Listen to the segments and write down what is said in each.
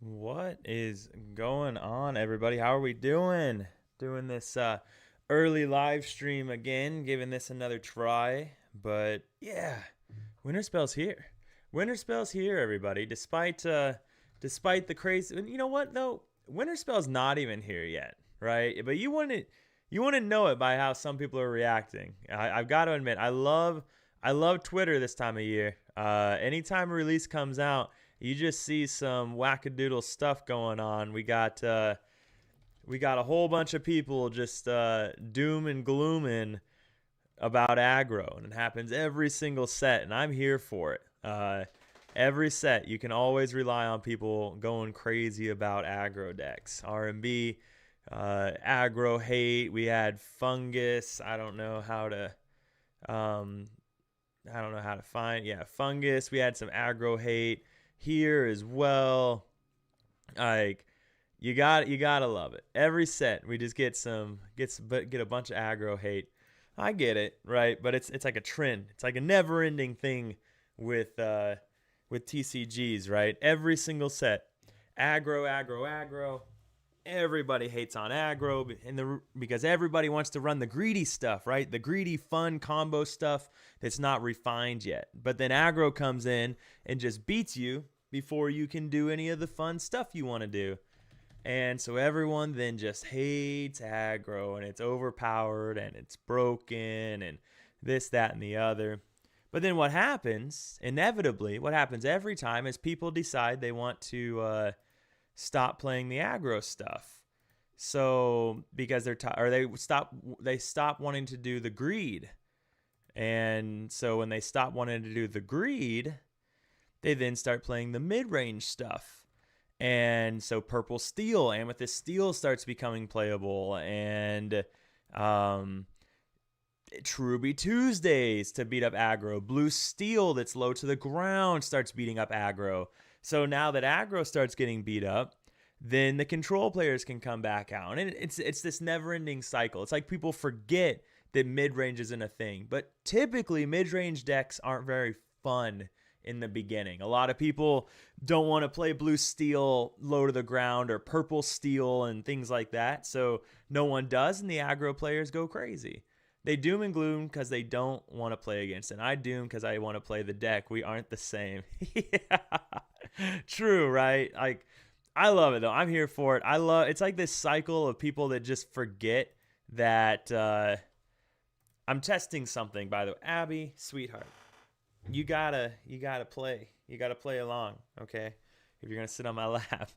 What is going on, everybody? How are we doing? Doing this early live stream again, giving this another try. But yeah, Winterspell's here. Winterspell's here, everybody. Despite the crazy, and you know what though, Winterspell's not even here yet, right? But you wouldn't know it by how some people are reacting. I've got to admit, I love Twitter this time of year. Anytime a release comes out, you just see some wackadoodle stuff going on. We got a whole bunch of people just doom and glooming about aggro, and it happens every single set, and I'm here for it. Every set, you can always rely on people going crazy about aggro decks. RMB, aggro hate. We had fungus. I don't know how to find. Yeah, fungus. We had some aggro hate here as well. Like you gotta love it. Every set we just get a bunch of aggro hate. I get it, right? But it's like a trend. It's like a never ending thing with TCGs, right? Every single set, aggro, aggro, aggro. Everybody hates on aggro, because everybody wants to run the greedy stuff, right? The greedy, fun combo stuff that's not refined yet. But then aggro comes in and just beats you before you can do any of the fun stuff you want to do. And so everyone then just hates aggro, and it's overpowered and it's broken and this, that, and the other. But then what happens, inevitably, what happens every time is people decide they want to stop playing the aggro stuff. So because or they stop wanting to do the greed. And so when they stop wanting to do the greed, they then start playing the mid-range stuff. And so purple steel, amethyst steel starts becoming playable, and Truby Tuesdays to beat up aggro. Blue steel that's low to the ground starts beating up aggro. So now that aggro starts getting beat up, then the control players can come back out. And it's this never-ending cycle. It's like people forget that mid-range isn't a thing. But typically, mid-range decks aren't very fun in the beginning. A lot of people don't want to play blue steel low to the ground or purple steel and things like that. So no one does, and the aggro players go crazy. They doom and gloom because they don't want to play against it. And I doom because I want to play the deck. We aren't the same. Yeah. True, right? Like, I love it though. I'm here for it. It's like this cycle of people that just forget that I'm testing something, by the way. Abby, sweetheart, you gotta play. You gotta play along, okay? If you're gonna sit on my lap.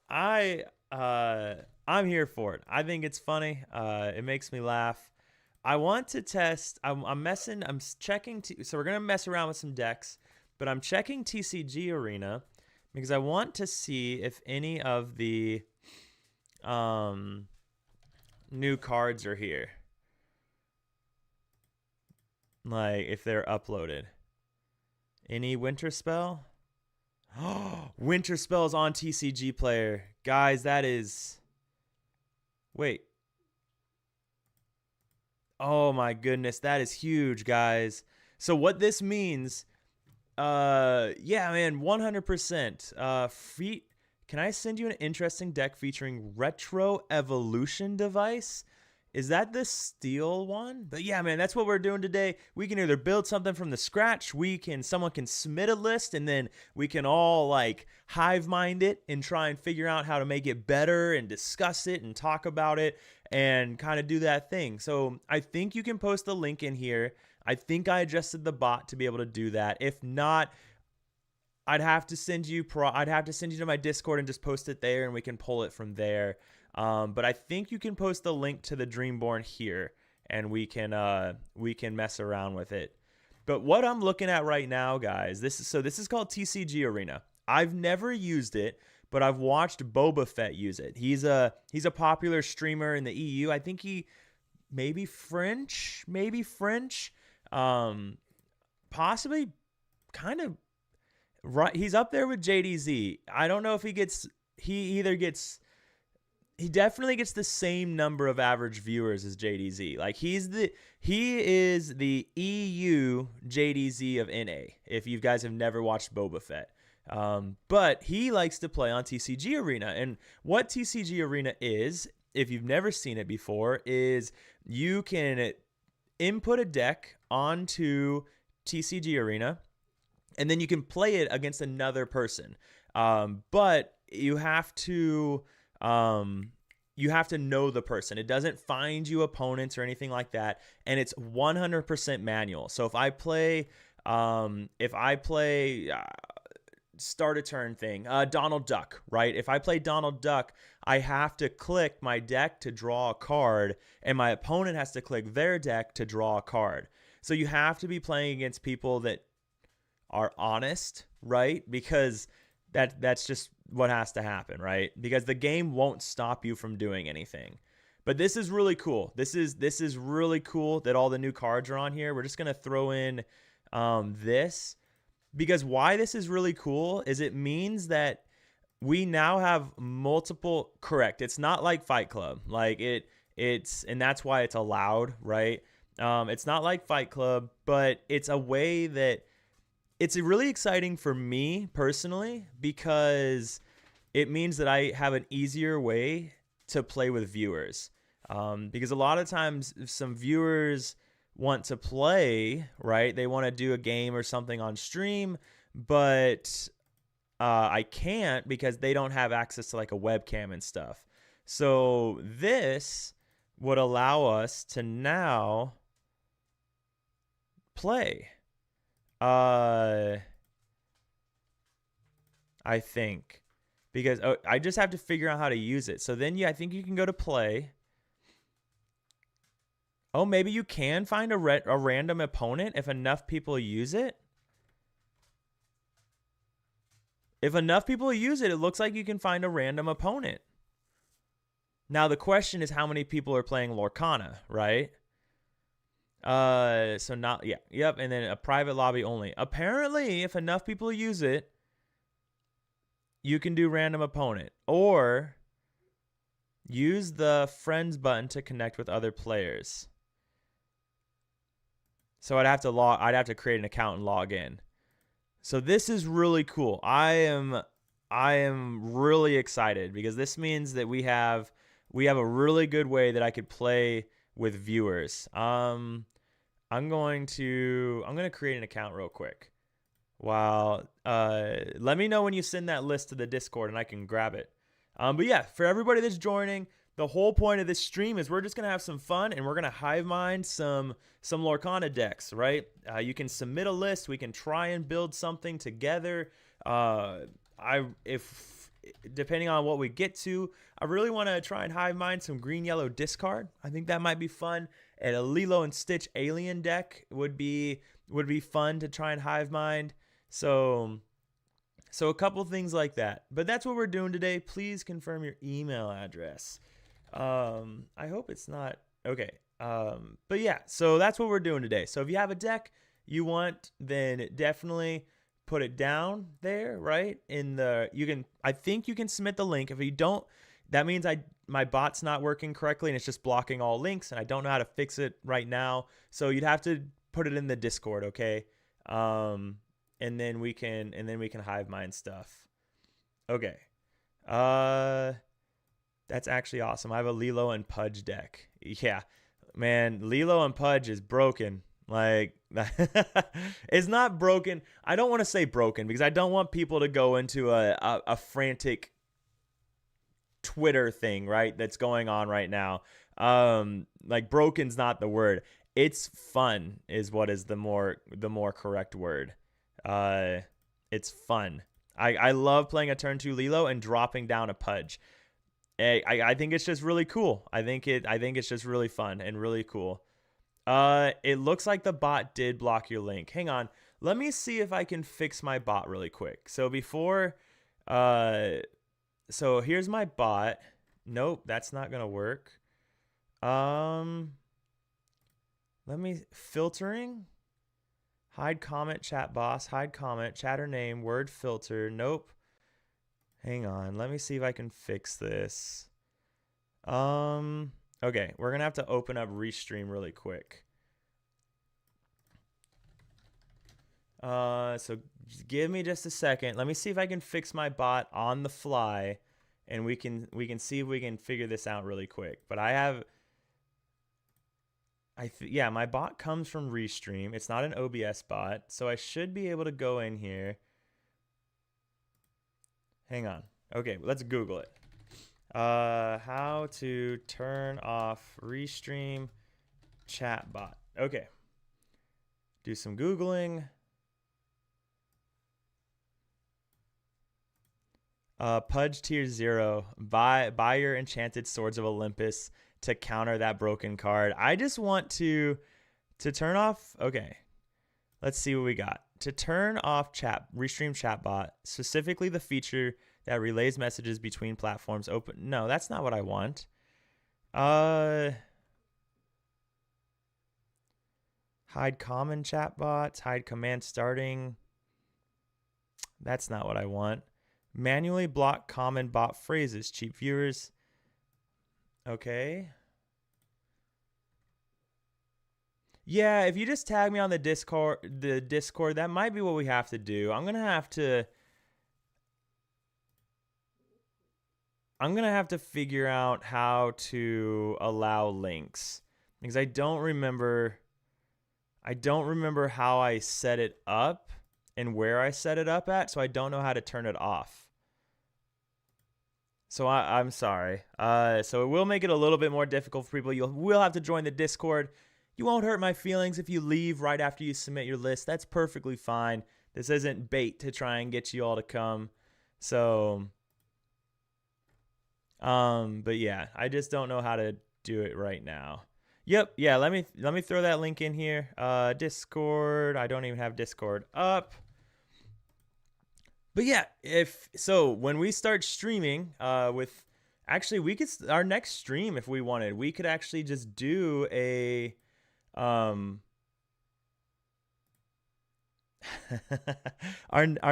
I I'm here for it. I think it's funny. It makes me laugh. I want to test. I'm checking. So we're gonna mess around with some decks, but I'm checking TCG Arena because I want to see if any of the new cards are here. Like if they're uploaded. Any Winterspell? Winterspell is on TCG Player, guys. That is. Wait. Oh my goodness, that is huge, guys. So what this means, yeah, man, 100%. Can I send you an interesting deck featuring Retro Evolution device? Is that the steel one? But yeah, man, that's what we're doing today. We can either build something from the scratch, someone can submit a list, and then we can all like hive mind it and try and figure out how to make it better and discuss it and talk about it and kind of do that thing. So I think you can post the link in here. I think I adjusted the bot to be able to do that. If not, I'd have to send you to my Discord and just post it there, and we can pull it from there. But I think you can post the link to the Dreamborn here, and we can mess around with it. But what I'm looking at right now, guys, this is called TCG Arena. I've never used it, but I've watched Boba Fett use it. He's a popular streamer in the EU. I think he maybe French, possibly kind of right. He's up there with JDZ. I don't know if he definitely gets the same number of average viewers as JDZ. Like he is the EU JDZ of NA. If you guys have never watched Boba Fett, But he likes to play on TCG Arena. And what TCG Arena is, if you've never seen it before, is you can input a deck onto TCG Arena, and then you can play it against another person. But you have to know the person. It doesn't find you opponents or anything like that, and it's 100% manual. So if I play start a turn thing, Donald Duck, right? If I play Donald Duck, I have to click my deck to draw a card, and my opponent has to click their deck to draw a card. So you have to be playing against people that are honest, right? Because that's just what has to happen, right? Because the game won't stop you from doing anything. But this is really cool. This is really cool that all the new cards are on here. We're just gonna throw in this, because why this is really cool is it means that we now have multiple. Correct. It's not like Fight Club. Like it's and that's why it's allowed, right? It's not like Fight Club, but it's a way that it's really exciting for me personally, because it means that I have an easier way to play with viewers. Because a lot of times some viewers want to play, right? They want to do a game or something on stream, but I can't because they don't have access to like a webcam and stuff. So this would allow us to now play. I think, because I just have to figure out how to use it. So then, yeah, I think you can go to play. Oh, maybe you can find a random opponent if enough people use it. If enough people use it, it looks like you can find a random opponent. Now, the question is how many people are playing Lorcana, right? So not, yeah, yep, and then a private lobby only. Apparently, if enough people use it, you can do random opponent, or use the friends button to connect with other players. So I'd have to create an account and log in. So this is really cool. I am really excited because this means that we have a really good way that I could play with viewers. I'm going to create an account real quick. Wow. Let me know when you send that list to the Discord and I can grab it. But yeah, for everybody that's joining, the whole point of this stream is we're just going to have some fun, and we're going to hive mind some Lorcana decks, right? You can submit a list. We can try and build something together. Depending on what we get to, I really want to try and hive mind some green yellow discard. I think that might be fun. And a Lilo and Stitch alien deck would be fun to try and hive mind. So a couple things like that. But that's what we're doing today. Please confirm your email address. I hope it's not okay. But yeah, so that's what we're doing today. So if you have a deck you want, then definitely put it down there, right? I think you can submit the link. If you don't, that means my bot's not working correctly and it's just blocking all links, and I don't know how to fix it right now. So you'd have to put it in the Discord, okay? And then we can hive mind stuff. Okay. That's actually awesome. I have a Lilo and Pudge deck. Yeah, man, Lilo and Pudge is broken. Like, it's not broken. I don't want to say broken because I don't want people to go into a frantic Twitter thing, right? That's going on right now. Like, broken's not the word. It's fun is what is the more correct word. It's fun. I love playing a turn 2 Lilo and dropping down a Pudge. I think it's just really cool. I think it's just really fun and really cool. It looks like the bot did block your link. Hang on. Let me see if I can fix my bot really quick. So so here's my bot. Nope, that's not going to work. Let me filtering. Hide comment, chat boss, hide comment, chatter name, word filter. Nope. Hang on. Let me see if I can fix this. Okay, we're going to have to open up Restream really quick. So give me just a second. Let me see if I can fix my bot on the fly, and we can see if we can figure this out really quick. But yeah, my bot comes from Restream. It's not an OBS bot, so I should be able to go in here. Hang on. Okay, let's Google it. How to turn off Restream chat bot. Okay. Do some Googling. Pudge tier 0. Buy your enchanted swords of Olympus to counter that broken card. I just want to turn off. Okay. Let's see what we got. To turn off Restream chatbot, specifically the feature that relays messages between platforms open. No, that's not what I want. Hide common chatbots, hide command starting. That's not what I want. Manually block common bot phrases, cheap viewers. Okay. Yeah, if you just tag me on the Discord, that might be what we have to do. I'm gonna have to figure out how to allow links, because I don't remember how I set it up and where I set it up at, so I don't know how to turn it off. So I'm sorry. So it will make it a little bit more difficult for people. You will have to join the Discord. You won't hurt my feelings if you leave right after you submit your list. That's perfectly fine. This isn't bait to try and get you all to come. So, but yeah, I just don't know how to do it right now. Yep, yeah, let me throw that link in here. Discord, I don't even have Discord up. But yeah, when we start streaming, we could, our next stream, if we wanted, we could actually just do a, our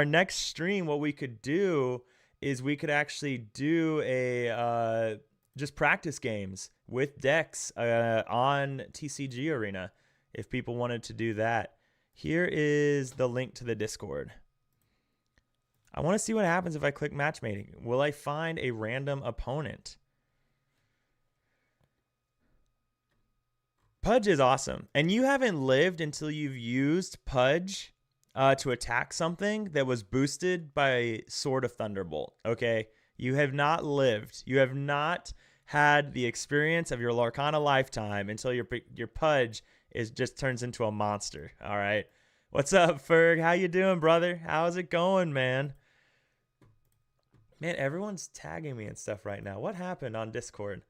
next stream, what we could do is we could actually do a, just practice games with decks, on TCG Arena, if people wanted to do that. Here is the link to the Discord. I want to see what happens if I click matchmaking. Will I find a random opponent? Pudge is awesome. And you haven't lived until you've used Pudge to attack something that was boosted by Sword of Thunderbolt. Okay? You have not lived. You have not had the experience of your Lorcana lifetime until your Pudge just turns into a monster. All right? What's up, Ferg? How you doing, brother? How's it going, man? Man, everyone's tagging me and stuff right now. What happened on Discord?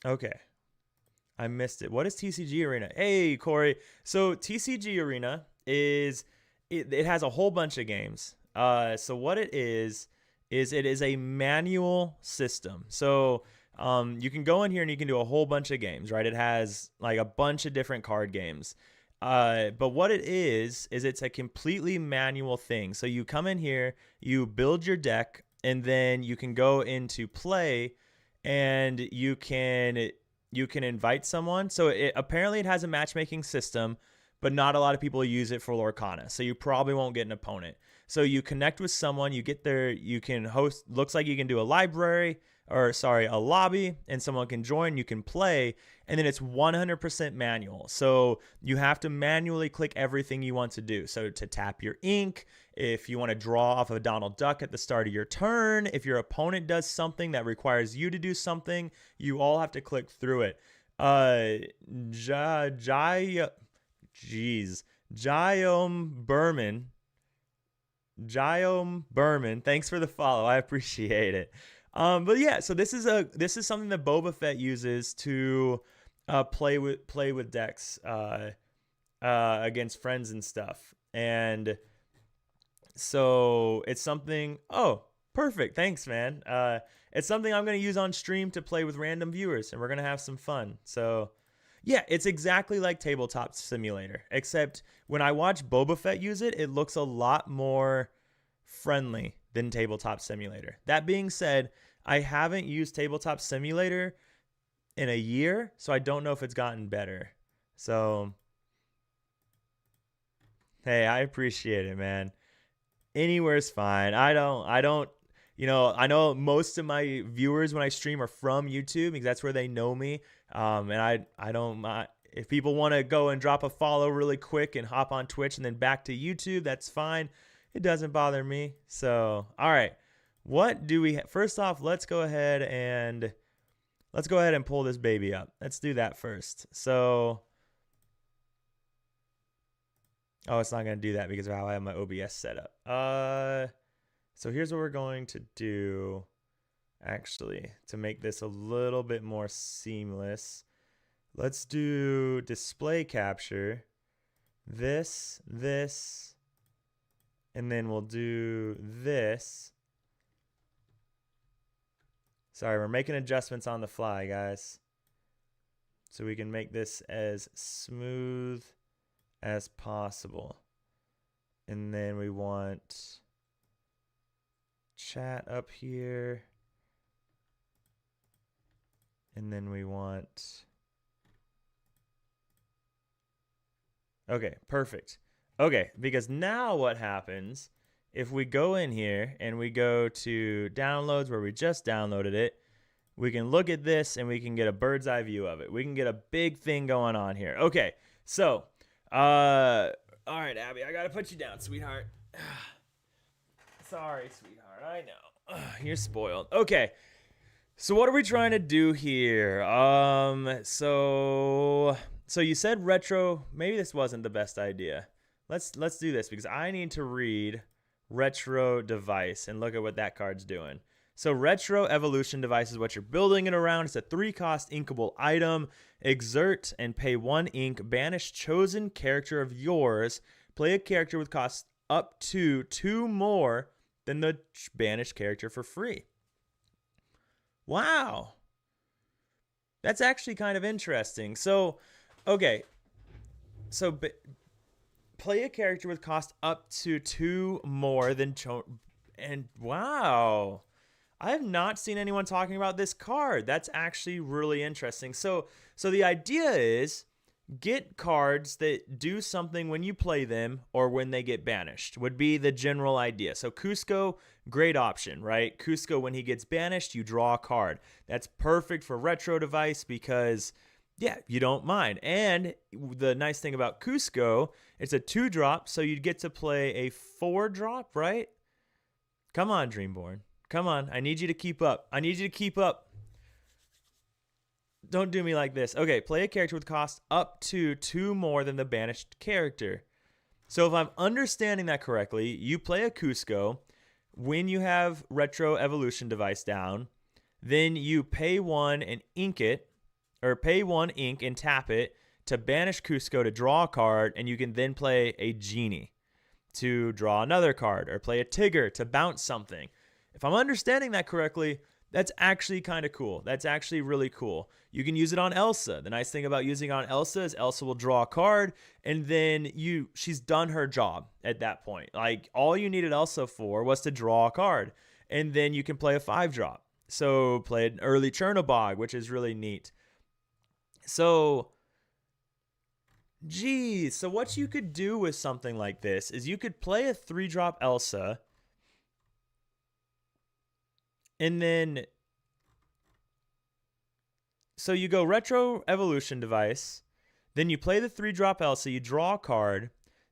Okay. I missed it. What is TCG Arena? Hey, Corey. So TCG Arena is, it has a whole bunch of games. So what it is it is a manual system. So you can go in here and you can do a whole bunch of games, right? It has like a bunch of different card games. But what it is it's a completely manual thing. So you come in here, you build your deck, and then you can go into play, and you can invite someone. So apparently it has a matchmaking system, but not a lot of people use it for Lorcana. So you probably won't get an opponent. So you connect with someone, you get there, you can host, looks like you can do a lobby, and someone can join, you can play, and then it's 100% manual. So you have to manually click everything you want to do. So to tap your ink, if you want to draw off of Donald Duck at the start of your turn, if your opponent does something that requires you to do something, you all have to click through it. Giom Berman, thanks for the follow. I appreciate it. But yeah, so this is something that Boba Fett uses to play with decks against friends and stuff. And so it's something. Oh, perfect. Thanks, man. It's something I'm going to use on stream to play with random viewers, and we're going to have some fun. So Yeah, it's exactly like Tabletop Simulator, except when I watch Boba Fett use it, it looks a lot more friendly than Tabletop Simulator. That being said, I haven't used Tabletop Simulator in a year, so I don't know if it's gotten better. So, hey, I appreciate it, man. Anywhere's fine. I don't, I know most of my viewers when I stream are from YouTube because that's where they know me. And I don't mind if people want to go and drop a follow really quick and hop on Twitch and then back to YouTube, that's fine. It doesn't bother me. So, all right. What do we first off, let's go ahead and pull this baby up. Let's do that first. So, oh, it's not going to do that because of how I have my OBS set up. So here's what we're going to do, actually, to make this a little bit more seamless. Let's do display capture, this, and then we'll do this. Sorry, we're making adjustments on the fly, guys, so we can make this as smooth as possible. And then we want chat up here, and then we want, okay, perfect. Okay, because now what happens if we go in here and we go to downloads where we just downloaded it, we can look at this and we can get a bird's eye view of it. We can get a big thing going on here. Okay, so all right, Abby, I gotta put you down, sweetheart. Sorry, sweetheart, I know. You're spoiled. Okay, so what are we trying to do here? So you said retro. Maybe this wasn't the best idea. Let's do this because I need to read retro device and look at what that card's doing. So retro evolution device is what you're building it around. It's a 3-cost inkable item. Exert and pay 1 ink. Banish chosen character of yours. Play a character with cost up to 2 more than the banished character for free. Wow. That's actually kind of interesting. So, okay. So play a character with cost up to 2 more than and wow. I have not seen anyone talking about this card. That's actually really interesting. So the idea is get cards that do something when you play them or when they get banished would be the general idea. So Cusco, great option, right? Cusco, when he gets banished, you draw a card. That's perfect for retro device because, yeah, you don't mind. And the nice thing about Cusco, it's a 2-drop, so you'd get to play a 4-drop, right? Come on, Dreamborn. Come on. I need you to keep up. I need you to keep up. Don't do me like this. Okay, play a character with cost up to 2 more than the banished character. So if I'm understanding that correctly, you play a Cusco when you have retro evolution device down, then you pay 1 and ink it, or pay 1 ink and tap it to banish Cusco to draw a card, and you can then play a Genie to draw another card, or play a Tigger to bounce something. If I'm understanding that correctly, that's actually kind of cool. That's actually really cool. You can use it on Elsa. The nice thing about using it on Elsa is Elsa will draw a card, and then she's done her job at that point. Like, all you needed Elsa for was to draw a card, and then you can play a 5-drop. So play an early Chernobog, which is really neat. So, geez, so what you could do with something like this is you could play a 3-drop Elsa, and then, so you go retro evolution device, then you play the 3-drop Elsa, you draw a card,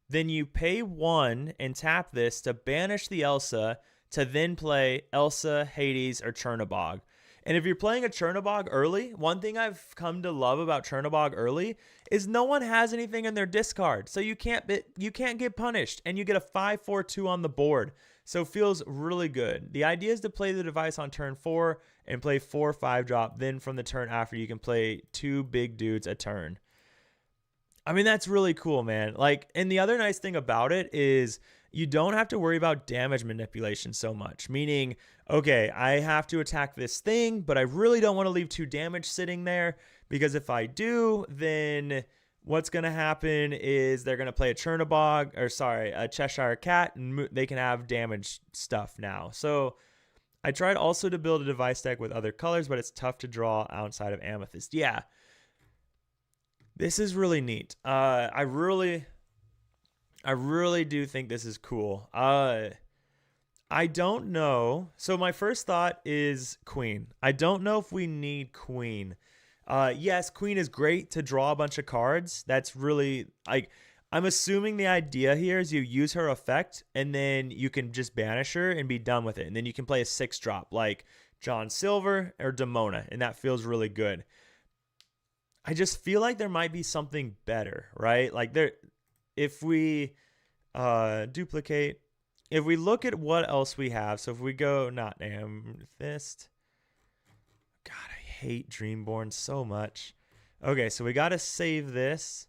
then you pay 1 and tap this to banish the Elsa to then play Elsa, Hades, or Chernobog. And if you're playing a Chernobog early, one thing I've come to love about Chernobog early is no one has anything in their discard. So you can't get punished, and you get a 5-4-2 on the board. So it feels really good. The idea is to play the device on turn 4 and play 4 5-drop. Then from the turn after, you can play 2 big dudes a turn. I mean, that's really cool, man. Like, and the other nice thing about it is you don't have to worry about damage manipulation so much. Meaning, okay, I have to attack this thing, but I really don't want to leave 2 damage sitting there, because if I do, then what's going to happen is they're going to play a a Cheshire Cat, and they can have damage stuff now. So I tried also to build a device deck with other colors, but it's tough to draw outside of Amethyst. Yeah, this is really neat. I really do think this is cool. I don't know. So my first thought is Queen. I don't know if we need Queen. Yes, Queen is great to draw a bunch of cards. That's really, like, I'm assuming the idea here is you use her effect and then you can just banish her and be done with it. And then you can play a 6-drop like John Silver or Demona, and that feels really good. I just feel like there might be something better, right? Like if we duplicate, if we look at what else we have, so if we go not Amethyst, God, I hate Dreamborn so much. Okay, so we got to save this.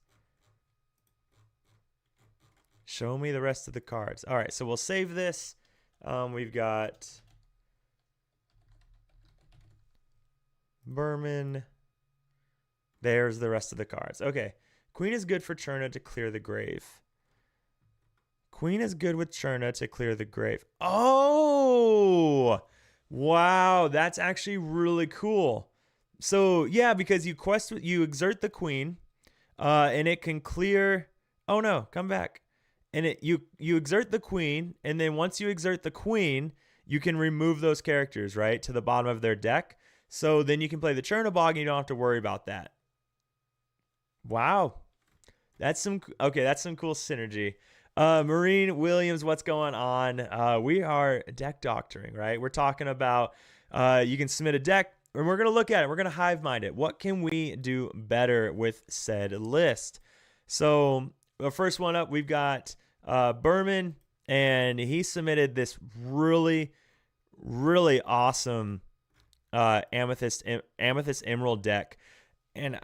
Show me the rest of the cards. All right, so we'll save this. We've got Berman. There's the rest of the cards. Okay, Queen is good for Cherna to clear the grave. Queen is good with Cherna to clear the grave. Oh, wow, that's actually really cool. So yeah, because you exert the Queen, and it can clear. Oh no, come back. And you exert the Queen, and then once you exert the Queen, you can remove those characters, right, to the bottom of their deck. So then you can play the Chernobog, and you don't have to worry about that. Wow, that's some cool synergy. Marine Williams, what's going on? We are deck doctoring, right? We're talking about you can submit a deck, and we're gonna look at it. We're gonna hive mind it. What can we do better with said list? So the first one up, we've got Berman, and he submitted this really awesome Amethyst Emerald deck. And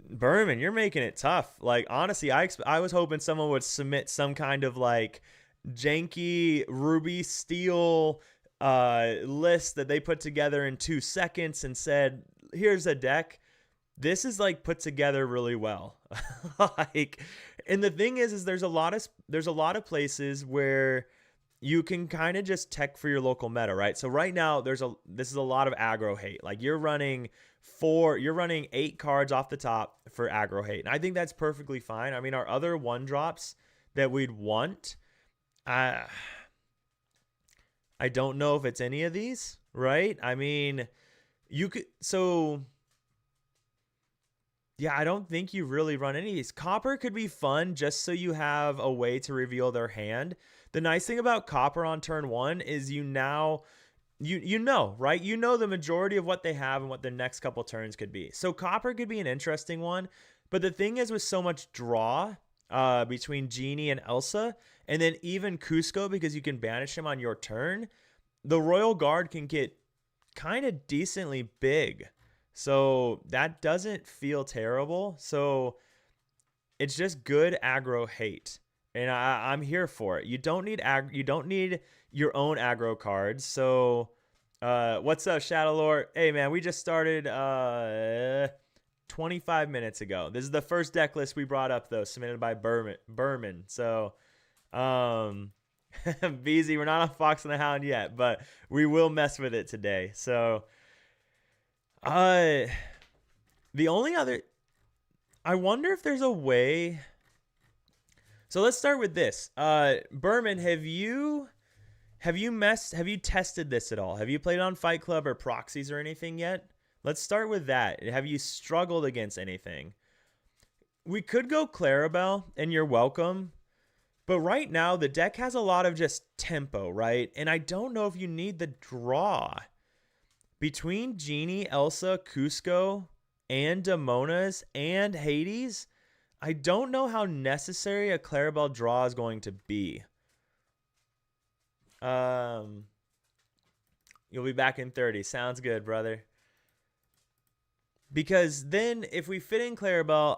Berman, you're making it tough. Like, honestly, I was hoping someone would submit some kind of like janky Ruby Steel list that they put together in 2 seconds and said, here's a deck. This is like put together really well. Like, and the thing is there's a lot of places where you can kind of just tech for your local meta, right? So right now this is a lot of aggro hate. Like you're running 8 cards off the top for aggro hate. And I think that's perfectly fine. I mean, our other 1-drops that we'd want, I don't know if it's any of these, right? I mean, you could, so yeah, I don't think you really run any of these. Copper could be fun just so you have a way to reveal their hand. The nice thing about Copper on turn 1 is you know, right? You know the majority of what they have and what their next couple turns could be. So Copper could be an interesting one. But the thing is, with so much draw between Genie and Elsa, and then even Cusco, because you can banish him on your turn, the Royal Guard can get kind of decently big. So that doesn't feel terrible. So it's just good aggro hate, and I'm here for it. You don't need your own aggro cards. So what's up, Shadowlord? Hey man, we just started 25 minutes ago. This is the first deck list we brought up though, submitted by Berman. So BZ, we're not on Fox and the Hound yet, but we will mess with it today. So the only other, I wonder if there's a way. So let's start with this. Berman, have you tested this at all? Have you played on Fight Club or proxies or anything yet? Let's start with that. Have you struggled against anything? We could go Clarabelle, and you're welcome. But right now, the deck has a lot of just tempo, right? And I don't know if you need the draw. Between Genie, Elsa, Cusco, and Demonas, and Hades, I don't know how necessary a Clarabelle draw is going to be. You'll be back in 30. Sounds good, brother. Because then if we fit in Clarabelle,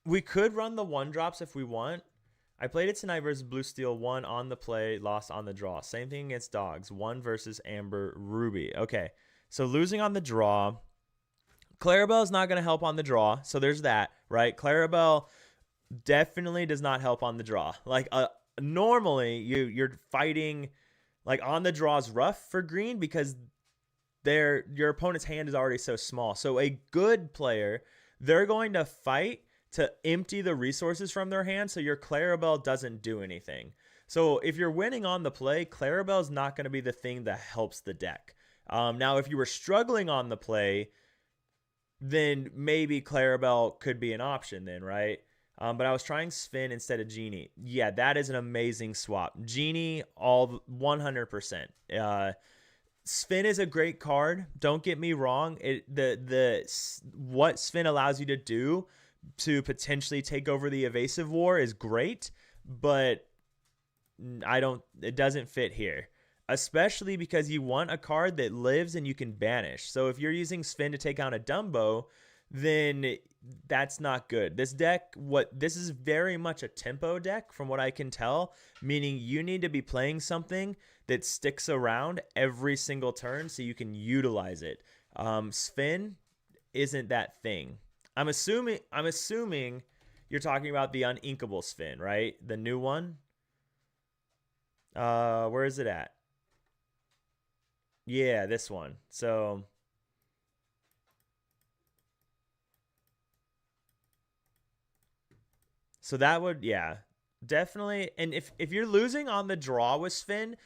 We could run the 1-drops if we want. I played it tonight versus Blue Steel. 1 on the play, lost on the draw. Same thing against Dogs. 1 versus Amber Ruby. Okay, so losing on the draw. Clarabelle is not going to help on the draw, so there's that, right? Clarabelle definitely does not help on the draw. Like normally you're fighting like on the draw is rough for green because your opponent's hand is already so small. So a good player, they're going to fight to empty the resources from their hand so your Clarabelle doesn't do anything. So if you're winning on the play, Clarabelle is not going to be the thing that helps the deck. Now, if you were struggling on the play, then maybe Clarabelle could be an option then, right? But I was trying Sven instead of Genie. Yeah, that is an amazing swap. Genie, all 100%. Sven is a great card. Don't get me wrong. What Sven allows you to do to potentially take over the evasive war is great, but it doesn't fit here. Especially because you want a card that lives and you can banish. So if you're using Sven to take out a Dumbo, then that's not good. This is very much a tempo deck from what I can tell, meaning you need to be playing something that sticks around every single turn so you can utilize it. Sven isn't that thing. I'm assuming you're talking about the uninkable Sven, right? The new one. Where is it at? Yeah, this one. So that would, yeah, definitely. And if you're losing on the draw with Sven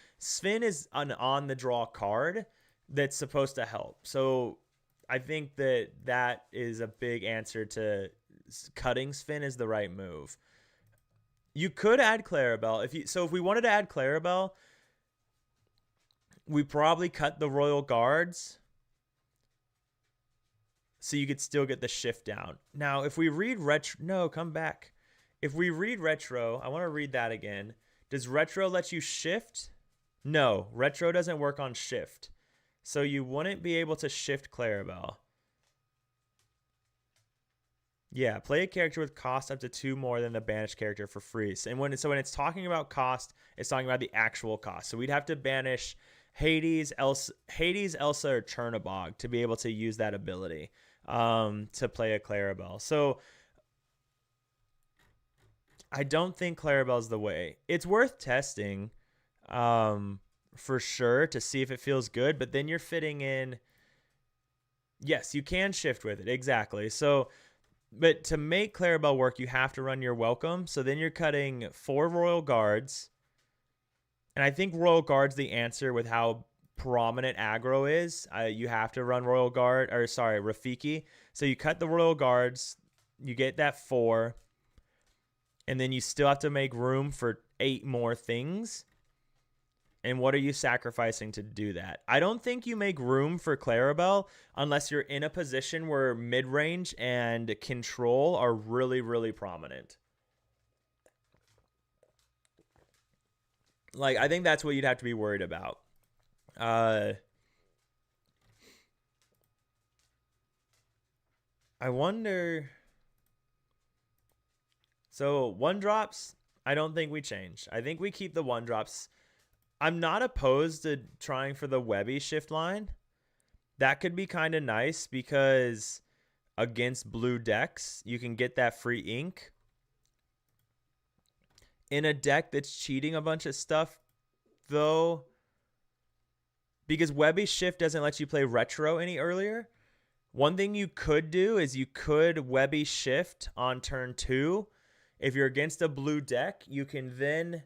is an on the draw card that's supposed to help. So I think that is a big answer to cutting Sven is the right move. You could add Clarabelle if we wanted to add Clarabelle, we probably cut the Royal Guards so you could still get the shift down. Now, if we read retro, no, come back. If we read retro, I want to read that again. Does retro let you shift? No, retro doesn't work on shift. So you wouldn't be able to shift Clarabelle. Yeah, play a character with cost up to 2 more than the banished character for free. And when it's talking about cost, it's talking about the actual cost. So we'd have to banish Hades, Elsa, or Chernabog to be able to use that ability to play a Clarabelle. So I don't think Clarabelle's the way. It's worth testing for sure to see if it feels good, but then you're fitting in. Yes, you can shift with it. Exactly. So, but to make Clarabelle work, you have to run your welcome. So then you're cutting 4 Royal Guards. And I think Royal Guard's the answer with how prominent aggro is. You have to run Rafiki. So you cut the Royal Guards, you get that 4, and then you still have to make room for 8 more things. And what are you sacrificing to do that? I don't think you make room for Clarabelle unless you're in a position where mid-range and control are really, really prominent. Like, I think that's what you'd have to be worried about. I wonder. So 1-drops, I don't think we change. I think we keep the 1-drops. I'm not opposed to trying for the Webby shift line. That could be kind of nice because against blue decks, you can get that free ink. In a deck that's cheating a bunch of stuff, though, because Webby shift doesn't let you play retro any earlier, one thing you could do is you could Webby shift on turn 2. If you're against a blue deck, you can then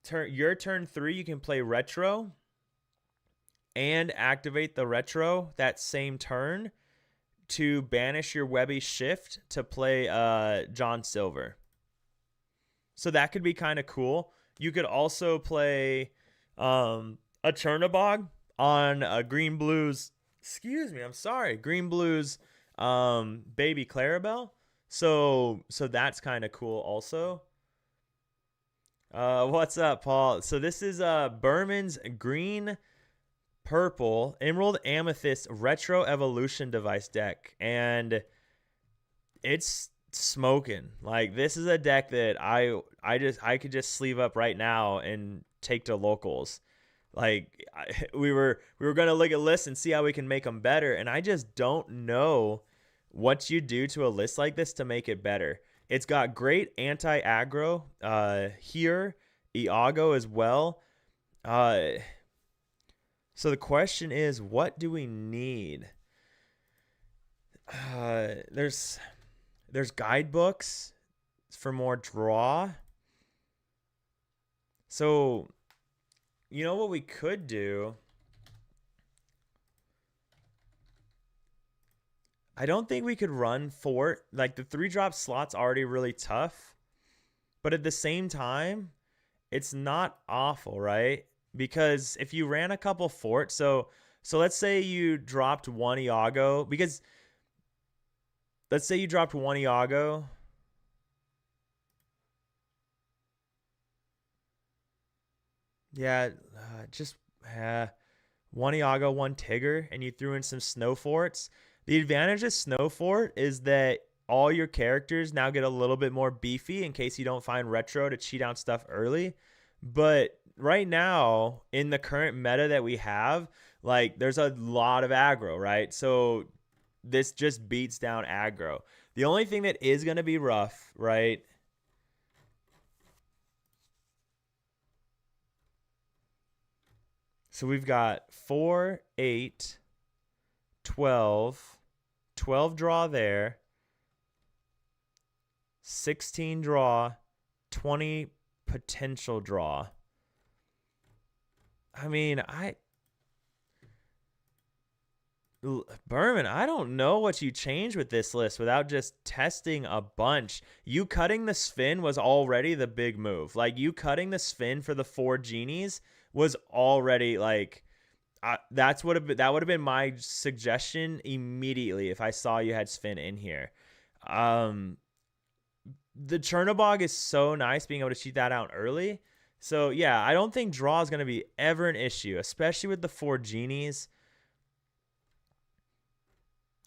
turn 3, you can play retro and activate the retro that same turn to banish your Webby shift to play John Silver. So that could be kind of cool. You could also play a Chernabog on Green Blues. Excuse me, I'm sorry. Green Blues Baby Clarabelle. So that's kind of cool also. What's up, Paul? So this is Berman's Green Purple Emerald Amethyst Retro Evolution device deck. And it's smoking. Like this is a deck that I could just sleeve up right now and take to locals. Like we were gonna look at lists and see how we can make them better, and I just don't know what you do to a list like this to make it better. It's got great anti aggro here, Iago as well. Uh, so the question is, what do we need? There's guidebooks for more draw. So, you know what we could do? I don't think we could run Fort. Like the 3-drop slot's already really tough. But at the same time, it's not awful, right? Because if you ran a couple Fort, so let's say you dropped one Iago, because let's say you dropped one Iago. Yeah, just one Iago, one Tigger, and you threw in some Snow Forts. The advantage of Snow Fort is that all your characters now get a little bit more beefy in case you don't find retro to cheat out stuff early. But right now, in the current meta that we have, like there's a lot of aggro, right? So this just beats down aggro. The only thing that is going to be rough, right? So we've got 4, 8, 12, 12 draw there, 16 draw, 20 potential draw. I mean, Berman, I don't know what you change with this list without just testing a bunch. You cutting the Sven was already the big move. Like you cutting the Sven for the 4 genies was already like that would have been my suggestion immediately if I saw you had Sven in here. The Chernobog is so nice being able to cheat that out early. So yeah, I don't think draw is going to be ever an issue, especially with the 4 genies.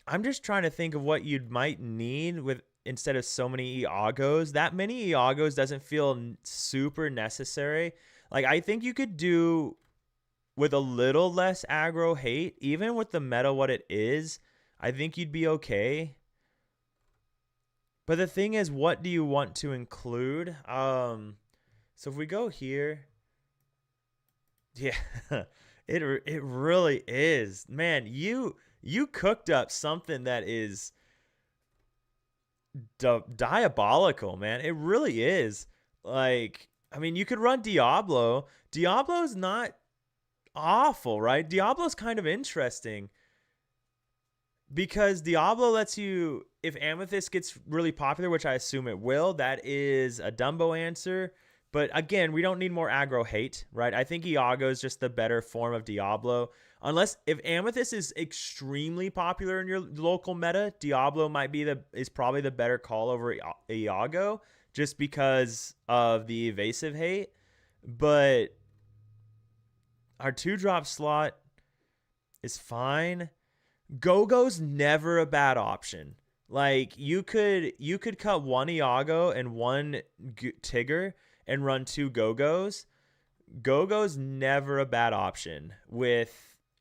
I'm just trying to think of what you might need with instead of so many Iagos. That many Iagos doesn't feel super necessary. Like I think you could do with a little less aggro hate, even with the meta what it is. I think you'd be okay. But the thing is, what do you want to include? So if we go here, yeah, it really is, man. You cooked up something that is diabolical, man. It really is. Like, I mean, you could run Diablo. Diablo's not awful, right? Diablo's kind of interesting because Diablo lets you, if Amethyst gets really popular, which I assume it will, that is a Dumbo answer. But again, we don't need more aggro hate, right? I think Iago is just the better form of Diablo. Unless if Amethyst is extremely popular in your local meta, Diablo is probably the better call over Iago just because of the evasive hate. But our 2-drop slot is fine. Go-Go's never a bad option. Like you could cut one Iago and one Tigger and run 2 Go-Go's. Go-Go's never a bad option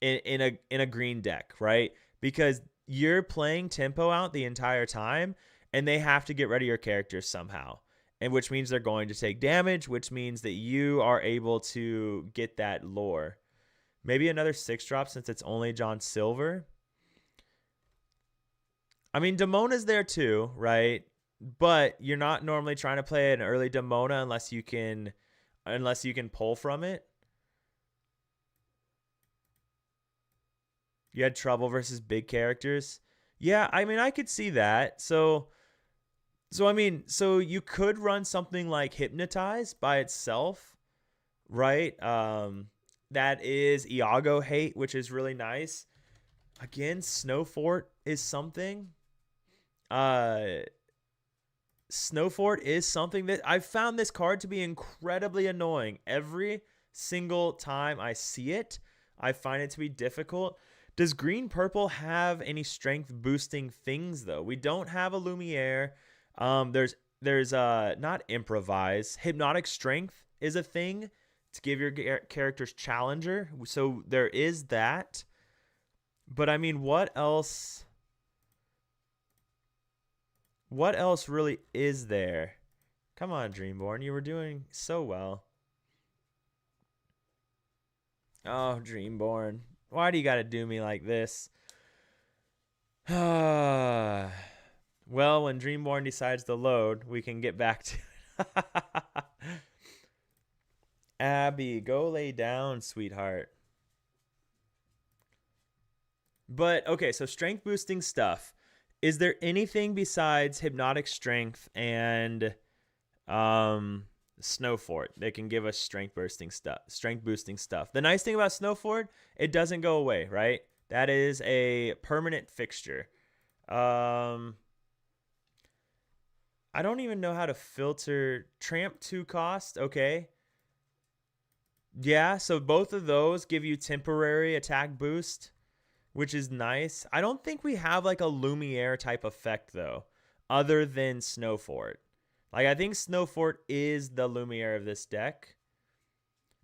in a green deck, right? Because you're playing tempo out the entire time and they have to get rid of your characters somehow. And which means they're going to take damage, which means that you are able to get that lore. Maybe another 6-drop since it's only John Silver. I mean, Damona's there too, right? But you're not normally trying to play an early Demona unless you can pull from it. You had trouble versus big characters. Yeah, I mean, I could see that. So you could run something like Hypnotize by itself, right? That is Iago hate, which is really nice. Again, Snowfort is something. Snowfort is something that I've found this card to be incredibly annoying. Every single time I see it, I find it to be difficult. Does green purple have any strength boosting things though? We don't have a Lumiere. There's not improvise. Hypnotic strength is a thing to give your characters challenger. So there is that. But I mean, what else? What else really is there? Come on, Dreamborn, you were doing so well. Oh, Dreamborn, why do you got to do me like this? Well, when Dreamborn decides to load, we can get back to it. Abby, go lay down, sweetheart. But okay, so strength boosting stuff. Is there anything besides hypnotic strength and Snowfort that can give us strength boosting stuff? The nice thing about Snowfort, it doesn't go away, right? That is a permanent fixture. I don't even know how to filter Tramp 2 cost. Okay. Yeah, so both of those give you temporary attack boost, which is nice. I don't think we have like a Lumiere type effect though, other than Snowfort. Like I think Snowfort is the Lumiere of this deck.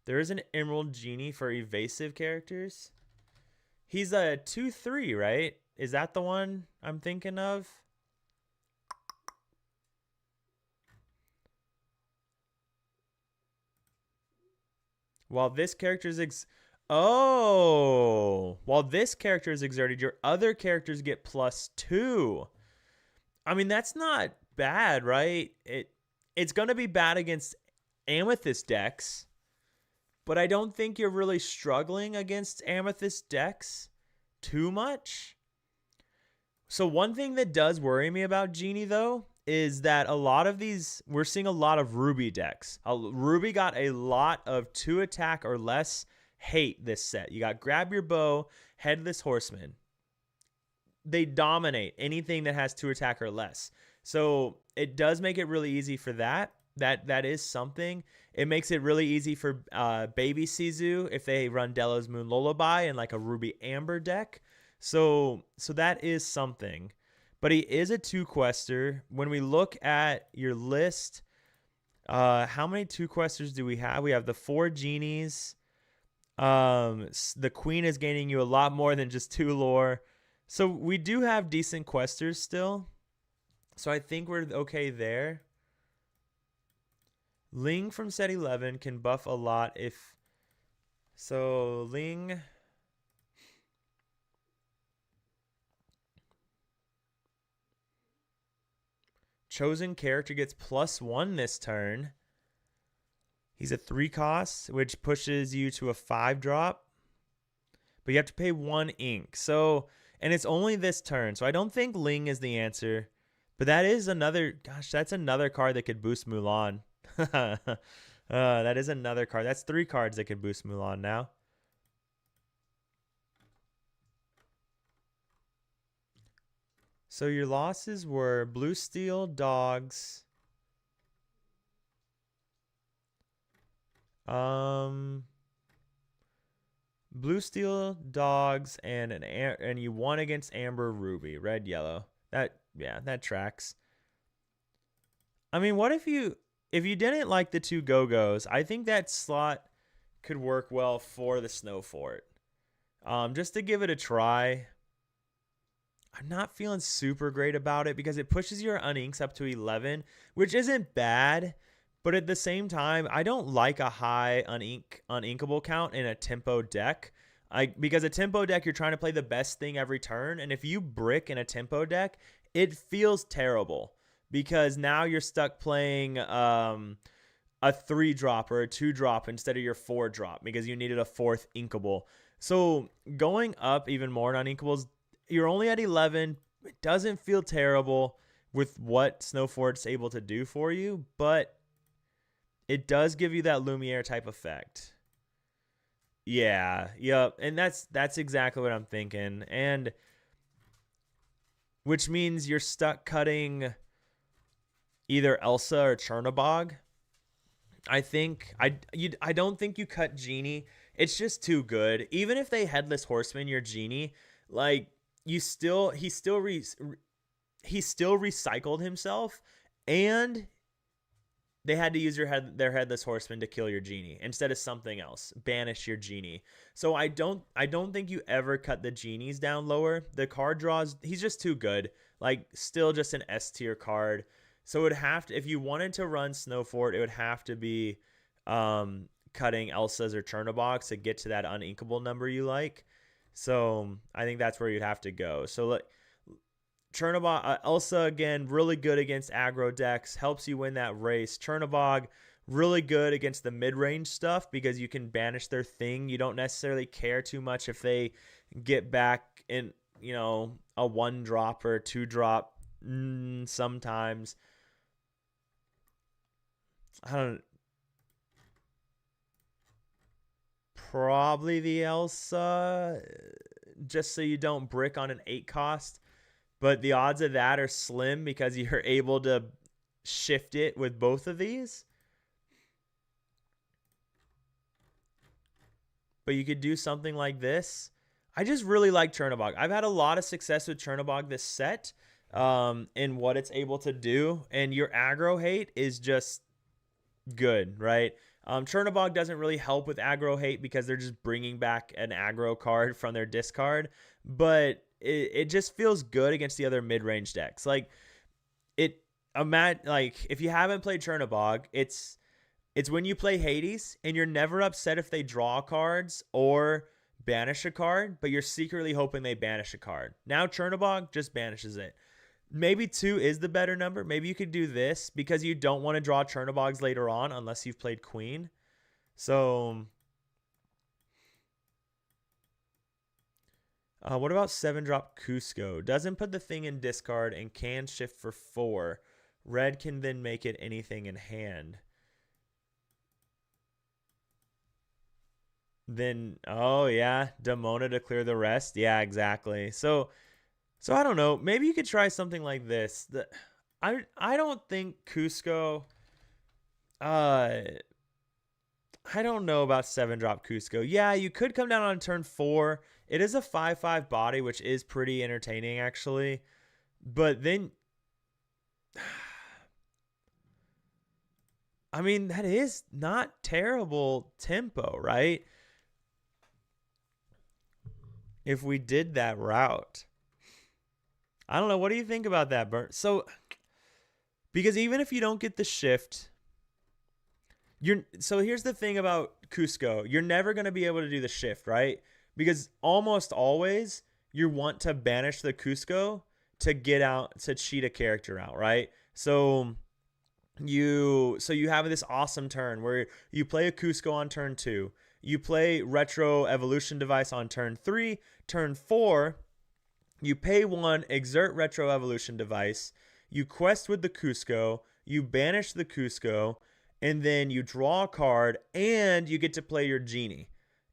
There is an Emerald Genie for evasive characters. He's a 2/3, right? Is that the one I'm thinking of? While this character is while this character is exerted, your other characters get +2. I mean, that's not bad, right? It's going to be bad against Amethyst decks, but I don't think you're really struggling against Amethyst decks too much. So one thing that does worry me about Genie, though, is that a lot of these, we're seeing a lot of Ruby decks. Ruby got a lot of 2 attack or less hate this set. You got Grab Your Bow, Headless Horseman. They dominate anything that has 2 attack or less. So it does make it really easy for that. That is something. It makes it really easy for Baby Sizu if they run Delos Moon Lullaby in like a Ruby Amber deck. So that is something. But he is a 2-quester. When we look at your list, how many 2-questers do we have? We have the 4 genies. The queen is gaining you a lot more than just 2 lore. So we do have decent questers still. So I think we're okay there. Ling from set 11 can buff a lot if... So Ling... Chosen character gets +1 this turn. He's a 3 cost, which pushes you to a 5 drop. But you have to pay 1 ink. So, and it's only this turn. So I don't think Ling is the answer. But that is another, gosh, that's another card that could boost Mulan. That is another card. That's 3 cards that could boost Mulan now. So your losses were Blue Steel, Dogs. Blue Steel, Dogs, and you won against Amber, Ruby, Red, Yellow. That tracks. I mean, what if you didn't like the 2 Go-Go's? I think that slot could work well for the Snowfort. Just to give it a try. I'm not feeling super great about it because it pushes your uninks up to 11, which isn't bad. But at the same time, I don't like a high uninkable count in a tempo deck. Because a tempo deck, you're trying to play the best thing every turn. And if you brick in a tempo deck, it feels terrible. Because now you're stuck playing a 3-drop or a 2-drop instead of your 4-drop. Because you needed a 4th inkable. So going up even more on inkables, you're only at 11. It doesn't feel terrible with what Snowfort's able to do for you, but it does give you that Lumiere type effect. Yeah, yep, and that's exactly what I'm thinking. And which means you're stuck cutting either Elsa or Chernobog. I don't think you cut Genie. It's just too good. Even if they Headless Horseman your Genie, like he still recycled himself, And they had to use their headless horseman to kill your genie instead of something else. Banish your genie. So I don't think you ever cut the genies down lower. The card draws, he's just too good. Like still just an S tier card. So it would have to, if you wanted to run Snowfort, it would have to be cutting Elsa's or Chernobog to get to that uninkable number you like. So I think that's where you'd have to go. So like Chernobog, Elsa again, really good against aggro decks, helps you win that race. Chernobog, really good against the mid-range stuff because you can banish their thing. You don't necessarily care too much if they get back in, you know, a 1-drop or a 2-drop sometimes. I don't. Probably the Elsa, just so you don't brick on an 8 cost. But the odds of that are slim because you're able to shift it with both of these. But you could do something like this. I just really like Chernobog. I've had a lot of success with Chernobog this set in what it's able to do. And your aggro hate is just good, right? Chernobog doesn't really help with aggro hate because they're just bringing back an aggro card from their discard. But it just feels good against the other mid-range decks. Like if you haven't played Chernobog, it's when you play Hades and you're never upset if they draw cards or banish a card, but you're secretly hoping they banish a card. Now Chernobog just banishes it. Maybe 2 is the better number. Maybe you could do this because you don't want to draw Chernobogs later on unless you've played Queen. So what about 7-drop Cusco? Doesn't put the thing in discard and can shift for 4. Red can then make it anything in hand. Then, oh yeah, Demona to clear the rest. Yeah, exactly. So I don't know. Maybe you could try something like this. I don't think Cusco. I don't know about 7-drop Cusco. Yeah, you could come down on turn 4. It is a 5/5 body, which is pretty entertaining actually. But then, I mean, that is not terrible tempo, right? If we did that route. I don't know. What do you think about that, Bert? So, because even if you don't get the shift, so here's the thing about Cusco. You're never going to be able to do the shift, right? Because almost always you want to banish the Cusco to get out, to cheat a character out, right? So you have this awesome turn where you play a Cusco on turn 2. You play Retro Evolution Device on turn 3. Turn 4, you pay 1, exert Retro Evolution Device. You quest with the Cusco. You banish the Cusco. And then you draw a card and you get to play your Genie.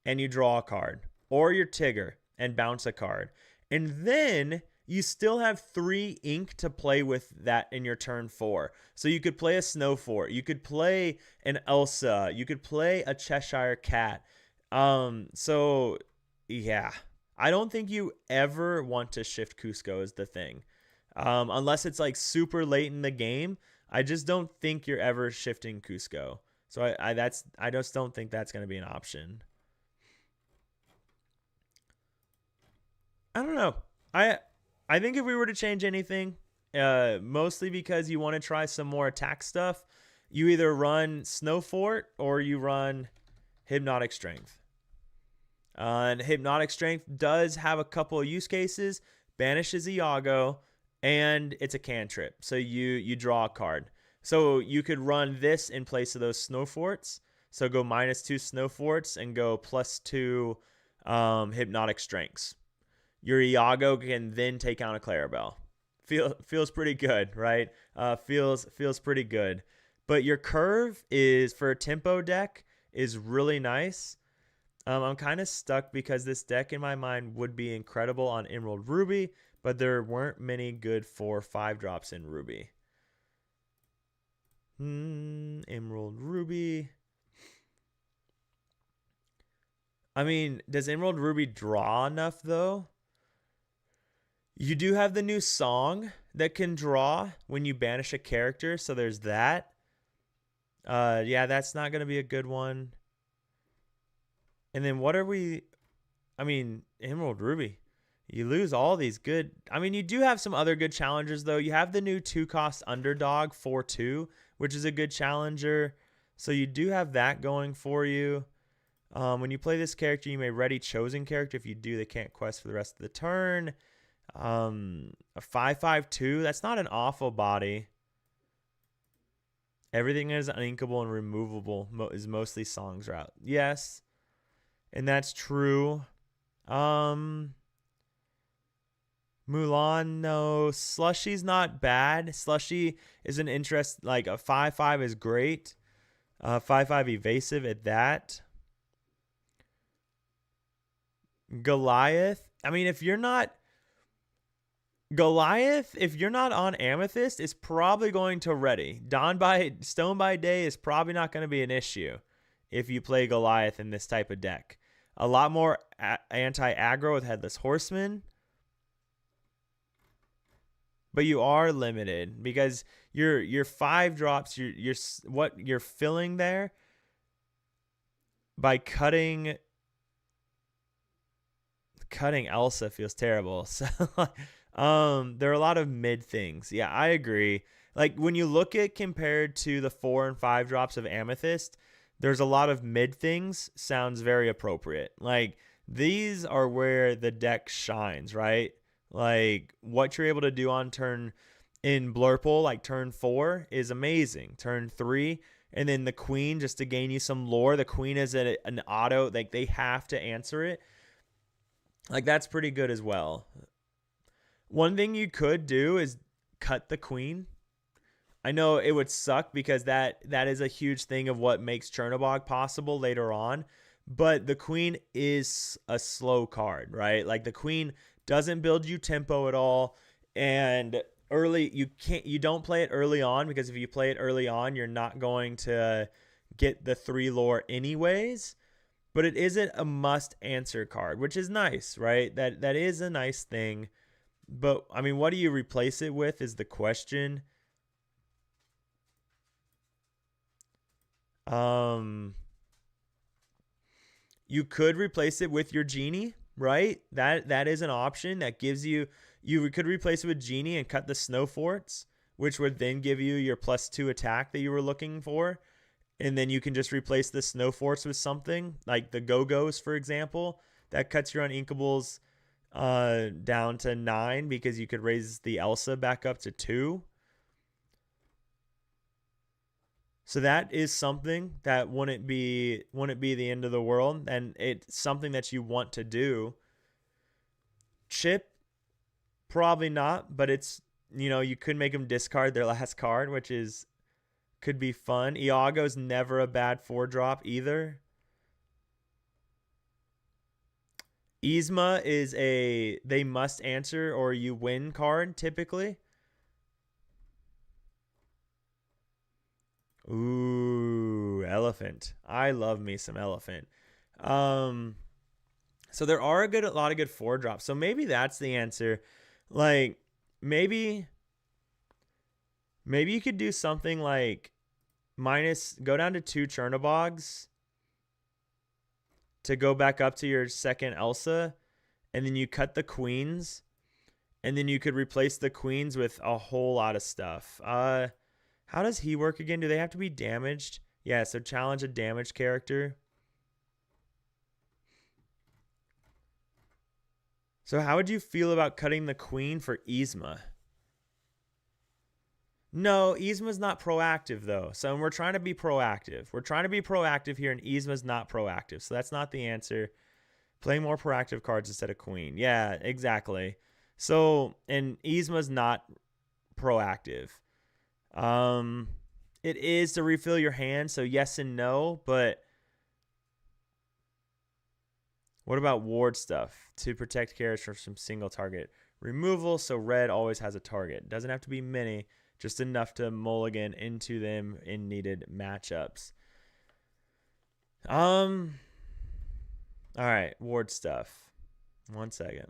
And you draw a card. Or your Tigger and bounce a card. And then you still have 3 ink to play with that in your turn 4. So you could play a Snowfort. You could play an Elsa. You could play a Cheshire Cat. So, yeah. I don't think you ever want to shift Cusco is the thing. Unless it's like super late in the game. I just don't think you're ever shifting Cusco. So I just don't think that's going to be an option. I don't know. I think if we were to change anything, mostly because you want to try some more attack stuff, you either run Snowfort or you run Hypnotic Strength. And Hypnotic Strength does have a couple of use cases. Banishes Iago, and it's a cantrip. So you draw a card. So you could run this in place of those Snowforts. So go -2 Snowforts and go +2 Hypnotic Strengths. Your Iago can then take on a Clarabelle. Feels pretty good, right? Feels pretty good. But your curve is, for a tempo deck, is really nice. I'm kind of stuck because this deck in my mind would be incredible on Emerald Ruby, but there weren't many good 4/5 drops in Ruby. Emerald Ruby. I mean, does Emerald Ruby draw enough though? You do have the new song, that can draw when you banish a character, so there's that. Yeah, that's not going to be a good one. And then what are we... I mean, Emerald Ruby. You lose all these good... I mean, you do have some other good challengers, though. You have the new 2-cost Underdog 4/2, which is a good challenger. So you do have that going for you. When you play this character, you may ready chosen character. If you do, they can't quest for the rest of the turn. A 5/5/2. That's not an awful body. Everything is uninkable and removable is mostly Song's route. Yes. And that's true. Mulan, no. Slushy's not bad. Slushy is an interest, like a 5/5 is great. 5/5 evasive at that. Goliath. I mean, if you're not on Amethyst, is probably going to ready. Stone by Day is probably not going to be an issue if you play Goliath in this type of deck. A lot more anti-aggro with Headless Horseman. But you are limited because your 5 drops, what you're filling there by cutting Elsa feels terrible. So there are a lot of mid things. Yeah, I agree. Like when you look at compared to the 4 and 5 drops of Amethyst, there's a lot of mid things. Sounds very appropriate. Like these are where the deck shines, right? Like what you're able to do on turn in Blurple, like turn 4 is amazing. Turn 3, and then the Queen, just to gain you some lore. The Queen is an auto, like they have to answer it. Like that's pretty good as well. One thing you could do is cut the Queen. I know it would suck because that is a huge thing of what makes Chernobog possible later on. But the Queen is a slow card, right? Like the Queen doesn't build you tempo at all. And you don't play it early on, because if you play it early on, you're not going to get the 3 lore anyways. But it isn't a must answer card, which is nice, right? That is a nice thing. But I mean, what do you replace it with is the question. You could replace it with your Genie, right? That is an option that gives you could replace it with Genie and cut the Snow Forts, which would then give you your +2 attack that you were looking for. And then you can just replace the Snow Forts with something like the Go-Go's, for example. That cuts your Uninkables down to 9 because you could raise the Elsa back up to 2. So that is something that wouldn't be the end of the world, and it's something that you want to do. Chip, probably not, but it's, you could make them discard their last card, which could be fun. Iago's never a bad 4-drop either. Yzma is a they must answer or you win card typically. Ooh, Elephant. I love me some Elephant. So there are a lot of good 4-drops. So maybe that's the answer. Like maybe you could do something like go down to 2 Chernobygs to go back up to your second Elsa, and then you cut the Queens, and then you could replace the Queens with a whole lot of stuff. How does he work again? Do they have to be damaged? Yeah, so challenge a damaged character. So how would you feel about cutting the Queen for Yzma? No, Yzma's not proactive, though. So we're trying to be proactive. We're trying to be proactive here, and Yzma's not proactive. So that's not the answer. Play more proactive cards instead of Queen. Yeah, exactly. So, and Yzma's not proactive. It is to refill your hand, so yes and no, but what about ward stuff? To protect characters from single target removal, so red always has a target. Doesn't have to be many. Just enough to mulligan into them in needed matchups. All right, ward stuff. 1 second.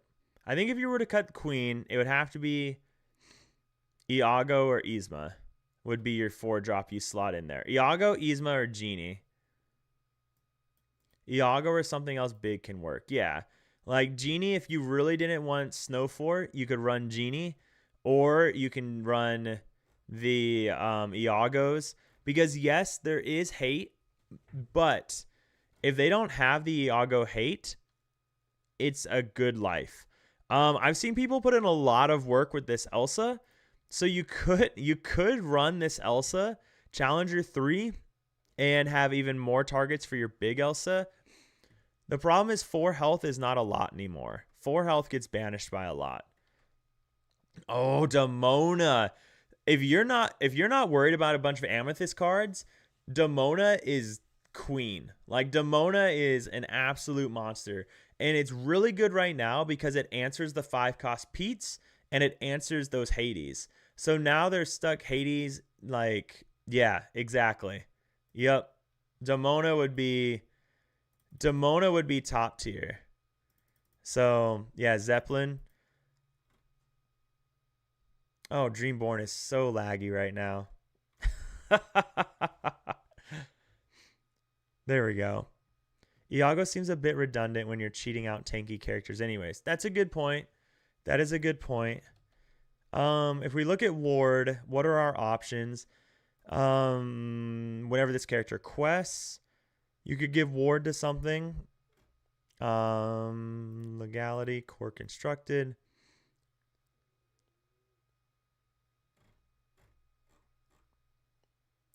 I think if you were to cut Queen, it would have to be Iago or Yzma would be your 4-drop you slot in there. Iago, Yzma, or Genie. Iago or something else big can work. Yeah. Like Genie, if you really didn't want Snow Fort, you could run Genie. Or you can run the Iagos. Because yes, there is hate. But if they don't have the Iago hate, it's a good life. I've seen people put in a lot of work with this Elsa. So you could run this Elsa Challenger 3 and have even more targets for your big Elsa. The problem is 4 health is not a lot anymore. 4 health gets banished by a lot. Oh, Demona. If you're not worried about a bunch of Amethyst cards, Demona is queen. Like Demona is an absolute monster. And it's really good right now because it answers the 5-cost Peats and it answers those Hades. So now they're stuck Hades, like, yeah, exactly. Yep. Demona would be top tier. So, yeah, Zeppelin. Oh, Dreamborn is so laggy right now. There we go. Iago seems a bit redundant when you're cheating out tanky characters anyways. That's a good point. That is a good point. If we look at Ward, what are our options? Whenever this character quests, you could give Ward to something. Legality, core constructed.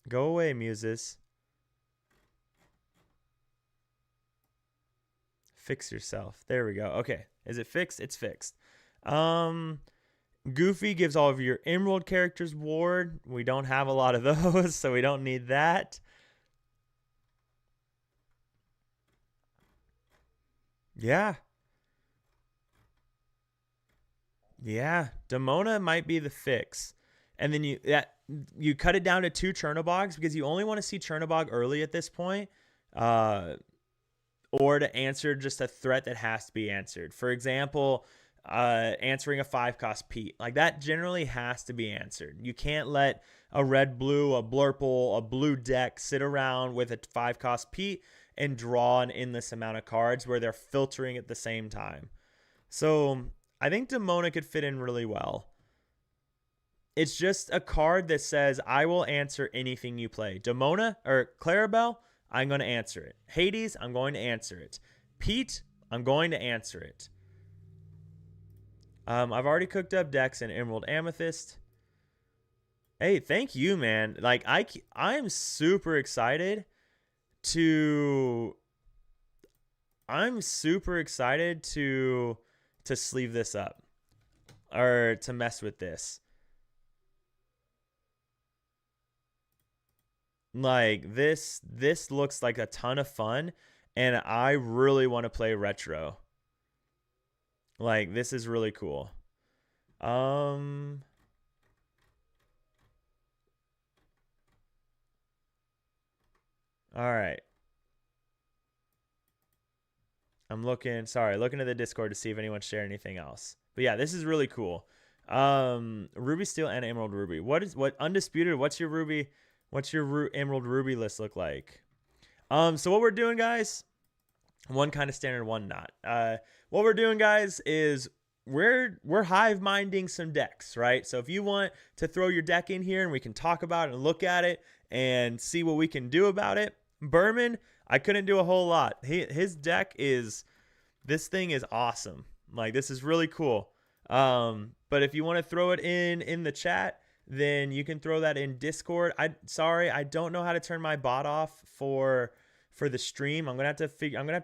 Go away, Muses. Fix yourself. There we go. Okay. Is it fixed? It's fixed. Goofy gives all of your Emerald characters Ward. We don't have a lot of those, so we don't need that. Yeah. Yeah. Demona might be the fix. And then you cut it down to 2 Chernobyls because you only want to see Chernobog early at this point. Or to answer just a threat that has to be answered. For example, answering a 5-cost Pete. Like that generally has to be answered. You can't let a red-blue, a Blurple, a blue deck sit around with a 5-cost Pete and draw an endless amount of cards where they're filtering at the same time. So I think Demona could fit in really well. It's just a card that says, I will answer anything you play. Demona or Clarabelle, I'm going to answer it. Hades, I'm going to answer it. Pete, I'm going to answer it. I've already cooked up decks in Emerald Amethyst. Hey, thank you, man. Like I am super excited to sleeve this up or to mess with this. Like this looks like a ton of fun and I really want to play retro. Like this is really cool. All right. I'm looking at the Discord to see if anyone shared anything else. But yeah, this is really cool. Ruby Steel and Emerald Ruby. What Undisputed? What's your Ruby? What's your Emerald Ruby list look like? So what we're doing, guys, one kind of standard, one not. What we're doing, guys, is we're hive minding some decks, right? So if you want to throw your deck in here and we can talk about it and look at it and see what we can do about it. Berman, I couldn't do a whole lot. His deck is, this thing is awesome. Like this is really cool. But if you want to throw it in the chat, then you can throw that in Discord. I don't know how to turn my bot off for the stream. I'm gonna have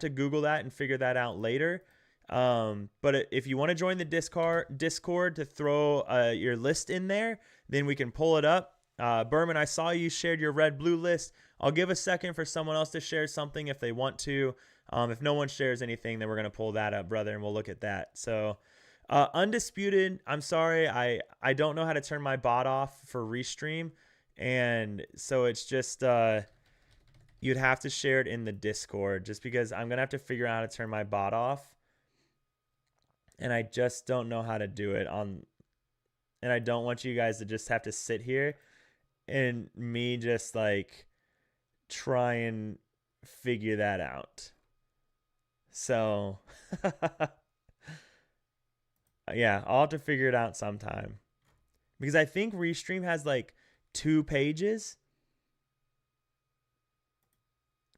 to Google that and figure that out later. But if you want to join the Discord to throw your list in there, then we can pull it up. Berman, I saw you shared your red-blue list. I'll give a second for someone else to share something if they want to. If no one shares anything, then we're gonna pull that up, brother, and we'll look at that. So. Undisputed, I'm sorry, I don't know how to turn my bot off for restream, and so it's just you'd have to share it in the Discord just because I'm gonna have to figure out how to turn my bot off, and I just don't know how to do it and I don't want you guys to just have to sit here and me just like try and figure that out. So yeah, I'll have to figure it out sometime. Because I think Restream has like 2 pages.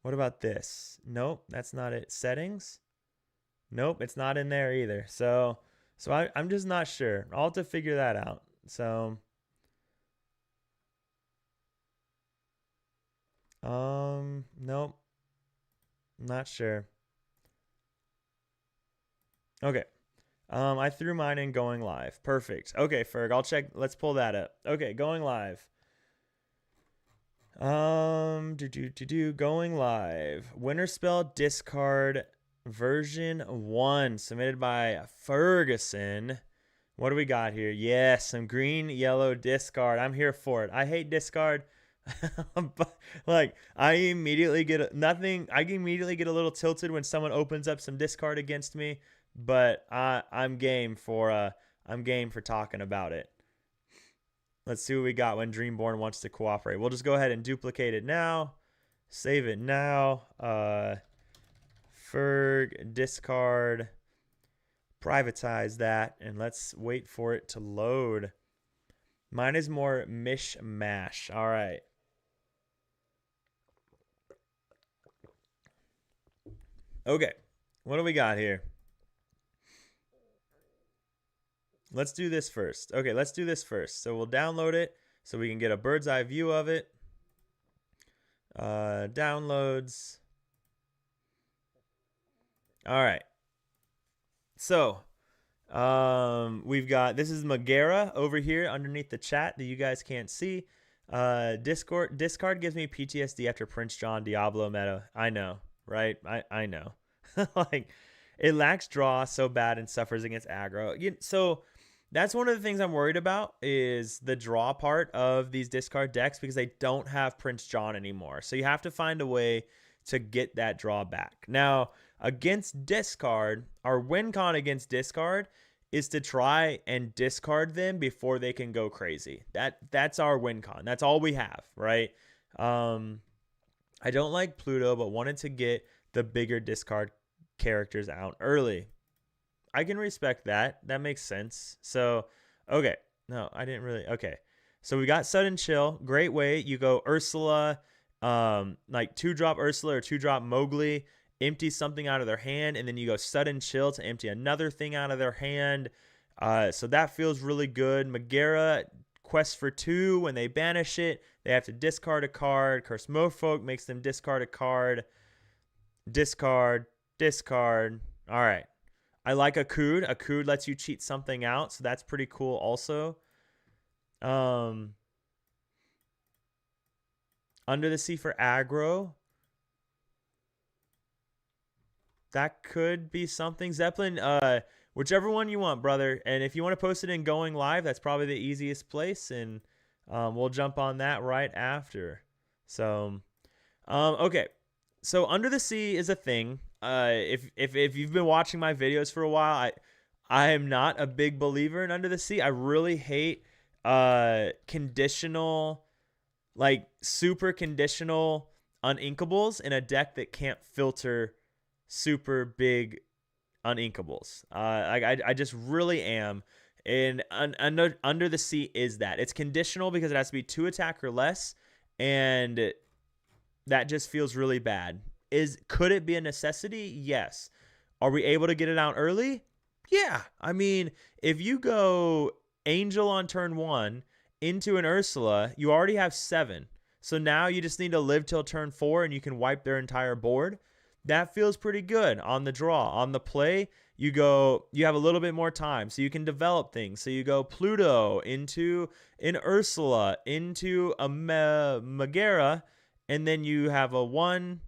What about this? Nope, that's not it. Settings? Nope, it's not in there either. So I'm just not sure. I'll have to figure that out. So nope. Not sure. Okay. I threw mine in going live. Perfect. Okay, Ferg, I'll check. Let's pull that up. Okay, going live. Going live. Winterspell discard version 1 submitted by Ferguson. What do we got here? Yes, some green, yellow discard. I'm here for it. I hate discard. But like I immediately get a little tilted when someone opens up some discard against me, but I'm game for talking about it. Let's see what we got when Dreamborn wants to cooperate. We'll just go ahead and duplicate it now. Save it now. Ferg, discard, privatize that, and let's wait for it to load. Mine is more mishmash. All right. Okay. What do we got here? Let's do this first. Okay, let's do this first. So we'll download it so we can get a bird's eye view of it. Downloads. All right. So we've got, this is Megara over here underneath the chat that you guys can't see. Discard gives me PTSD after Prince John Diablo meta. I know, right? I know. Like, it lacks draw so bad and suffers against aggro. So that's one of the things I'm worried about is the draw part of these discard decks because they don't have Prince John anymore. So you have to find a way to get that draw back. Now, against discard, our win con against discard is to try and discard them before they can go crazy. That's our win con. That's all we have, right? I don't like Pluto, but wanted to get the bigger discard characters out early. I can respect that. That makes sense. So, okay. No, I didn't really. Okay. So we got Sudden Chill. Great way. You go Ursula, like 2-drop Ursula or 2-drop Mowgli, empty something out of their hand, and then you go Sudden Chill to empty another thing out of their hand. So that feels really good. Megara, quest for 2. When they banish it, they have to discard a card. Curse Mofolk makes them discard a card. Discard. All right. I like Akud. Akud lets you cheat something out, so that's pretty cool also. Under the Sea for aggro. That could be something. Zeppelin, whichever one you want, brother. And if you want to post it in going live, that's probably the easiest place, and we'll jump on that right after. So, okay. So Under the Sea is a thing. If you've been watching my videos for a while, I am not a big believer in Under the Sea. I really hate conditional, like super conditional uninkables in a deck that can't filter super big uninkables. I just really am. And Under the Sea is that. It's conditional because it has to be 2 attack or less, and that just feels really bad. Could it be a necessity? Yes. Are we able to get it out early? Yeah. I mean, if you go Angel on turn 1 into an Ursula, you already have 7. So now you just need to live till turn 4 and you can wipe their entire board. That feels pretty good on the draw. On the play, you have a little bit more time, so you can develop things. So you go Pluto into an Ursula, into a Megara, and then you have a 1,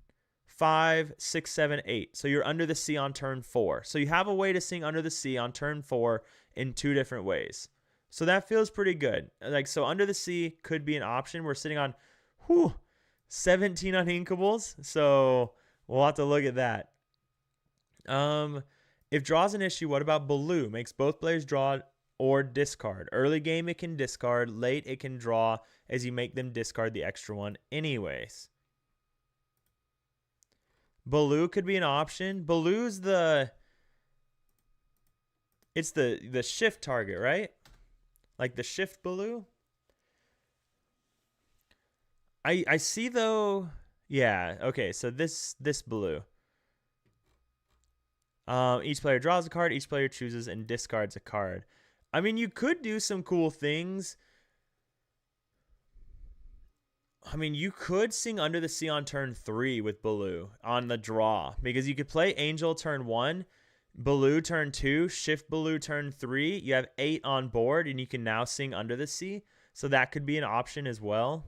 5, 6, 7, 8. So you're Under the Sea on turn 4. So you have a way to sing Under the Sea on turn 4 in 2 different ways. So that feels pretty good. Like, so Under the Sea could be an option. We're sitting on 17 uninkables. So we'll have to look at that. If draw's an issue, what about Baloo? Makes both players draw or discard. Early game it can discard, late it can draw as you make them discard the extra one anyways. Baloo could be an option. Baloo's it's the shift target, right? Like the shift Baloo. I see though. Yeah, okay, so this Baloo. Each player draws a card, each player chooses and discards a card. I mean, you could do some cool things. I mean, you could sing Under the Sea on turn 3 with Baloo on the draw, because you could play Angel turn 1, Baloo turn 2, shift Baloo turn 3. You have 8 on board, and you can now sing Under the Sea. So that could be an option as well.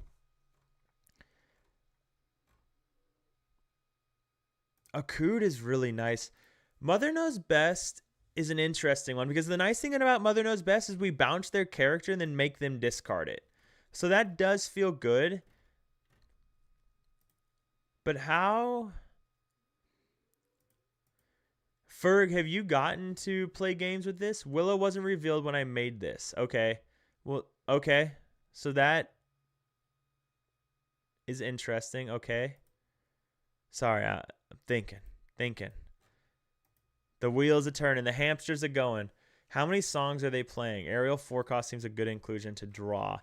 Akud is really nice. Mother Knows Best is an interesting one, because the nice thing about Mother Knows Best is we bounce their character and then make them discard it. So that does feel good. But how? Ferg, have you gotten to play games with this? Willow wasn't revealed when I made this. Okay. Well, okay. So that is interesting. Okay. Sorry, I'm thinking. The wheels are turning. The hamsters are going. How many songs are they playing? Aerial Forecast seems a good inclusion to draw.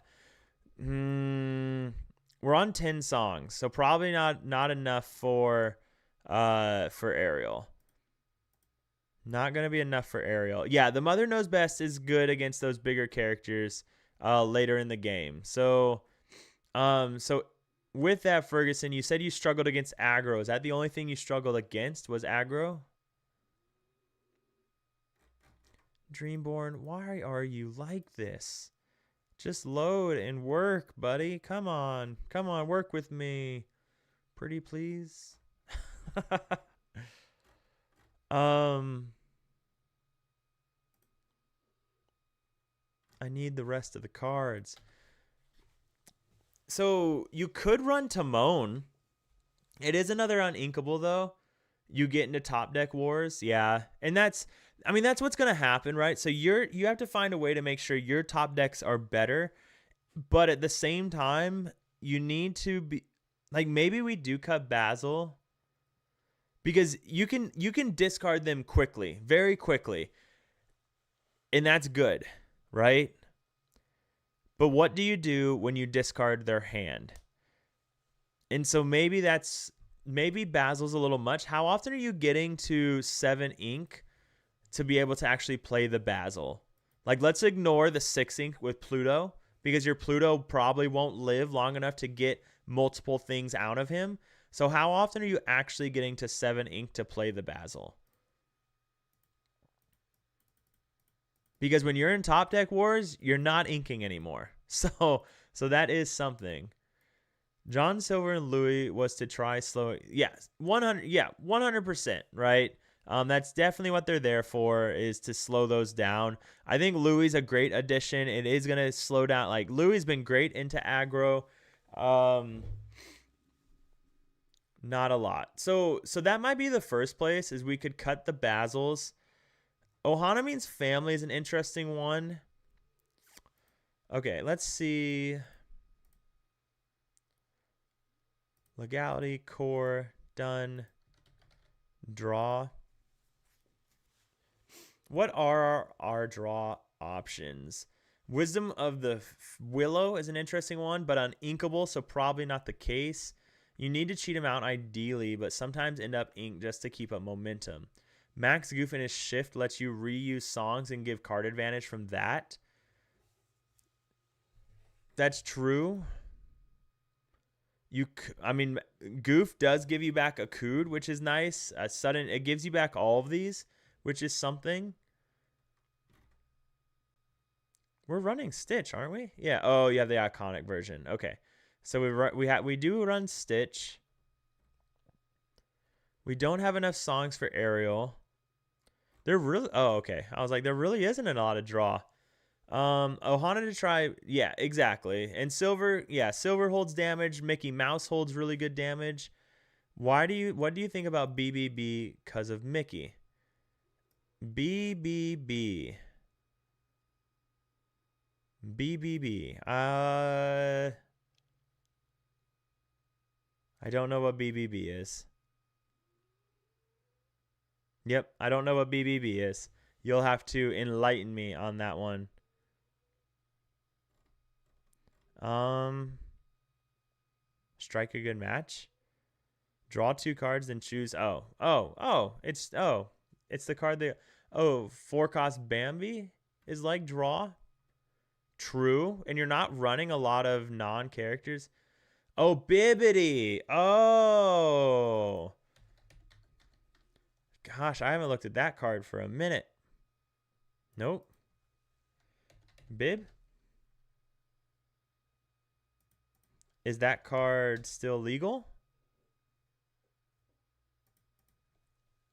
We're on 10 songs, so probably not enough for Aerial. Not going to be enough for Aerial. Yeah, the Mother Knows Best is good against those bigger characters later in the game. So with that, Ferguson, you said you struggled against aggro. Is that the only thing you struggled against was aggro? Dreamborn, why are you like this? Just load and work, buddy. Come on, work with me. Pretty please. I need the rest of the cards. So you could run Timon. It is another uninkable though. You get into top deck wars, yeah, and that's what's gonna happen, right? So you have to find a way to make sure your top decks are better, but at the same time, you need to be like, maybe we do cut Basil, because you can discard them quickly, very quickly, and that's good, right? But what do you do when you discard their hand? And so maybe Basil's a little much. How often are you getting to 7 ink to be able to actually play the Basil? Like, let's ignore the 6 ink with Pluto, because your Pluto probably won't live long enough to get multiple things out of him. So how often are you actually getting to 7 ink to play the Basil? Because when you're in top deck wars, you're not inking anymore. So that is something. John Silver and Louis was to try slow. Yes, 100%, right? That's definitely what they're there for, is to slow those down. I think Louis a great addition. It is going to slow down. Like, Louis been great into aggro. Not a lot. So that might be the first place, is we could cut the Basils. Ohana Means Family is an interesting one. Okay, let's see. Legality, core, done, draw. What are our draw options? Wisdom of the Willow is an interesting one, but uninkable, so probably not the case. You need to cheat him out ideally, but sometimes end up ink just to keep up momentum. Max Goof and his shift lets you reuse songs and give card advantage from that. That's true. Goof does give you back a Akud, which is nice. It gives you back all of these, which is something. We're running Stitch, aren't we? Yeah. Oh, yeah, the iconic version. Okay. So we do run Stitch. We don't have enough songs for Ariel. Okay. I was like, there really isn't a lot of draw. Ohana to try, yeah, exactly. And Silver holds damage. Mickey Mouse holds really good damage. What do you think about BBB because of Mickey? BBB. BBB. I don't know what BBB is. Yep, I don't know what BBB is. You'll have to enlighten me on that one. Strike a good match. Draw 2 cards and choose. It's the card that. 4-cost Bambi is like draw. True, and you're not running a lot of non-characters. Oh, Bibbidi. Oh. Gosh, I haven't looked at that card for a minute. Nope. Bib? Is that card still legal?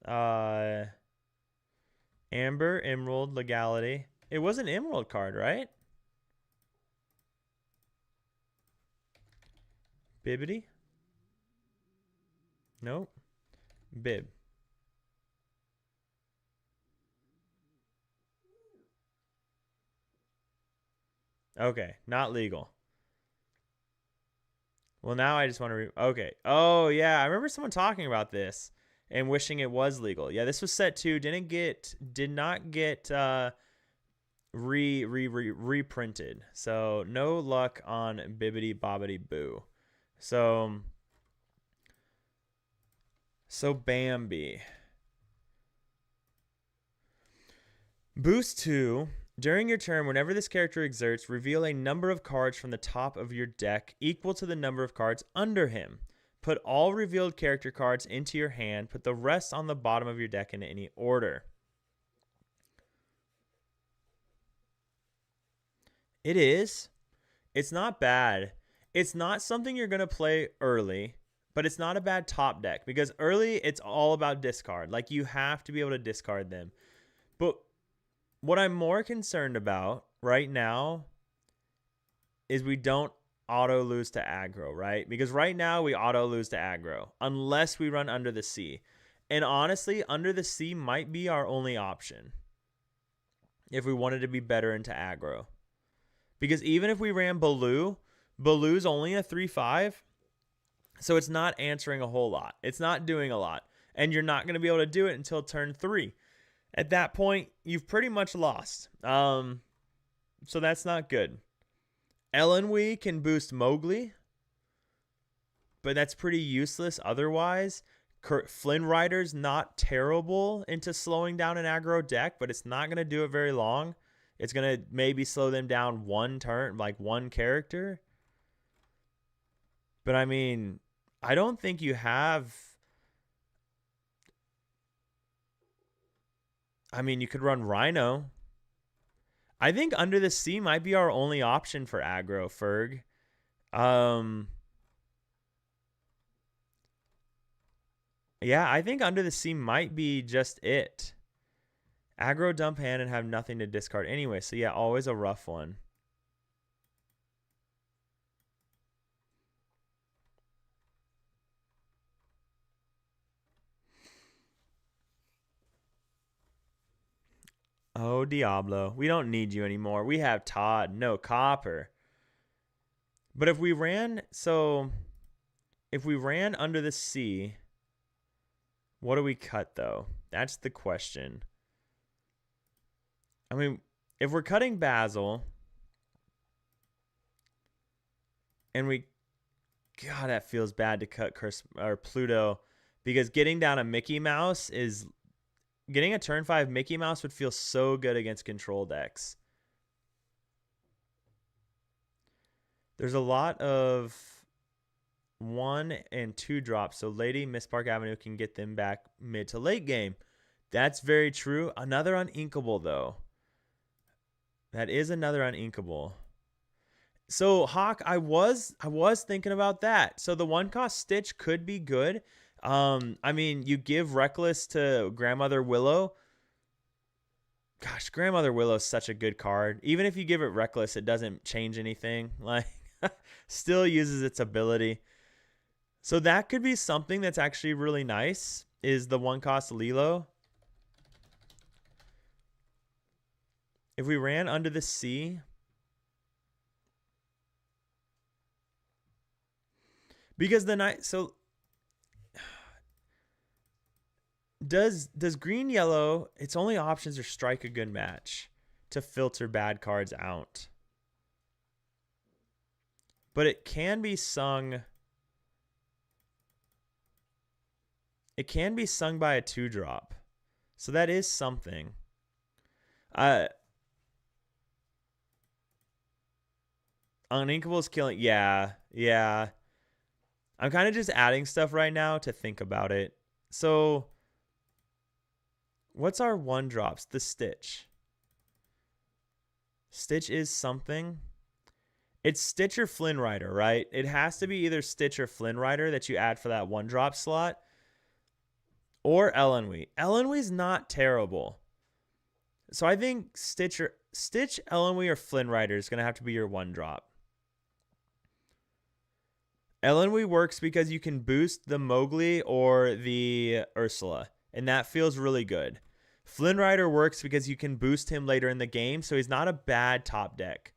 Amber, Emerald, Legality. It was an Emerald card, right? Bibbidi? Nope. Bib. Okay, not legal. Well, now I just want to okay. Oh, yeah, I remember someone talking about this and wishing it was legal. Yeah, this was set 2, did not get reprinted. So, no luck on Bibbidi Bobbidi Boo. So Bambi. Boost 2. During your turn, whenever this character exerts, reveal a number of cards from the top of your deck equal to the number of cards under him. Put all revealed character cards into your hand. Put the rest on the bottom of your deck in any order. It is. It's not bad. It's not something you're going to play early, but it's not a bad top deck because early it's all about discard. Like you have to be able to discard them. But what I'm more concerned about right now is we don't auto lose to aggro, right? Because right now we auto lose to aggro unless we run Under the Sea. And honestly, Under the Sea might be our only option if we wanted to be better into aggro. Because even if we ran Baloo's only a 3/5, so it's not answering a whole lot. It's not doing a lot. And you're not going to be able to do it until turn 3. At that point, you've pretty much lost. So that's not good. Elenwee can boost Mowgli, but that's pretty useless otherwise. Flynn Rider's not terrible into slowing down an aggro deck, but it's not going to do it very long. It's going to maybe slow them down one turn, like one character. But I mean, I don't think you have... I mean, you could run Rhino. I think Under the Sea might be our only option for aggro, Ferg. Yeah, I think Under the Sea might be just it. Aggro, dump hand, and have nothing to discard anyway. So yeah, always a rough one. Oh, Diablo. We don't need you anymore. We have Todd. No, Copper. But if we ran... So, if we ran Under the Sea, what do we cut, though? That's the question. I mean, if we're cutting Basil, and we... God, that feels bad to cut Pluto, because getting down a Mickey Mouse is... Getting a turn 5 Mickey Mouse would feel so good against control decks. There's a lot of 1 and 2 drops, so Lady, Miss Park Avenue can get them back mid to late game. That's very true. Another uninkable, though. That is another uninkable. So, Hawk, I was thinking about that. So the 1-cost Stitch could be good. I mean, you give Reckless to Grandmother Willow. Gosh, Grandmother Willow is such a good card. Even if you give it Reckless, it doesn't change anything. Like, still uses its ability. So that could be something that's actually really nice, is the 1-cost Lilo. If we ran Under the Sea, Because the night, so does green yellow, its only options are strike a good match to filter bad cards out. But it can be sung. It can be sung by a 2-drop. So that is something. Uninkable is killing. Yeah. I'm kind of just adding stuff right now to think about it. So what's our 1-drops? The Stitch. Stitch is something. It's Stitch or Flynn Rider, right? It has to be either Stitch or Flynn Rider that you add for that 1-drop slot. Or Ellenwee. Ellenwee's not terrible. So I think Stitch, Ellenwee, or Flynn Rider is going to have to be your 1-drop. Ellenwee works because you can boost the Mowgli or the Ursula, and that feels really good. Flynn Rider works because you can boost him later in the game, so he's not a bad top deck.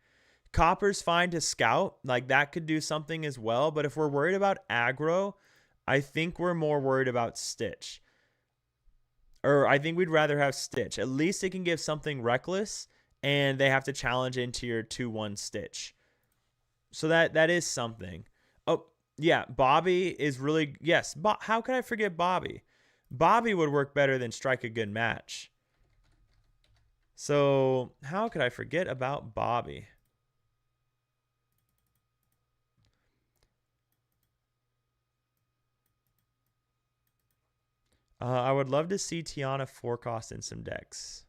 Copper's fine to scout. Like, that could do something as well, but if we're worried about aggro, I think we're more worried about Stitch. Or I think we'd rather have Stitch. At least it can give something reckless, and they have to challenge into your 2-1 Stitch. So that is something. Oh, yeah, Bobby is really... Yes, how could I forget Bobby? Bobby would work better than strike a good match. So how could I forget about Bobby? I would love to see Tiana 4-cost in some decks.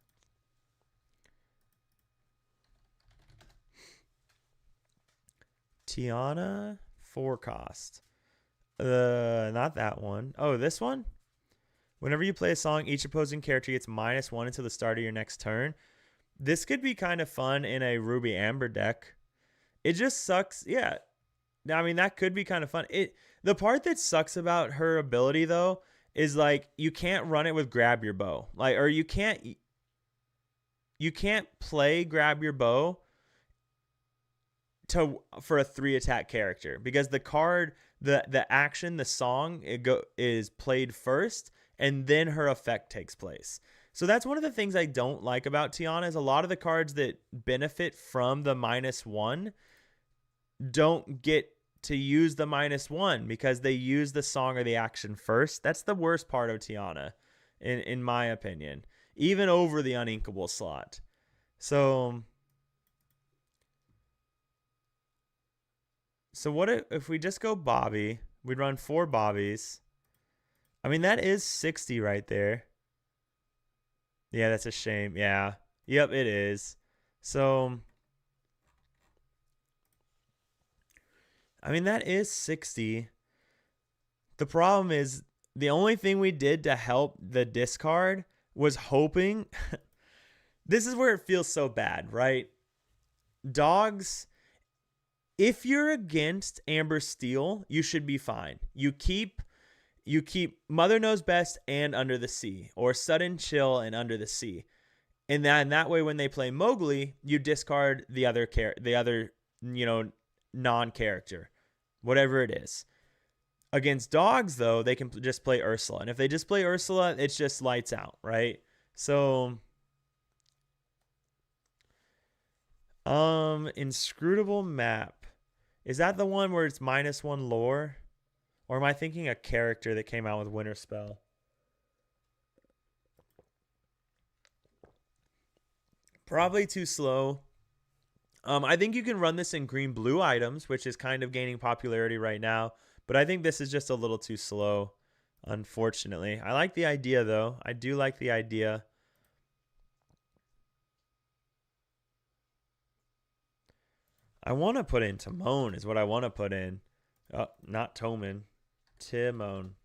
Tiana 4-cost. Not that one. Oh, this one? Whenever you play a song, each opposing character gets -1 until the start of your next turn. This could be kind of fun in a Ruby Amber deck. It just sucks. Yeah. I mean, that could be kind of fun. The part that sucks about her ability, though, is like you can't run it with grab your bow. Like, or you can't play grab your bow for a 3-attack character, because the card, the action, the song, is played first, and then her effect takes place. So that's one of the things I don't like about Tiana, is a lot of the cards that benefit from the -1 don't get to use the -1 because they use the song or the action first. That's the worst part of Tiana, in my opinion, even over the uninkable slot. So what if we just go Bobby? We'd run 4 Bobbies. I mean, that is 60 right there. Yeah, that's a shame. Yeah. Yep, it is. So I mean, that is 60. The problem is, the only thing we did to help the discard was hoping. This is where it feels so bad, right? Dogs, if you're against Amber Steel, you should be fine. You keep Mother Knows Best and Under the Sea, or Sudden Chill and Under the Sea. And that way, when they play Mowgli, you discard the other non-character, whatever it is. Against dogs, though, they can just play Ursula. And if they just play Ursula, it's just lights out, right? So Inscrutable Map. Is that the one where it's -1 lore? Or am I thinking a character that came out with Winterspell? Probably too slow. I think you can run this in green-blue items, which is kind of gaining popularity right now. But I think this is just a little too slow, unfortunately. I like the idea, though. I do like the idea. I want to put in Timon is what I want to put in. Oh, not Toman. Timon.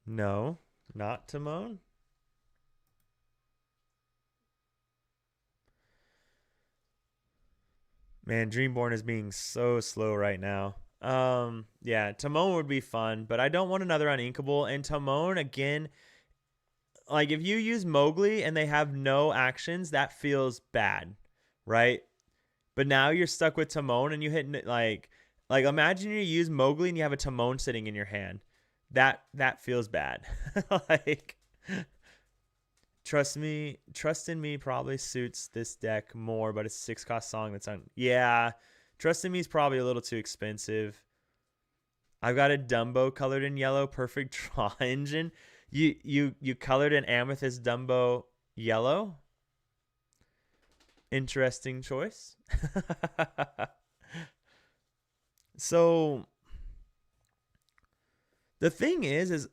No, not Timon. Man, Dreamborn is being so slow right now. Yeah, Timon would be fun, but I don't want another uninkable. And Timon, again, like if you use Mowgli and they have no actions, that feels bad, right? But now you're stuck with Timon and you hit like imagine you use Mowgli and you have a Timon sitting in your hand. That feels bad. Like Trust in Me probably suits this deck more, but it's a 6-cost song that's on. Yeah, Trust in Me is probably a little too expensive. I've got a Dumbo colored in yellow, perfect draw engine. You colored an Amethyst Dumbo yellow. Interesting choice. So the thing is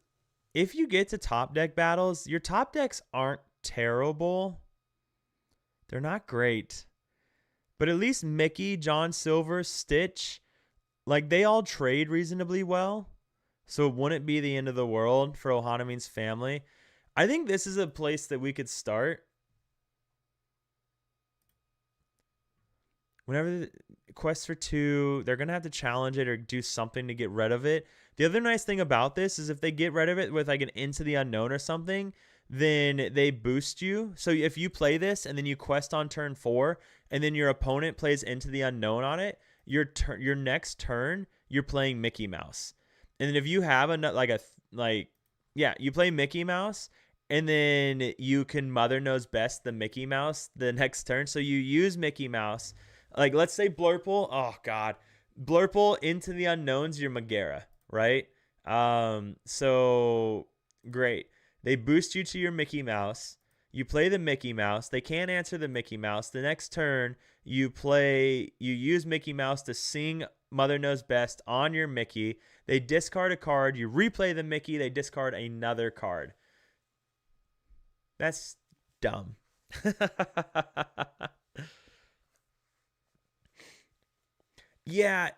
if you get to top deck battles, your top decks aren't terrible. They're not great. But at least Mickey, John Silver, Stitch, like they all trade reasonably well. So it wouldn't be the end of the world for Ohanamin's family. I think this is a place that we could start. Whenever the quest for 2, they're going to have to challenge it or do something to get rid of it. The other nice thing about this is if they get rid of it with like an Into the Unknown or something, then they boost you. So if you play this and then you quest on turn 4 and then your opponent plays Into the Unknown on it, your next turn, you're playing Mickey Mouse. And then if you have you play Mickey Mouse and then you can Mother Knows Best the Mickey Mouse the next turn. So you use Mickey Mouse. Like, let's say Blurple. Oh, God. Blurple Into the Unknown's your Megara, right? So, great. They boost you to your Mickey Mouse. You play the Mickey Mouse. They can't answer the Mickey Mouse. The next turn, you use Mickey Mouse to sing Mother Knows Best on your Mickey. They discard a card. You replay the Mickey. They discard another card. That's dumb. Yeah,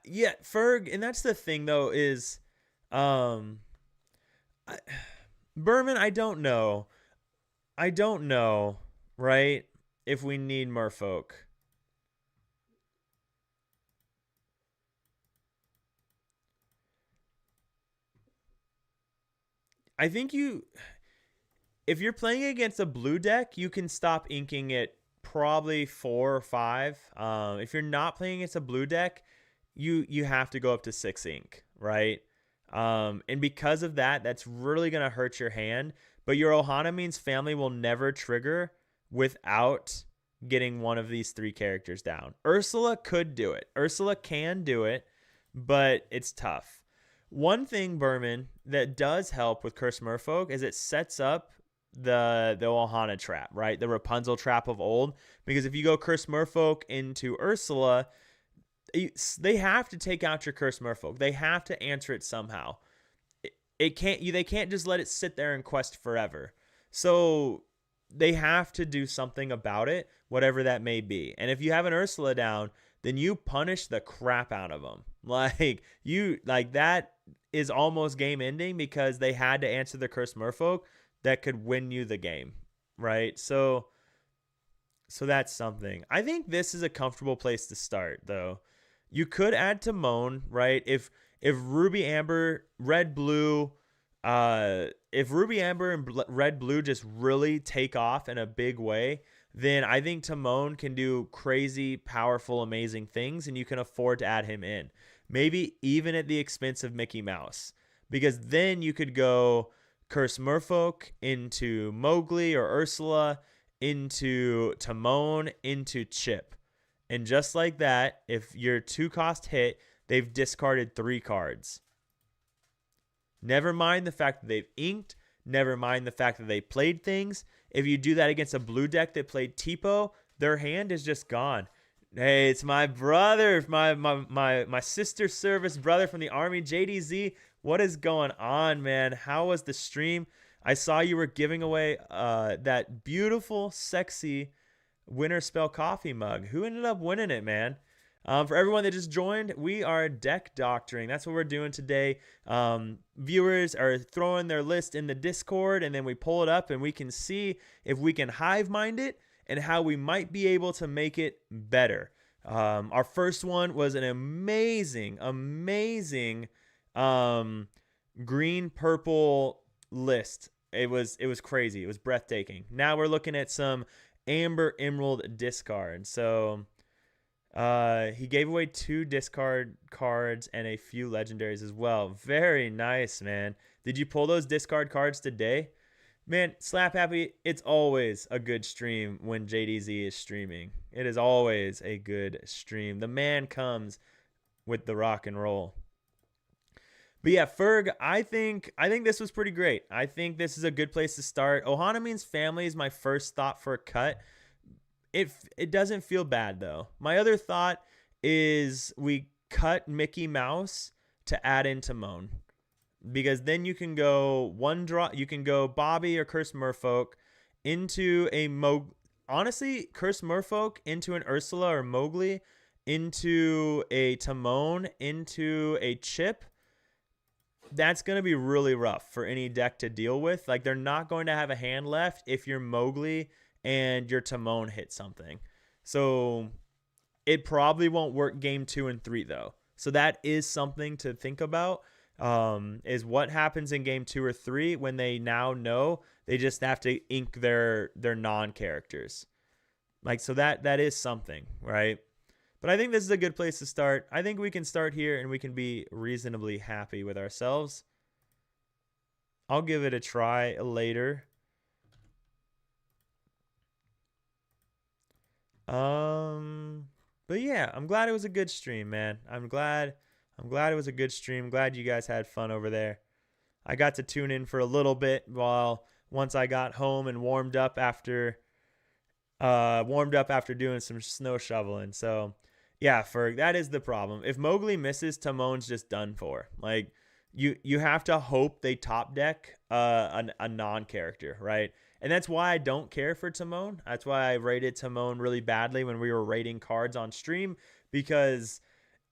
Ferg, and that's the thing though is, Berman, I don't know, right? If we need Merfolk, I think if you're playing against a blue deck, you can stop inking it probably 4 or 5. If you're not playing against a blue deck, you have to go up to 6 ink, right? And because of that, that's really going to hurt your hand. But your Ohanamin's family will never trigger without getting one of these 3 characters down. Ursula could do it. Ursula can do it, but it's tough. One thing, Berman, that does help with Curse Merfolk is it sets up the Ohana trap, right? The Rapunzel trap of old. Because if you go Curse Merfolk into Ursula, they have to take out your Curse Merfolk. They have to answer it somehow. They can't just let it sit there and quest forever. So they have to do something about it, whatever that may be. And if you have an Ursula down, then you punish the crap out of them. That is almost game ending because they had to answer the Curse Merfolk that could win you the game, right? So that's something. I think this is a comfortable place to start, though. You could add Timon, right? If Ruby Amber, Red Blue, if Ruby Amber and Red Blue just really take off in a big way, then I think Timon can do crazy, powerful, amazing things, and you can afford to add him in. Maybe even at the expense of Mickey Mouse, because then you could go Curse Merfolk into Mowgli or Ursula, into Timon, into Chip. And just like that, if your 2-cost hit, they've discarded 3 cards. Never mind the fact that they've inked. Never mind the fact that they played things. If you do that against a blue deck that played Tipo, their hand is just gone. Hey, it's my brother, my sister service brother from the Army, JDZ. What is going on, man? How was the stream? I saw you were giving away that beautiful, sexy Winterspell coffee mug. Who ended up winning it, man? For everyone that just joined, we are deck doctoring. That's what we're doing today. Viewers are throwing their list in the Discord, and then we pull it up, and we can see if we can hive mind it and how we might be able to make it better. Our first one was an amazing green-purple list. It was crazy. It was breathtaking. Now we're looking at some Amber Emerald discard. So He gave away 2 discard cards and a few legendaries as well. Very nice, man. Did you pull those discard cards today? Man, Slap Happy, it's always a good stream when JDZ is streaming. It is always a good stream. The man comes with the rock and roll. But yeah, Ferg, I think this was pretty great. I think this is a good place to start. Ohana Means Family is my first thought for a cut. It doesn't feel bad though. My other thought is we cut Mickey Mouse to add in Timon, because then you can go one draw. You can go Bobby or Curse Merfolk into a honestly, Curse Merfolk into an Ursula or Mowgli, into a Timon, into a Chip. That's going to be really rough for any deck to deal with. Like, they're not going to have a hand left if your Mowgli and your Timon hit something. So it probably won't work game 2 and 3 though. So that is something to think about, is what happens in game 2 or 3 when they now know they just have to ink their non-characters. Like, so that is something, right? But I think this is a good place to start. I think we can start here and we can be reasonably happy with ourselves. I'll give it a try later. But yeah, I'm glad it was a good stream, man. I'm glad it was a good stream. Glad you guys had fun over there. I got to tune in for a little bit once I got home and warmed up after doing some snow shoveling. So yeah, Ferg, that is the problem. If Mowgli misses, Timon's just done for. Like, you have to hope they top deck a non-character, right? And that's why I don't care for Timon. That's why I rated Timon really badly when we were rating cards on stream, because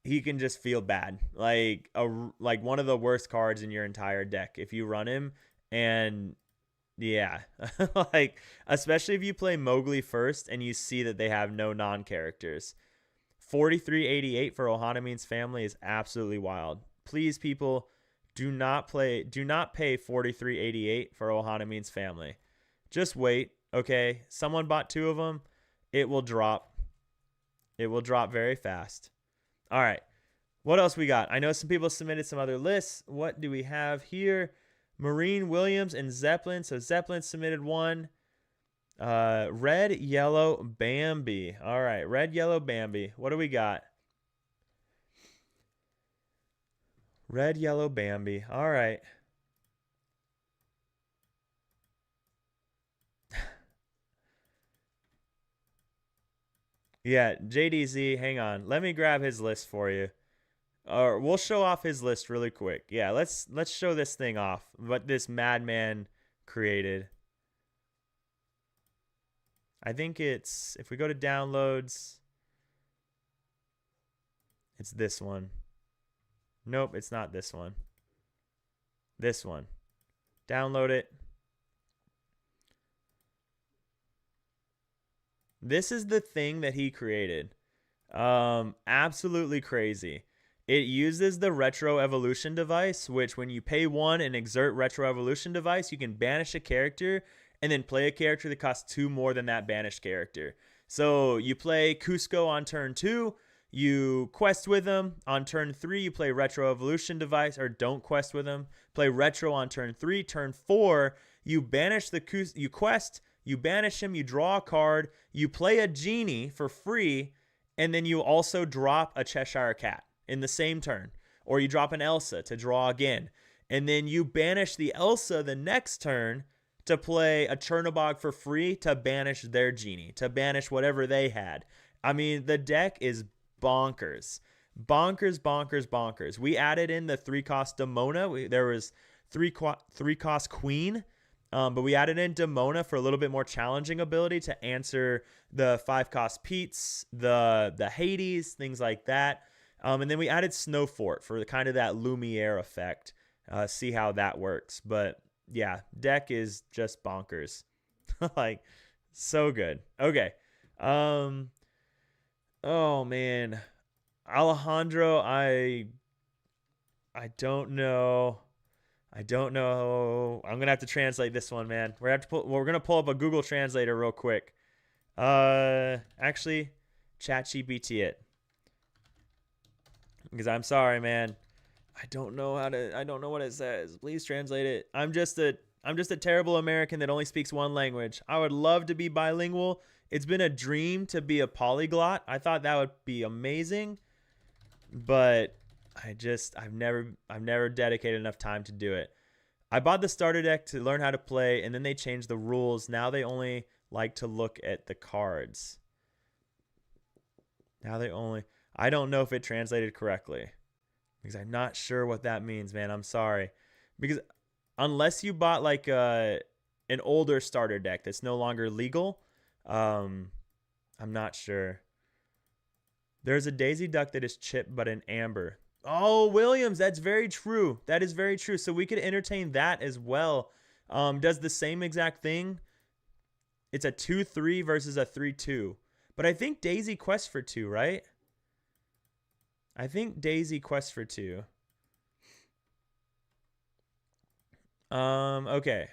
he can just feel bad. Like one of the worst cards in your entire deck if you run him. And yeah, like, especially if you play Mowgli first and you see that they have no non-characters. 43.88 for Ohana Means Family is absolutely wild. Please, people, do not pay 43.88 for Ohana Means Family. Just wait, okay? Someone bought 2 of them. It will drop. It will drop very fast. All right. What else we got? I know some people submitted some other lists. What do we have here? Marine, Williams, and Zeppelin. So Zeppelin submitted one. Red, Yellow, Bambi. All right. Red, Yellow, Bambi. What do we got? Red, Yellow, Bambi. All right. Yeah, JDZ, hang on. Let me grab his list for you. Or we'll show off his list really quick. Yeah, let's show this thing off. What this madman created. I think it's, if we go to downloads, it's this one. Nope, it's not this one. This one. Download it. This is the thing that he created. Absolutely crazy. It uses the Retro Evolution device, which when you pay 1 and exert Retro Evolution device, you can banish a character and then play a character that costs 2 more than that banished character. So you play Cusco on turn 2, you quest with him. On turn 3, you play Retro Evolution device, or don't quest with him. Play Retro on turn 3. Turn 4, you banish you quest, you banish him, you draw a card, you play a genie for free, and then you also drop a Cheshire Cat in the same turn. Or you drop an Elsa to draw again. And then you banish the Elsa the next turn to play a Chernobog for free to banish their genie, to banish whatever they had. I mean, the deck is bonkers. Bonkers, bonkers, bonkers. We added in the 3-cost Demona. There was 3-cost Queen. But we added in Demona for a little bit more challenging ability to answer the 5-cost Pete's, the Hades, things like that. And then we added Snowfort for kind of that Lumiere effect. See how that works. But yeah, deck is just bonkers. Like, so good. Okay. Oh man. Alejandro, I don't know. I'm gonna have to translate this one, man. We're gonna pull up a Google Translator real quick. Actually, ChatGPT it. Because I'm sorry, man. I don't know what it says. Please translate it. I'm just a terrible American that only speaks one language. I would love to be bilingual. It's been a dream to be a polyglot. I thought that would be amazing, but I've never dedicated enough time to do it. I bought the starter deck to learn how to play, and then they changed the rules. Now they only like to look at the cards. I don't know if it translated correctly, because I'm not sure what that means, man. I'm sorry. Because unless you bought like an older starter deck that's no longer legal, I'm not sure. There's a Daisy Duck that is chipped but in amber. Oh, Williams, that's very true. That is very true. So we could entertain that as well. Does the same exact thing. It's a 2-3 versus a 3-2. But I think Daisy quests for 2, right? I think Daisy quests for 2. Okay.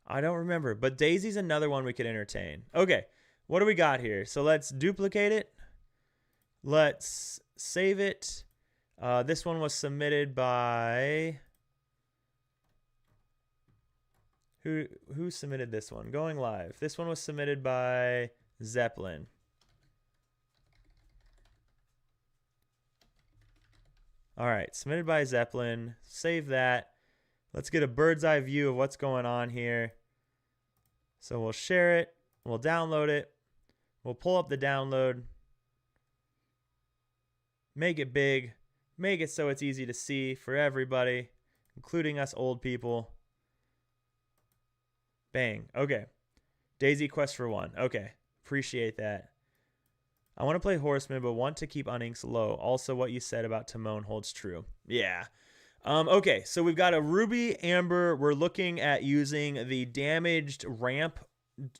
I don't remember, but Daisy's another one we could entertain. Okay, what do we got here? So let's duplicate it. Let's save it. This one was submitted by... Who submitted this one? Going live. This one was submitted by Zeppelin. All right, submitted by Zeppelin. Save that. Let's get a bird's eye view of what's going on here. So we'll share it. We'll download it. We'll pull up the download. Make it big. Make it so it's easy to see for everybody, including us old people. Bang. Okay. Daisy quest for 1. Okay. Appreciate that. I want to play Horseman, but want to keep uninks low. Also, what you said about Timon holds true. Yeah. Okay, so we've got a Ruby Amber. We're looking at using the damaged ramp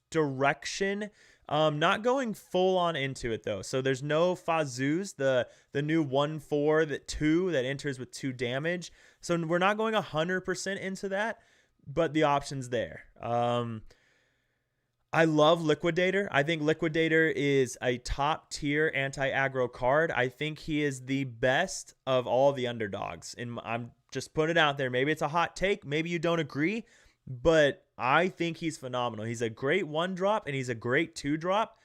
direction. Not going full on into it, though. So there's no Fazuz, the new 1/4 that enters with 2 damage. So we're not going 100% into that, but the option's there. I love Liquidator. I think Liquidator is a top tier anti-aggro card. I think he is the best of all the underdogs. And I'm just putting it out there. Maybe it's a hot take. Maybe you don't agree. But I think he's phenomenal. He's a great 1-drop and he's a great 2-drop.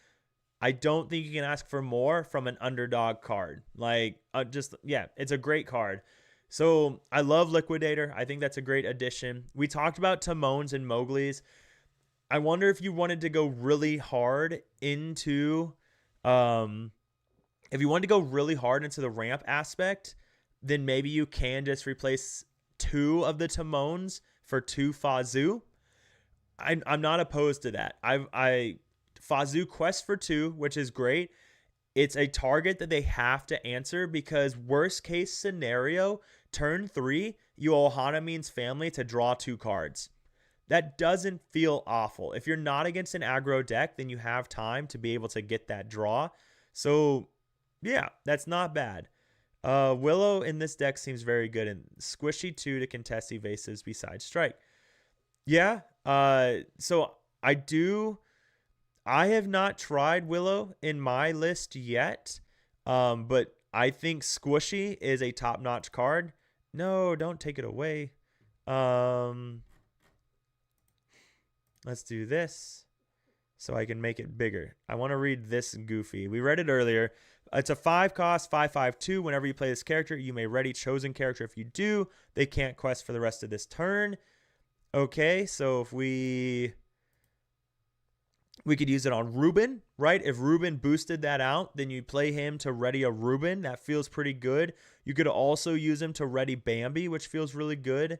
I don't think you can ask for more from an underdog card. It's a great card. So I love Liquidator. I think that's a great addition. We talked about Timons and Mowgli's. I wonder if you wanted to go really hard into, if you wanted to go really hard into the ramp aspect, then maybe you can just replace 2 of the Timons for 2 Fazu. I'm not opposed to that. Fazu quest for 2, which is great. It's a target that they have to answer because worst case scenario, turn 3, you Ohana means family to draw 2 cards. That doesn't feel awful. If you're not against an aggro deck, then you have time to be able to get that draw. So, yeah, that's not bad. Willow in this deck seems very good. And squishy 2 to contest evasives besides strike. Yeah, so I have not tried Willow in my list yet, but I think squishy is a top-notch card. No, don't take it away. Let's do this so I can make it bigger. I want to read this goofy. We read it earlier. It's a 5 cost, 5/5/2. Whenever you play this character, you may ready chosen character. If you do, they can't quest for the rest of this turn. Okay, so if we could use it on Ruben, right? If Ruben boosted that out, then you play him to ready a Ruben. That feels pretty good. You could also use him to ready Bambi, which feels really good.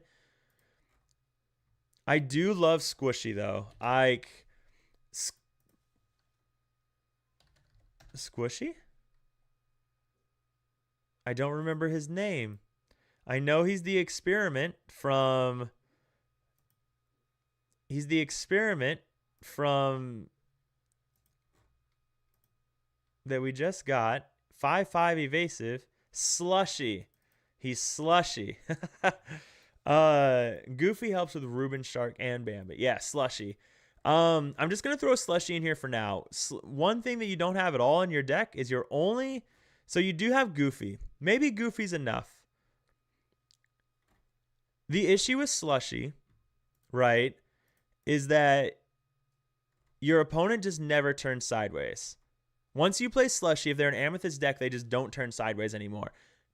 I do love squishy, though. Squishy? I don't remember his name. I know he's the experiment from... He's the experiment from... that we just got. 5/5 evasive. Slushy. He's slushy. Goofy helps with Ruben, Shark, and Bambi. Yeah, slushy. I'm just going to throw a slushy in here for now. One thing that you don't have at all in your deck is your only So you do have Goofy. Maybe Goofy's enough. The issue with Slushy, right, is that your opponent just never turns sideways. Once you play Slushy, if they're an Amethyst deck, they just don't turn sideways anymore.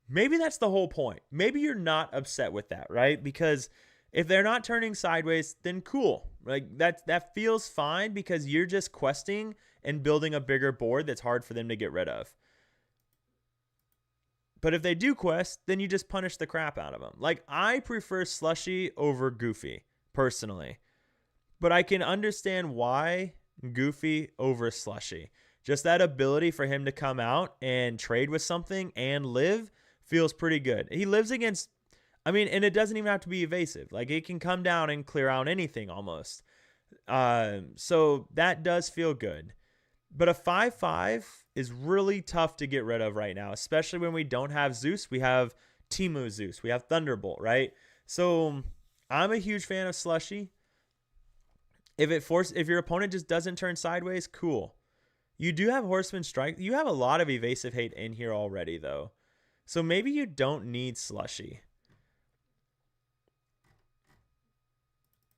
Maybe that's the whole point. Maybe you're not upset with that, right? Because if they're not turning sideways, then cool. Like that feels fine because you're just questing and building a bigger board that's hard for them to get rid of. But if they do quest, then you just punish the crap out of them. Like, I prefer Slushy over Goofy, personally. But I can understand why Goofy over Slushy. Just that ability for him to come out and trade with something and live feels pretty good. He lives against, and it doesn't even have to be evasive. Like, it can come down and clear out anything almost. So that does feel good. But a 5/5 is really tough to get rid of right now, especially when we don't have Zeus. We have Temu Zeus. We have Thunderbolt, right? So I'm a huge fan of Slushy. If your opponent just doesn't turn sideways, cool. You do have Horseman Strike. You have a lot of evasive hate in here already, though. So maybe you don't need Slushy.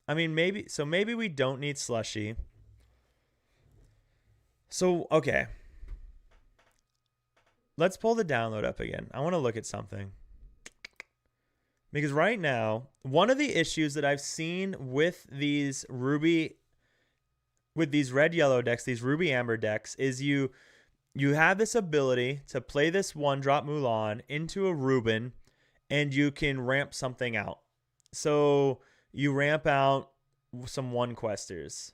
Maybe we don't need Slushy. So, okay. Let's pull the download up again. I want to look at something. Because right now, one of the issues that I've seen with these red-yellow decks, these ruby-amber decks, is you have this ability to play this 1-drop Mulan into a Ruben, and you can ramp something out. So you ramp out some 1-questers.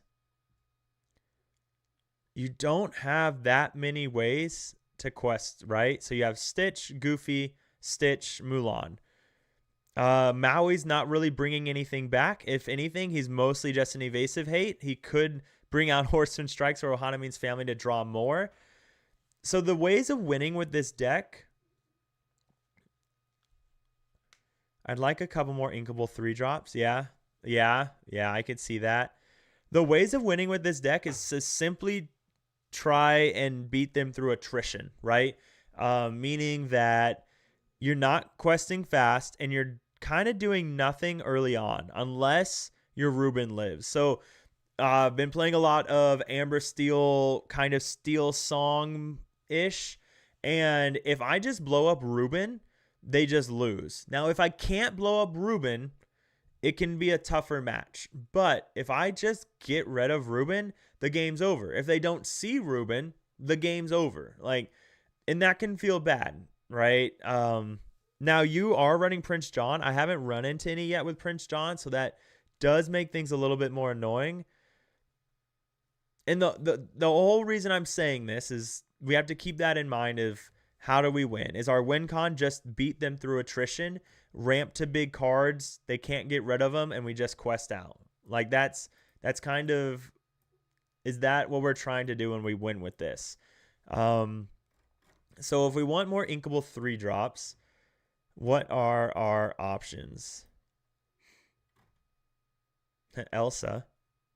You don't have that many ways to quest, right? So you have Stitch, Goofy, Stitch, Mulan. Maui's not really bringing anything back. If anything, he's mostly just an evasive hate. He could bring out Horseman Strikes or Ohanamin's family to draw more. So the ways of winning with this deck, I'd like a couple more inkable 3-drops. Yeah, I could see that. The ways of winning with this deck is to simply try and beat them through attrition, right? Meaning that you're not questing fast and you're kind of doing nothing early on unless your Ruben lives. So I've been playing a lot of Amber Steel, kind of Steel Song-ish. And if I just blow up Ruben, they just lose. Now, if I can't blow up Ruben, it can be a tougher match. But if I just get rid of Ruben, the game's over. If they don't see Ruben, the game's over. And that can feel bad, right? Now you are running Prince John. I haven't run into any yet with Prince John, so that does make things a little bit more annoying. And the whole reason I'm saying this is we have to keep that in mind of how do we win? Is our win con just beat them through attrition, ramp to big cards, they can't get rid of them, and we just quest out? Like that's kind of, is that what we're trying to do when we win with this? So if we want more inkable 3-drops, what are our options? Elsa.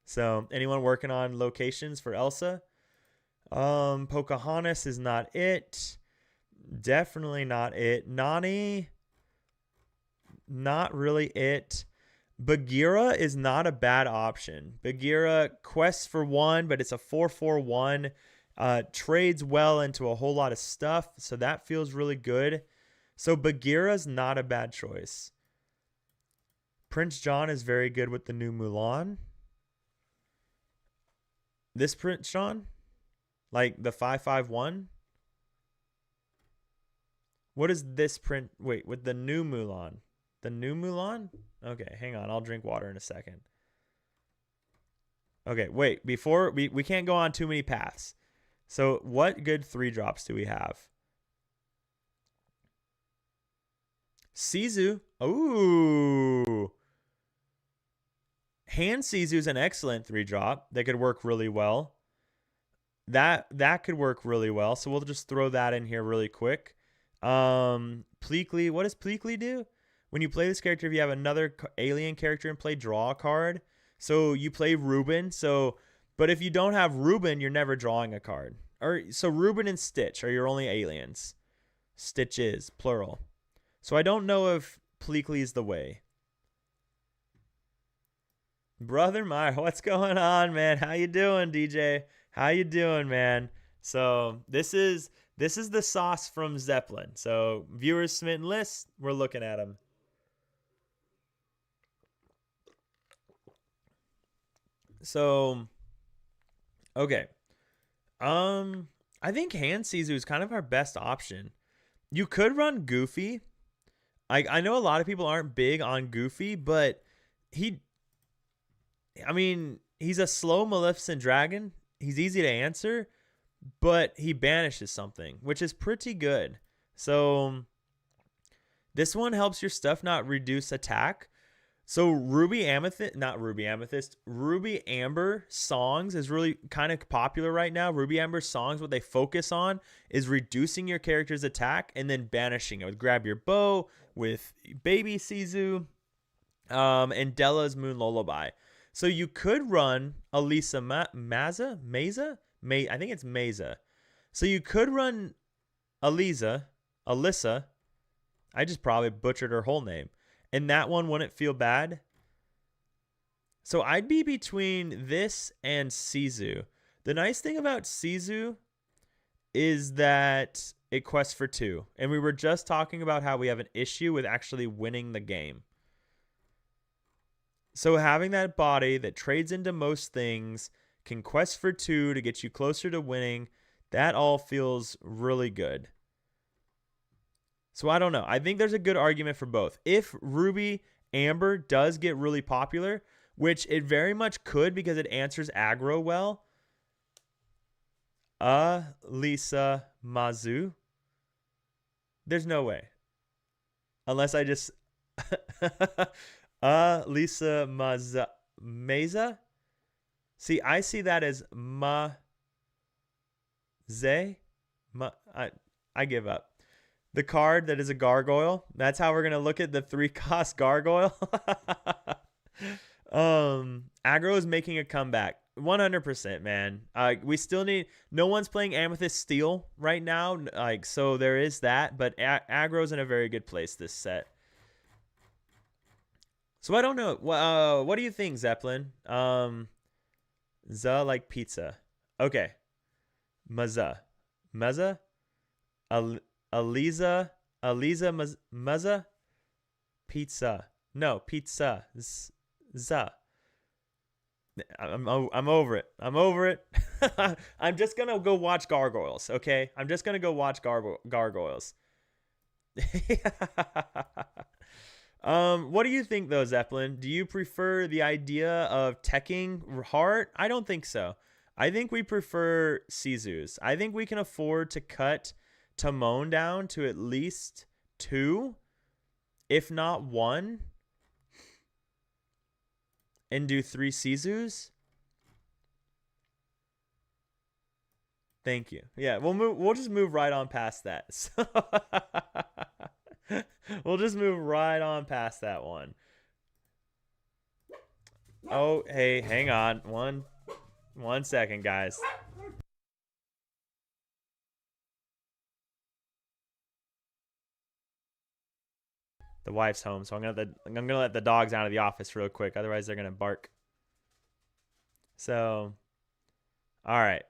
So anyone working on locations for Elsa? Pocahontas is not it. Definitely not it. Nani, not really it. Bagheera is not a bad option. Bagheera quests for 1, but it's a 4/4/1. Trades well into a whole lot of stuff, so that feels really good. So Bagheera's not a bad choice. Prince John is very good with the new Mulan. This Prince John? Like the 5/5/1? What is this print? Wait, with the new Mulan. The new Mulan? Okay, hang on. I'll drink water in a second. Okay, wait. Before we can't go on too many paths. So what good 3-drops do we have? Sizu. Ooh. Hand Sizu is an excellent 3-drop that could work really well. That could work really well. So we'll just throw that in here really quick. Pleakley. What does Pleakley do? When you play this character, if you have another alien character and play, draw a card. So you play Ruben. But if you don't have Ruben, you're never drawing a card. So Ruben and Stitch are your only aliens. Stitches, plural. So I don't know if Pleakley's the way. Brother Meyer, what's going on, man? How you doing, DJ? How you doing, man? So this is the sauce from Zeppelin. So viewers smitten list, we're looking at them. So okay. I think Hand Sizu is kind of our best option. You could run Goofy. I know a lot of people aren't big on Goofy, but he's a slow Maleficent dragon. He's easy to answer, but he banishes something, which is pretty good. So this one helps your stuff not reduce attack. So Ruby Amber songs is really kind of popular right now. Ruby Amber songs, what they focus on is reducing your character's attack and then banishing it with Grab Your Bow, with Baby Sizu, and Della's Moon Lullaby. So you could run Elisa Meza. I think it's Meza. So you could run Alyssa. I just probably butchered her whole name. And that one wouldn't feel bad. So I'd be between this and Sizu. The nice thing about Sizu is that it quests for 2. And we were just talking about how we have an issue with actually winning the game. So having that body that trades into most things, can quest for 2 to get you closer to winning, that all feels really good. So I don't know. I think there's a good argument for both. If Ruby Amber does get really popular, which it very much could because it answers aggro well. Lisa Mazu. There's no way. Unless I just... Lisa Meza. See, I see that as I give up. The card that is a gargoyle. That's how we're going to look at the 3-cost gargoyle. Aggro is making a comeback. 100%, man. We still need... No one's playing Amethyst Steel right now. So there is that. But aggro's in a very good place this set. So I don't know. What do you think, Zeppelin? Like pizza. Okay. Maza. Aliza Maza. Pizza. No, pizza. I'm over it. I'm over it. I'm just gonna go watch Gargoyles. Okay, I'm just gonna go watch Gargoyles. What do you think though, Zeppelin? Do you prefer the idea of teching Heart? I don't think so. I think we prefer Sizu's. I think we can afford to cut Timon down to at least 2, if not 1, and do 3 Sizu's. Thank you. Yeah, we'll just move right on past that. So we'll just move right on past that one. Oh, hey, hang on. One second, guys. The wife's home, so I'm gonna let the dogs out of the office real quick. Otherwise, they're gonna bark. So, all right.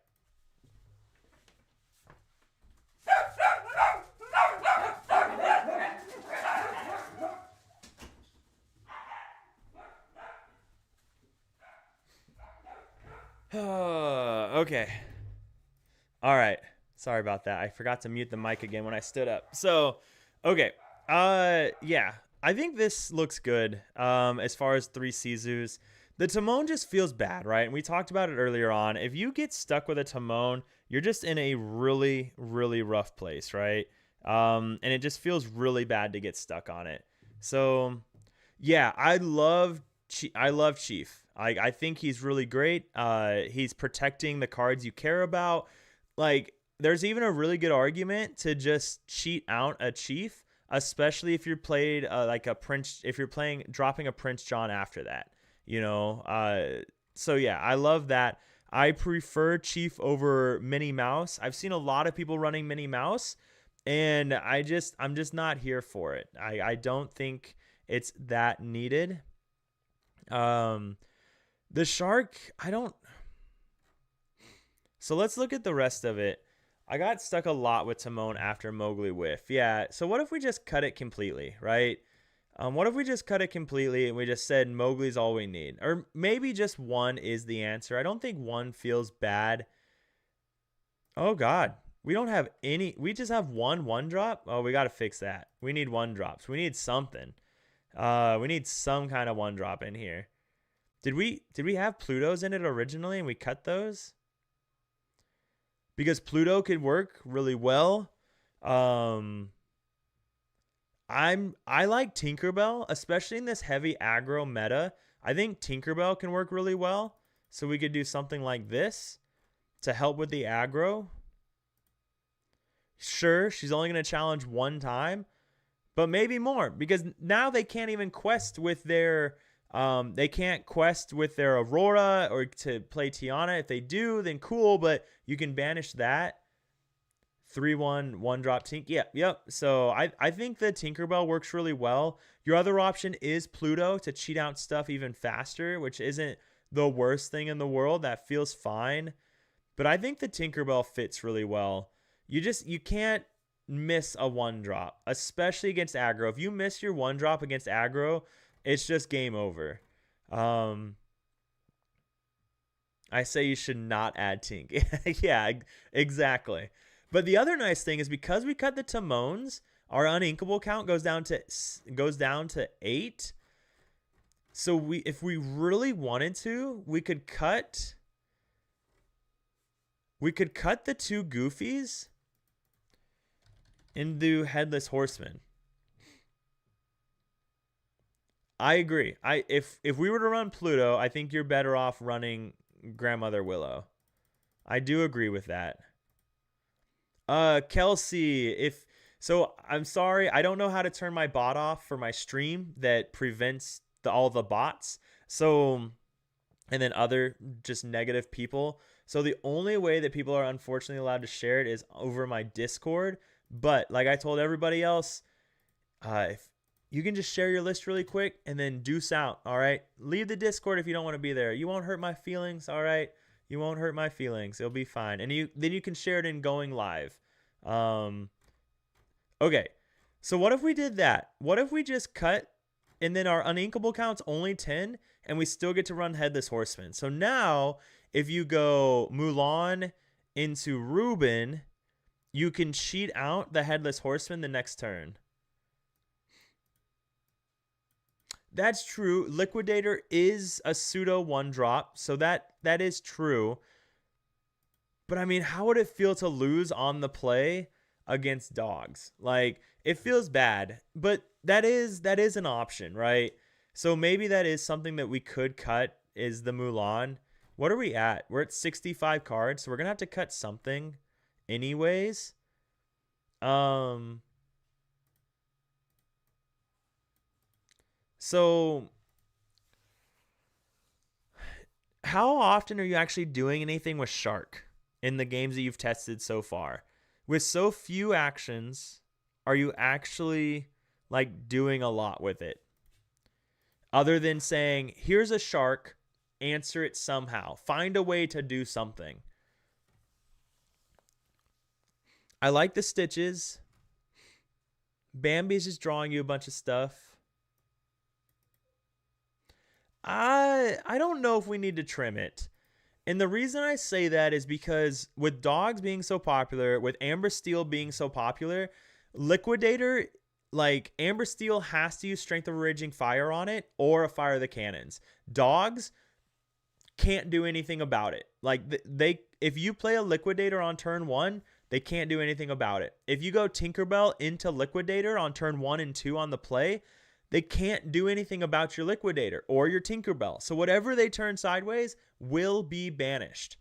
Okay. All right. Sorry about that. I forgot to mute the mic again when I stood up. So, okay. Yeah. I think this looks good. As far as 3 Sizus. The Timon just feels bad, right? And we talked about it earlier on. If you get stuck with a Timon, you're just in a really, really rough place, right? And it just feels really bad to get stuck on it. So, yeah, I love Chief. I think he's really great. He's protecting the cards you care about. Like, there's even a really good argument to just cheat out a Chief, especially if you're played like a Prince. If you're playing dropping a Prince John after that, you know. So yeah, I love that. I prefer Chief over Minnie Mouse. I've seen a lot of people running Minnie Mouse, And I'm just not here for it. I don't think it's that needed. Um, the shark, I don't. So let's look at the rest of it. I got stuck a lot with Timon after Mowgli whiff. Yeah. So what if we just cut it completely, right? What if we just cut it completely and we just said Mowgli's all we need? Or maybe just one is the answer. I don't think one feels bad. Oh, God. We don't have any. We just have one drop. Oh, we got to fix that. We need one drops. We need something. We need some kind of one drop in here. Did we have Plutos in it originally and we cut those? Because Pluto could work really well. I like Tinkerbell, especially in this heavy aggro meta. I think Tinkerbell can work really well. So we could do something like this to help with the aggro. Sure, she's only going to challenge one time, but maybe more, because now they can't even quest with their they can't quest with their Aurora or to play Tiana. If they do, then cool, but you can banish that. 3-1, 1-drop Tink. Yeah, yep. So I think the Tinkerbell works really well. Your other option is Pluto to cheat out stuff even faster, which isn't the worst thing in the world. That feels fine. But I think the Tinkerbell fits really well. You can't miss a 1-drop, especially against aggro. If you miss your 1-drop against aggro, it's just game over. I say you should not add Tink. Yeah, exactly. But the other nice thing is because we cut the Timons, our uninkable count goes down to 8. So if we really wanted to, we could cut the 2 Goofies and do Headless Horseman. I agree. If we were to run Pluto, I think you're better off running Grandmother Willow. I do agree with that. Kelsey, I'm sorry, I don't know how to turn my bot off for my stream that prevents all the bots. So, and then other just negative people. So the only way that people are unfortunately allowed to share it is over my Discord. But like I told everybody else, if you can just share your list really quick and then deuce out. All right, leave the Discord if you don't want to be there. You won't hurt my feelings. All right. You won't hurt my feelings. It'll be fine. And then you can share it in going live. Okay. So what if we did that? What if we just cut and then our uninkable count's only 10 and we still get to run Headless Horseman? So now if you go Mulan into Ruben, you can cheat out the Headless Horseman the next turn. That's true. Liquidator is a pseudo 1-drop, so that is true. But I mean, how would it feel to lose on the play against dogs? Like, it feels bad, but that is an option, right? So maybe that is something that we could cut, is the Mulan. What are we at? We're at 65 cards, so we're going to have to cut something anyways. So how often are you actually doing anything with Shark in the games that you've tested so far? With so few actions, are you actually like doing a lot with it? Other than saying, here's a shark, answer it somehow. Find a way to do something. I like the stitches. Bambi's just drawing you a bunch of stuff. I don't know if we need to trim it. And the reason I say that is because with dogs being so popular, with Amber Steel being so popular, Liquidator, like Amber Steel has to use Strength of a Raging Fire on it or a Fire of the Cannons. Dogs can't do anything about it. Like if you play a Liquidator on turn 1, they can't do anything about it. If you go Tinkerbell into Liquidator on turn 1 and 2 on the play, they can't do anything about your Liquidator or your Tinkerbell. So whatever they turn sideways will be banished.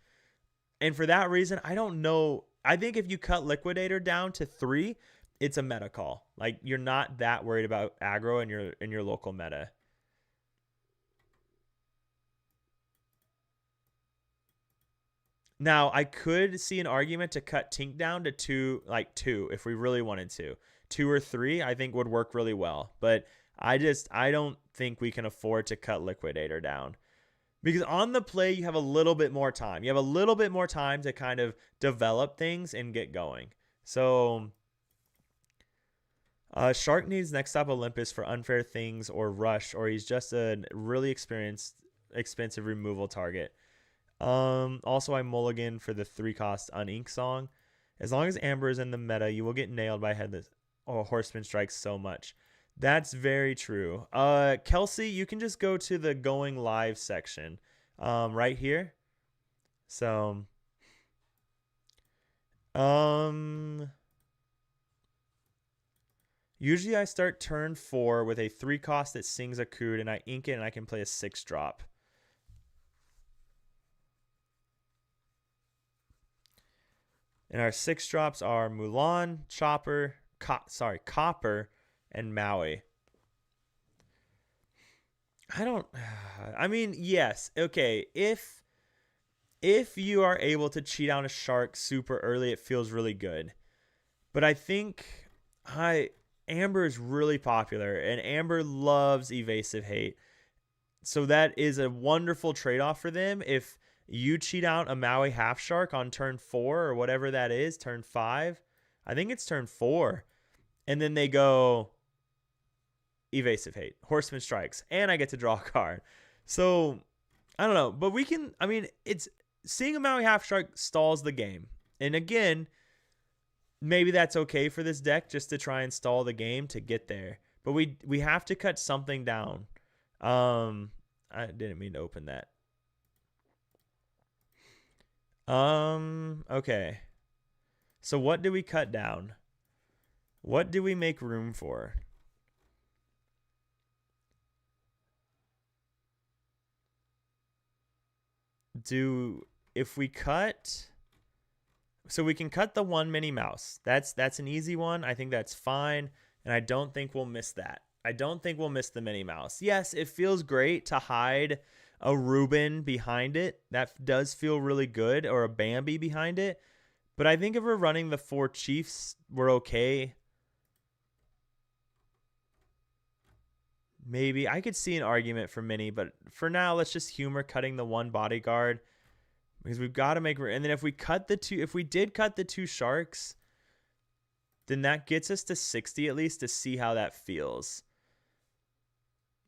And for that reason, I don't know. I think if you cut Liquidator down to 3, it's a meta call. Like, you're not that worried about aggro in your local meta. Now, I could see an argument to cut Tink down to two if we really wanted to. Two or three, I think would work really well. But I don't think we can afford to cut Liquidator down. Because on the play, you have a little bit more time. You have a little bit more time to kind of develop things and get going. So, Shark needs next up Olympus for Unfair Things or Rush, or he's just a really expensive removal target. Also, I mulligan for the 3-cost Unink Song. As long as Amber is in the meta, you will get nailed by Headless or Horseman Strikes so much. That's very true. Kelsey, you can just go to the going live section right here. So, usually I start turn 4 with a 3-cost that sings a Cood, and I ink it, and I can play a 6-drop. And our 6-drops are Mulan, Chopper, Copper, and Maui. I mean, yes. Okay, if you are able to cheat out a shark super early, it feels really good. But I think Amber is really popular, and Amber loves evasive hate. So that is a wonderful trade-off for them. If you cheat out a Maui half shark on turn 4 or whatever that is, turn 5. I think it's turn 4. And then they go evasive hate, Horseman Strikes, and I get to draw a card. So I don't know, but we can. I mean, it's seeing a Maui half shark stalls the game, and again, maybe that's okay for this deck just to try and stall the game to get there. But we have to cut something down. I didn't mean to open that. Okay. So what do we cut down? What do we make room for? If we cut, so we can cut the 1 Minnie Mouse. That's an easy one. I think that's fine, and I don't think we'll miss that. I don't think we'll miss the Minnie Mouse. Yes, it feels great to hide a Reuben behind it. That does feel really good, or a Bambi behind it. But I think if we're running the 4 Chiefs, we're okay. Maybe I could see an argument for Minnie, but for now, let's just humor cutting the 1 Bodyguard, because we've got to make. And then if we did cut the 2 Sharks, then that gets us to 60 at least to see how that feels,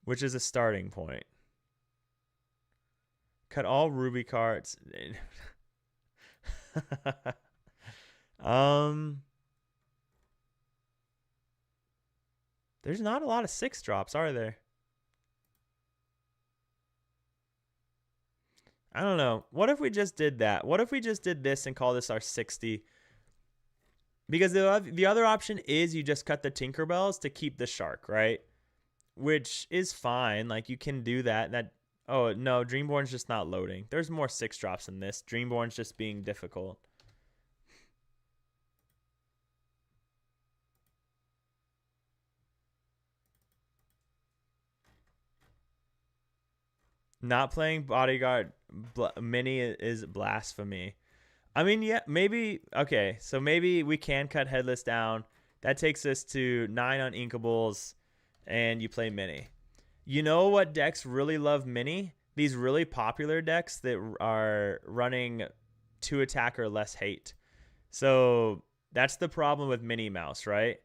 which is a starting point. Cut all Ruby cards. There's not a lot of 6-drops, are there? I don't know. What if we just did that? What if we just did this and call this our 60? Because the other option is you just cut the Tinkerbells to keep the shark, right? Which is fine. Like, you can do that. Oh, no, Dreamborn's just not loading. There's more 6-drops in this. Dreamborn's just being difficult. Not playing Bodyguard Mini is blasphemy. I mean, yeah, maybe. Okay, so maybe we can cut Headless down. That takes us to 9 Uninkables, and you play Mini. You know what decks really love Mini? These really popular decks that are running 2 attack or less hate. So that's the problem with Minnie Mouse, right?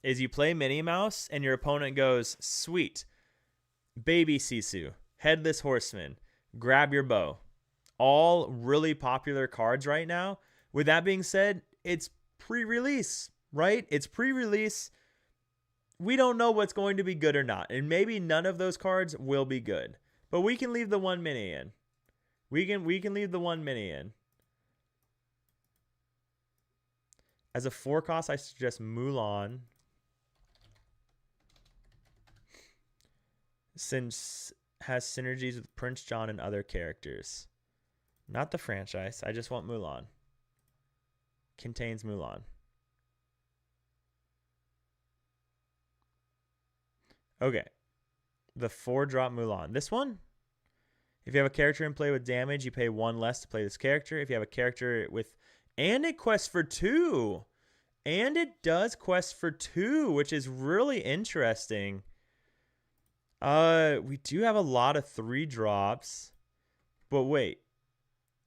Is you play Minnie Mouse, and your opponent goes, sweet, Baby Sisu, Headless Horseman, Grab Your Bow. All really popular cards right now. With that being said, it's pre-release, right? It's pre-release. We don't know what's going to be good or not. And maybe none of those cards will be good. But we can leave the 1 Mini in. We can leave the 1 Mini in. As a 4-cost, I suggest Mulan, since has synergies with Prince John and other characters. Not the franchise. I just want Mulan. Contains Mulan. Okay. The 4-drop Mulan. This one? If you have a character in play with damage, you pay 1 less to play this character. If you have a character with... And it quests for 2. And it does quest for 2, which is really interesting. We do have a lot of 3 drops. But wait.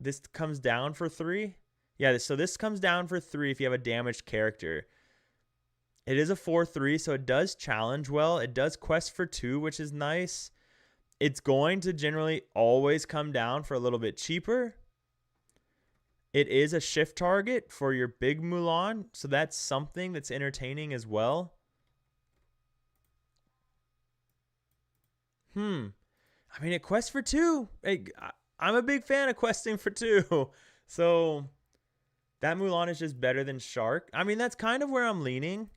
This comes down for 3? Yeah, so this comes down for 3 if you have a damaged character. It is a 4/3, so it does challenge well. It does quest for 2, which is nice. It's going to generally always come down for a little bit cheaper. It is a shift target for your big Mulan, so that's something that's entertaining as well. I mean, it quests for 2. I'm a big fan of questing for 2. So that Mulan is just better than Shark. I mean, that's kind of where I'm leaning.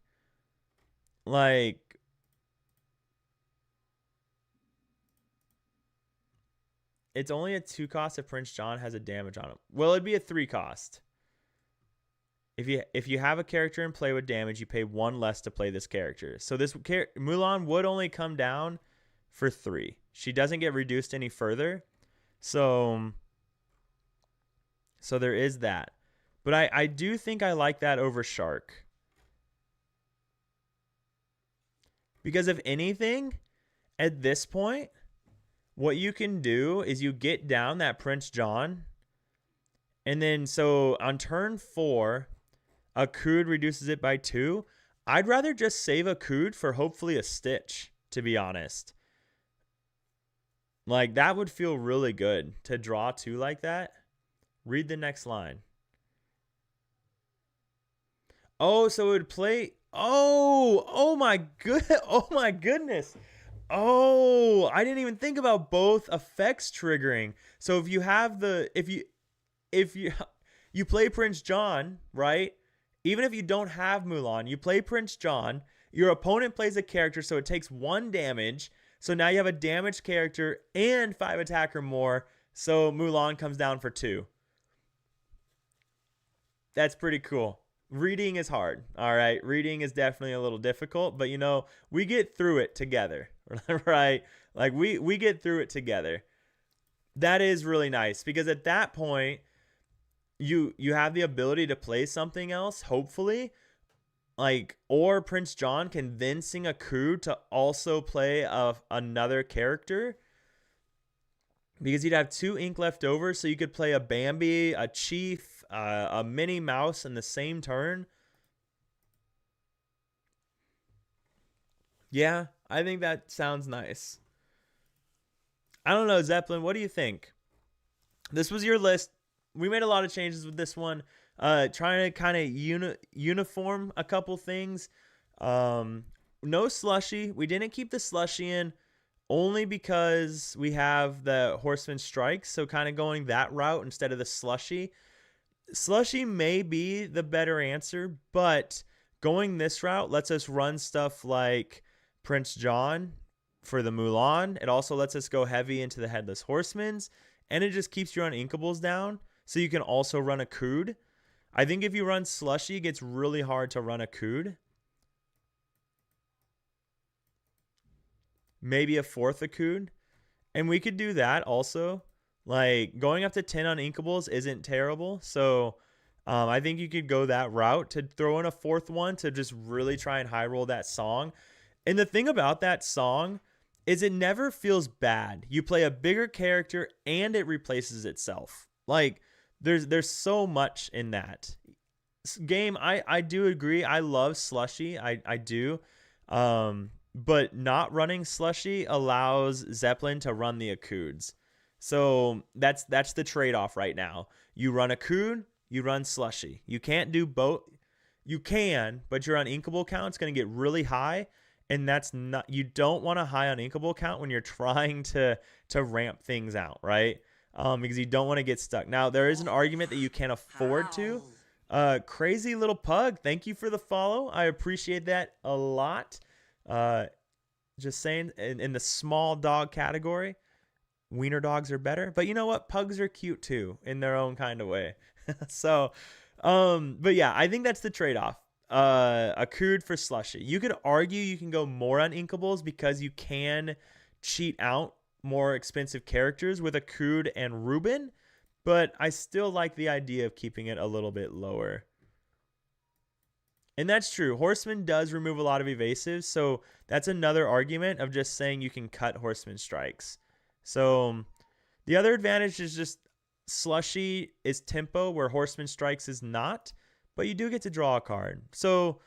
Like, it's only a 2 cost if Prince John has a damage on him. Well, it'd be a 3 cost. If you have a character in play with damage, you pay 1 less to play this character. So this Mulan would only come down for 3. She doesn't get reduced any further. So there is that. But I do think I like that over Shark. Because if anything, at this point, what you can do is you get down that Prince John. And then, so on turn 4, a Cood reduces it by 2. I'd rather just save a Cood for hopefully a Stitch, to be honest. Like, that would feel really good to draw 2 like that. Read the next line. Oh, so it would play... Oh my goodness. Oh, I didn't even think about both effects triggering. So if you have the... If you play Prince John, right? Even if you don't have Mulan, you play Prince John. Your opponent plays a character, so it takes 1 damage. So now you have a damaged character and 5 attack or more. So Mulan comes down for 2. That's pretty cool. Reading is hard. All right. Reading is definitely a little difficult, but we get through it together, right? Like we get through it together. That is really nice because at that point, you have the ability to play something else, hopefully. Or Prince John can then sing a coup to also play another character. Because you'd have 2 ink left over, so you could play a Bambi, a Chief, a Minnie Mouse in the same turn. Yeah, I think that sounds nice. I don't know, Zeppelin, what do you think? This was your list. We made a lot of changes with this one. Trying to kind of uniform a couple things. No slushy. We didn't keep the slushy in. Only because we have the Horseman Strikes, so kind of going that route instead of the Slushy. Slushy may be the better answer, but going this route lets us run stuff like Prince John for the Mulan. It also lets us go heavy into the Headless Horsemans, and it just keeps your uninkables down, so you can also run a Cood. I think if you run Slushy, it gets really hard to run a Cood. Maybe a 4th Akood. And we could do that also. Like, going up to 10 on Inkables isn't terrible. So, I think you could go that route to throw in a 4th one to just really try and high roll that song. And the thing about that song is it never feels bad. You play a bigger character and it replaces itself. Like, there's so much in that. Game, I do agree. I love Slushy. I do. But not running Slushy allows Zeppelin to run the Akoods. So that's the trade-off right now. You run Akood, you run Slushy. You can't do both. You can, but your uninkable count's going to get really high, and that's not. You don't want a high uninkable count when you're trying to ramp things out, right? Because you don't want to get stuck. Now, there is an argument that you can't afford to. Crazy Little Pug, thank you for the follow. I appreciate that a lot. Just saying, in the small dog category, wiener dogs are better, but you know what? Pugs are cute too in their own kind of way. So, but yeah, I think that's the trade-off. A Cood for Slushy. You could argue you can go more on Inkables because you can cheat out more expensive characters with a Crude and Ruben, but I still like the idea of keeping it a little bit lower. And that's true. Horseman does remove a lot of evasives, so that's another argument of just saying you can cut Horseman strikes. So the other advantage is just Slushy is tempo where Horseman strikes is not, but you do get to draw a card. So,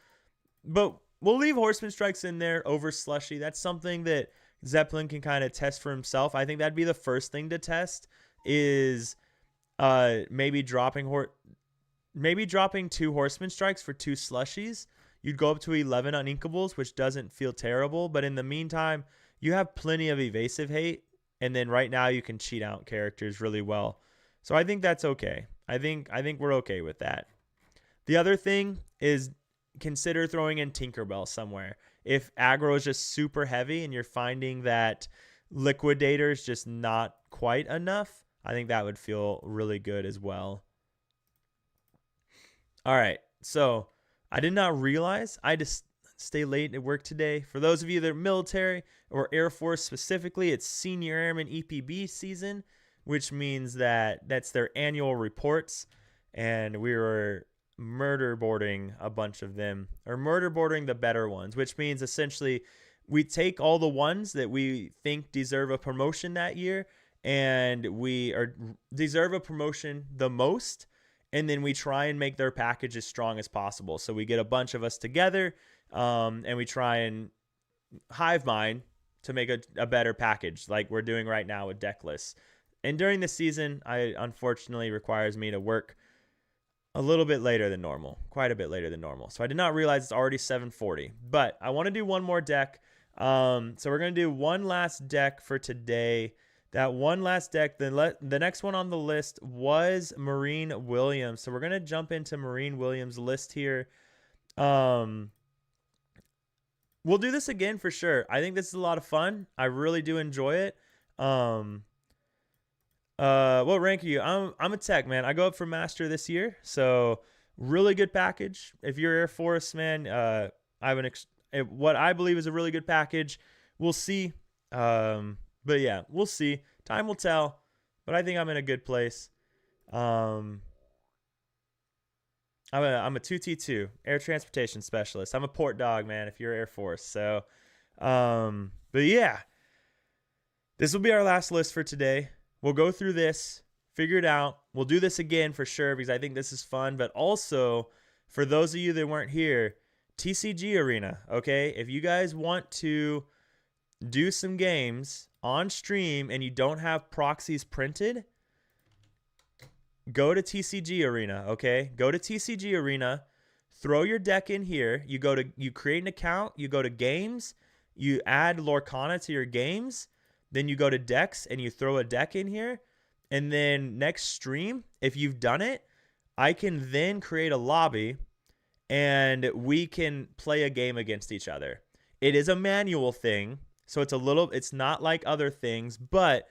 but we'll leave Horseman strikes in there over Slushy. That's something that Zeppelin can kind of test for himself. I think that'd be the first thing to test is maybe dropping 2 Horseman strikes for 2 Slushies. You'd go up to 11 Uninkables, which doesn't feel terrible. But in the meantime, you have plenty of evasive hate. And then right now you can cheat out characters really well. So I think that's okay. I think we're okay with that. The other thing is consider throwing in Tinkerbell somewhere. If aggro is just super heavy and you're finding that Liquidator is just not quite enough, I think that would feel really good as well. All right, so I did not realize I just stay late at work today. For those of you that are military or Air Force specifically, it's Senior Airman EPB season, which means that that's their annual reports, and we were murder boarding a bunch of them, or murder boarding the better ones, which means essentially we take all the ones that we think deserve a promotion that year, and deserve a promotion the most, and then we try and make their package as strong as possible. So we get a bunch of us together, and we try and hive mind to make a better package like we're doing right now with deck lists. And during the season, unfortunately requires me to work a little bit later than normal, quite a bit later than normal. So I did not realize it's already 7:40, but I want to do one more deck. So we're going to do one last deck for today. That one last deck, the next one on the list was Marine Williams. So we're going to jump into Marine Williams' list here. We'll do this again for sure. I think this is a lot of fun. I really do enjoy it. What rank are you? I'm a tech, man. I go up for master this year, so really good package. If you're Air Force, man, I have what I believe is a really good package. We'll see. But yeah, we'll see. Time will tell. But I think I'm in a good place. I'm a 2T2 air transportation specialist. I'm a port dog, man. If you're Air Force, so but yeah, this will be our last list for today. We'll go through this, figure it out. We'll do this again for sure because I think this is fun. But also, for those of you that weren't here, TCG Arena, okay? If you guys want to do some games on stream and you don't have proxies printed, go to TCG Arena, okay? Go to TCG Arena, throw your deck in here. You create an account, you go to games, you add Lorcana to your games. Then you go to decks and you throw a deck in here. And then next stream, if you've done it, I can then create a lobby and we can play a game against each other. It is a manual thing, so it's not like other things, but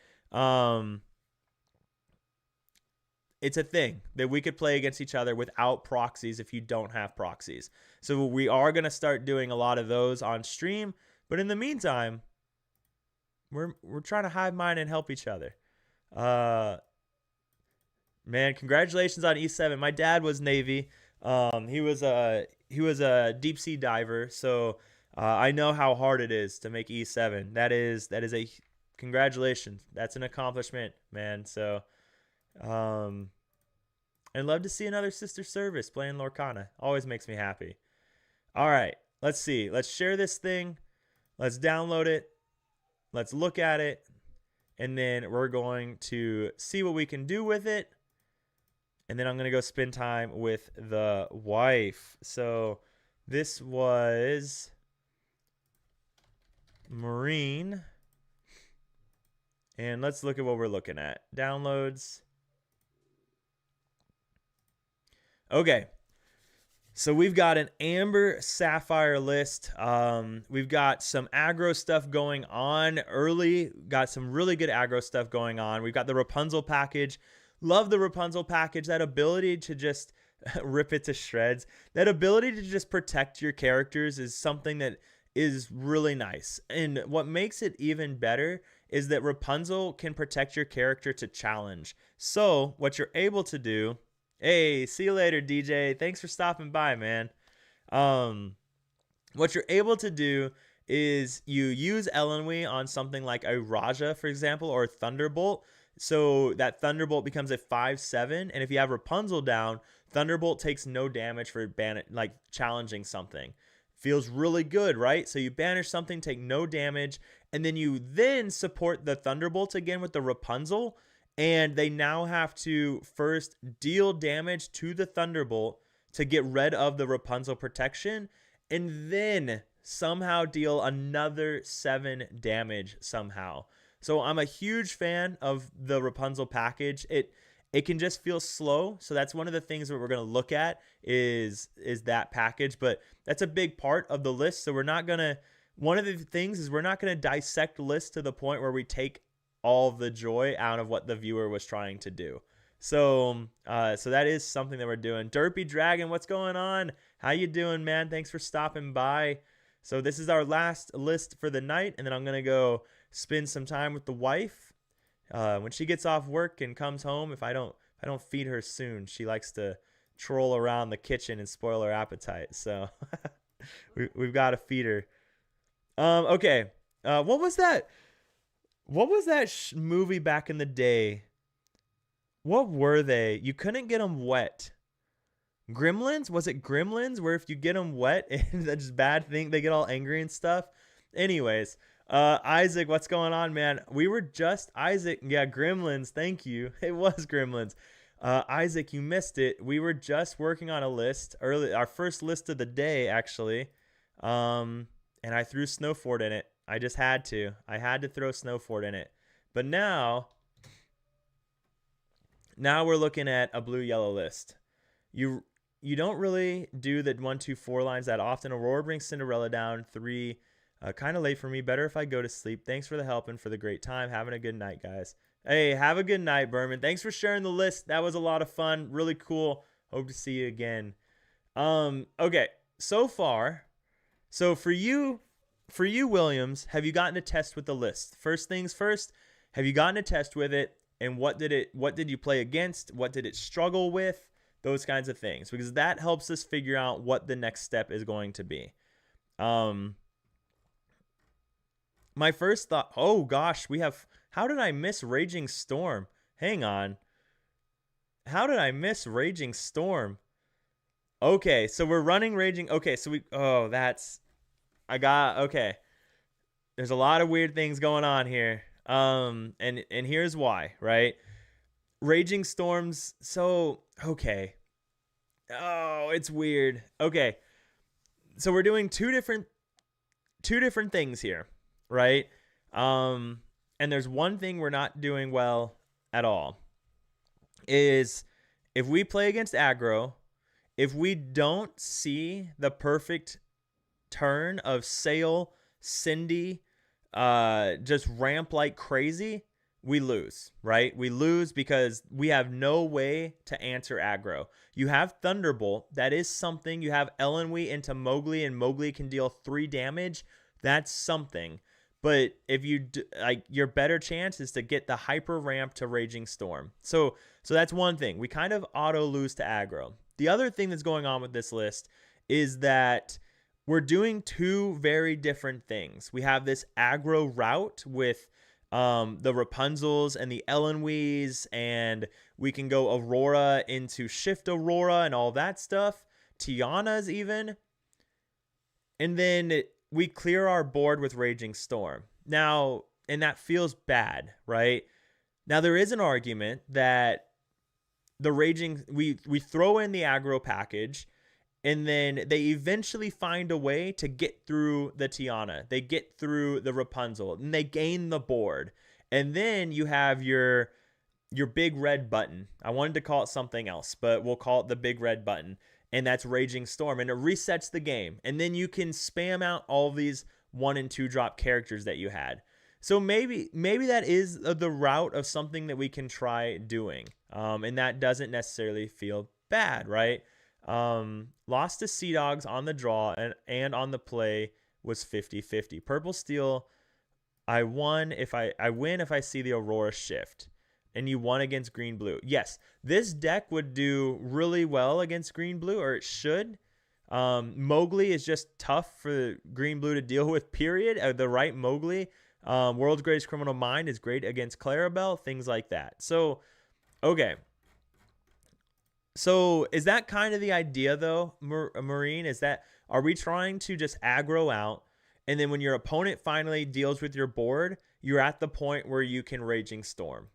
it's a thing that we could play against each other without proxies if you don't have proxies. So we are going to start doing a lot of those on stream, but in the meantime, we're trying to hive mind and help each other. Man, congratulations on E7. My dad was Navy. He was a deep sea diver, so I know how hard it is to make E7. That is a congratulations. That's an accomplishment, man. So, and love to see another sister service playing Lorcana. Always makes me happy. All right, let's see. Let's share this thing. Let's download it. Let's look at it, and then we're going to see what we can do with it, and then I'm going to go spend time with the wife. So this was Marine, and let's look at what we're looking at. Downloads. Okay. So we've got an Amber Sapphire list. We've got some aggro stuff going on early. Got some really good aggro stuff going on. We've got the Rapunzel package. Love the Rapunzel package. That ability to just rip it to shreds. That ability to just protect your characters is something that is really nice. And what makes it even better is that Rapunzel can protect your character to challenge. So what you're able to do, hey, see you later, DJ. Thanks for stopping by, man. Um, what you're able to do is you use Elenwe on something like a Raja, for example, or Thunderbolt. So that Thunderbolt becomes a 5/7, and if you have Rapunzel down, Thunderbolt takes no damage for like challenging something. Feels really good, right? So you banish something, take no damage, and then you then support the Thunderbolt again with the Rapunzel, and they now have to first deal damage to the Thunderbolt to get rid of the Rapunzel protection, and then somehow deal another 7 damage somehow. So I'm a huge fan of the Rapunzel package. It can just feel slow, so that's one of the things that we're going to look at is that package, but that's a big part of the list. So we're not going to, one of the things is we're not going to dissect lists to the point where we take all the joy out of what the viewer was trying to do. So that is something that we're doing. Derpy Dragon, what's going on? How you doing, man? Thanks for stopping by. So this is our last list for the night, and then I'm going to go spend some time with the wife. When she gets off work and comes home, if I don't feed her soon, she likes to troll around the kitchen and spoil her appetite. So we've got to feed her. Okay. What was that? What was that movie back in the day? What were they? You couldn't get them wet. Gremlins? Was it Gremlins? Where if you get them wet, that's just bad thing. They get all angry and stuff. Anyways, Isaac, what's going on, man? We were just Isaac. Yeah, Gremlins. Thank you. It was Gremlins. Isaac, you missed it. We were just working on a list early, our first list of the day, actually. And I threw Snowfort in it. I just had to. I had to throw Snowfort in it. But now we're looking at a blue-yellow list. You don't really do the 1, 2, 4 lines that often. Aurora brings Cinderella down 3. Kind of late for me. Better if I go to sleep. Thanks for the help and for the great time. Having a good night, guys. Hey, have a good night, Berman. Thanks for sharing the list. That was a lot of fun. Really cool. Hope to see you again. Okay. So far, so for you, Williams, have you gotten a test with the list? First things first, have you gotten a test with it? And what did you play against? What did it struggle with? Those kinds of things, because that helps us figure out what the next step is going to be. My first thought, oh gosh, how did I miss Raging Storm? Hang on. How did I miss Raging Storm? Okay, so we're running Raging. Okay, so okay. There's a lot of weird things going on here. And here's why, right? Raging Storms, so, okay. Oh, it's weird. Okay. So we're doing two different things here, right? And there's one thing we're not doing well at all. Is if we play against aggro, if we don't see the perfect turn of Sail, Cindy, just ramp like crazy, we lose, right? We lose because we have no way to answer aggro. You have Thunderbolt. That is something. You have Elenwe into Mowgli, and Mowgli can deal 3 damage. That's something. But if you your better chance is to get the hyper ramp to Raging Storm. So that's one thing. We kind of auto lose to aggro. The other thing that's going on with this list is that we're doing 2 very different things. We have this aggro route with the Rapunzels and the Elenwees, and we can go Aurora into Shift Aurora and all that stuff. Tiana's even. And then we clear our board with Raging Storm. Now, and that feels bad, right? Now, there is an argument that we throw in the aggro package, and then they eventually find a way to get through the Tiana. They get through the Rapunzel, and they gain the board. And then you have your big red button. I wanted to call it something else, but we'll call it the big red button. And that's Raging Storm, and it resets the game. And then you can spam out all these 1 and 2 drop characters that you had. So maybe that is the route of something that we can try doing. And that doesn't necessarily feel bad, right? Lost to Sea Dogs on the draw and on the play was 50-50. Purple steel, I won if I win if I see the Aurora shift. And you won against green blue. Yes, this deck would do really well against green blue, or it should. Mowgli is just tough for green blue to deal with, period. The right Mowgli. World's Greatest Criminal Mind is great against Clarabelle, things like that. So, okay. So is that kind of the idea, though, Marine? Is that, are we trying to just aggro out, and then when your opponent finally deals with your board, you're at the point where you can Raging Storm?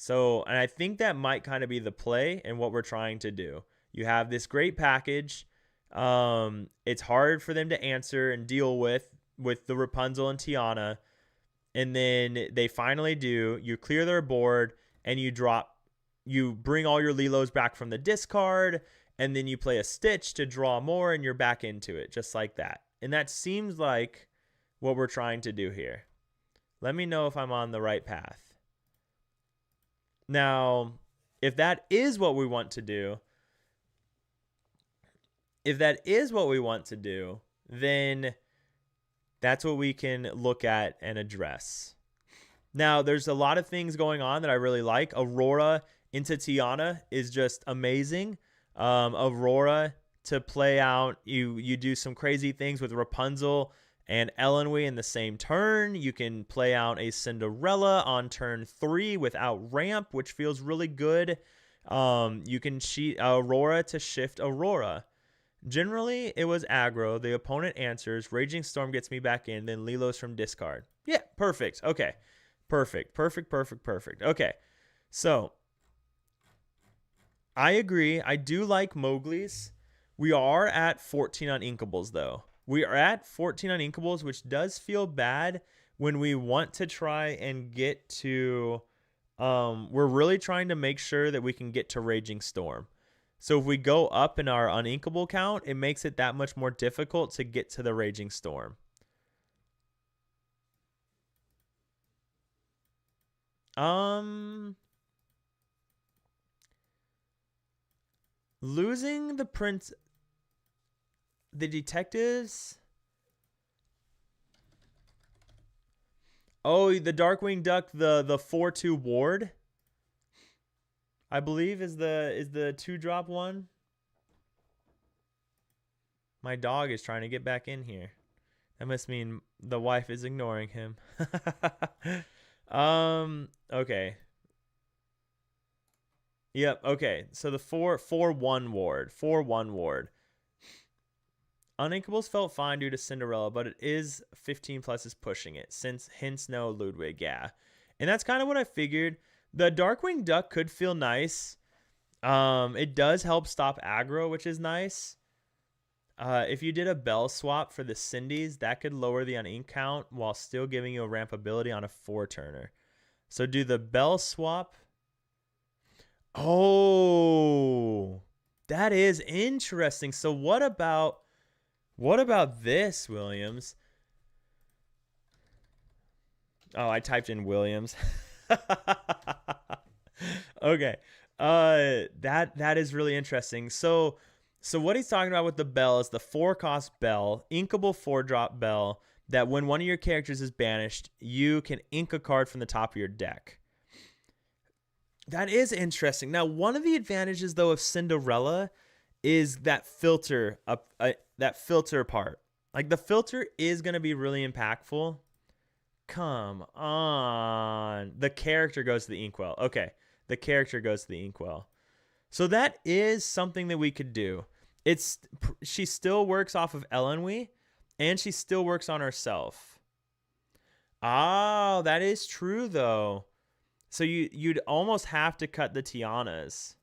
So, and I think that might kind of be the play and what we're trying to do. You have this great package. It's hard for them to answer and deal with the Rapunzel and Tiana. And then they finally do. You clear their board and you bring all your Lilos back from the discard, and then you play a Stitch to draw more, and you're back into it, just like that. And that seems like what we're trying to do here. Let me know if I'm on the right path. Now, if that is what we want to do, then that's what we can look at and address. Now, there's a lot of things going on that I really like. Aurora into Tiana is just amazing. Aurora to play out, you do some crazy things with Rapunzel and Elenwe in the same turn. You can play out a Cinderella on turn 3 without ramp, which feels really good. You can cheat Aurora to shift Aurora. Generally, it was aggro. The opponent answers. Raging Storm gets me back in. Then Lilos from discard. Yeah, perfect. Okay. Perfect. Okay. So, I agree. I do like Mowgli's. We are at 14 on Inkables, though. We are at 14 on Inkables, which does feel bad when we want to try and get to... we're really trying to make sure that we can get to Raging Storm. So if we go up in our uninkable count, it makes it that much more difficult to get to the Raging Storm. Losing the prince... The detectives. Oh, the Darkwing Duck, the 4/2 ward, I believe is the 2-drop one. My dog is trying to get back in here. That must mean the wife is ignoring him. Okay. Yep, okay. So the 4/1 ward. 4/1 ward. Uninkables felt fine due to Cinderella, but it is 15 plus is pushing it, since hence no Ludwig, yeah. And that's kind of what I figured. The Darkwing Duck could feel nice. It does help stop aggro, which is nice. If you did a Bell swap for the Cindy's, that could lower the unink count while still giving you a ramp ability on a 4-turner. So do the Bell swap. Oh, that is interesting. So what about this, Williams? Oh, I typed in Williams. Okay. That is really interesting. So what he's talking about with the Bell is the 4-cost Bell, inkable 4-drop Bell, that when one of your characters is banished, you can ink a card from the top of your deck. That is interesting. Now, one of the advantages, though, of Cinderella is that filter part. Like, the filter is going to be really impactful. Come on. The character goes to the inkwell. Okay. The character goes to the inkwell. So that is something that we could do. She still works off of Elenwe, and she still works on herself. Oh, that is true, though. So you'd almost have to cut the Tianas.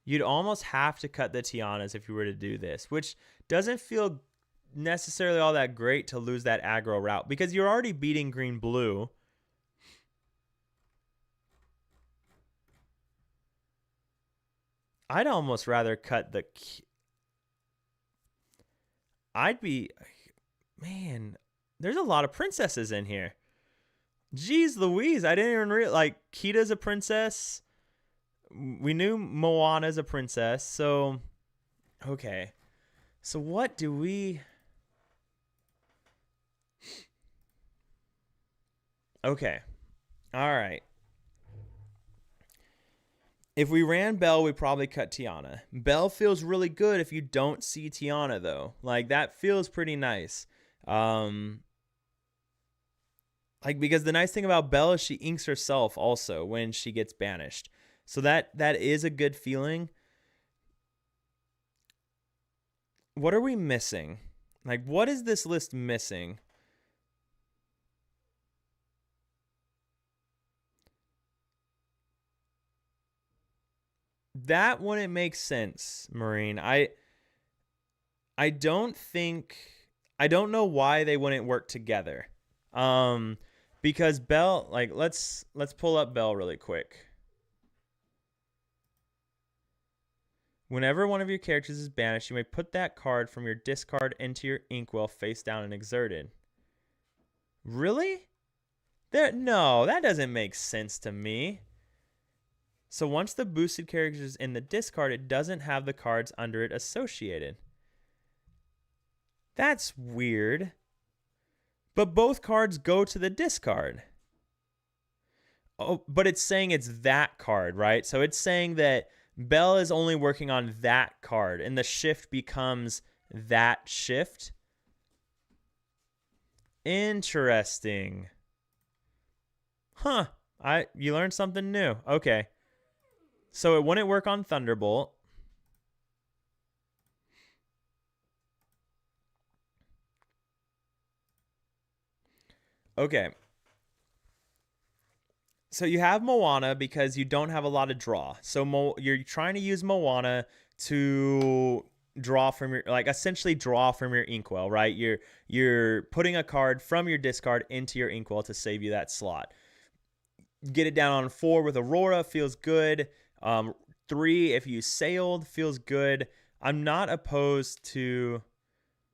You'd almost have to cut the Tianas if you were to do this, which doesn't feel necessarily all that great to lose that aggro route because you're already beating green-blue. I'd almost rather cut the... Man, there's a lot of princesses in here. Jeez Louise, I didn't even realize... Like, Kita's a princess. We knew Moana's a princess, so... Okay. So what do we... Okay. All right. If we ran Bell, we probably cut Tiana. Bell feels really good if you don't see Tiana, though. Like, that feels pretty nice. Because the nice thing about Bell is she inks herself also when she gets banished. So that is a good feeling. What are we missing? Like, what is this list missing? That wouldn't make sense, Marine. I don't know why they wouldn't work together. Because Bell, like, let's pull up Bell really quick. Whenever one of your characters is banished, you may put that card from your discard into your inkwell face down and exerted. Really? No, that doesn't make sense to me. So once the boosted character is in the discard, it doesn't have the cards under it associated. That's weird. But both cards go to the discard. Oh, but it's saying it's that card, right? So it's saying that Bell is only working on that card, and the shift becomes that shift. Interesting. Huh. You learned something new. Okay. So it wouldn't work on Thunderbolt. Okay. So you have Moana because you don't have a lot of draw. So you're trying to use Moana to draw from your, like, essentially draw from your inkwell, right? You're putting a card from your discard into your inkwell to save you that slot. Get it down on 4 with Aurora, feels good. 3, if you sailed, feels good. I'm not opposed to...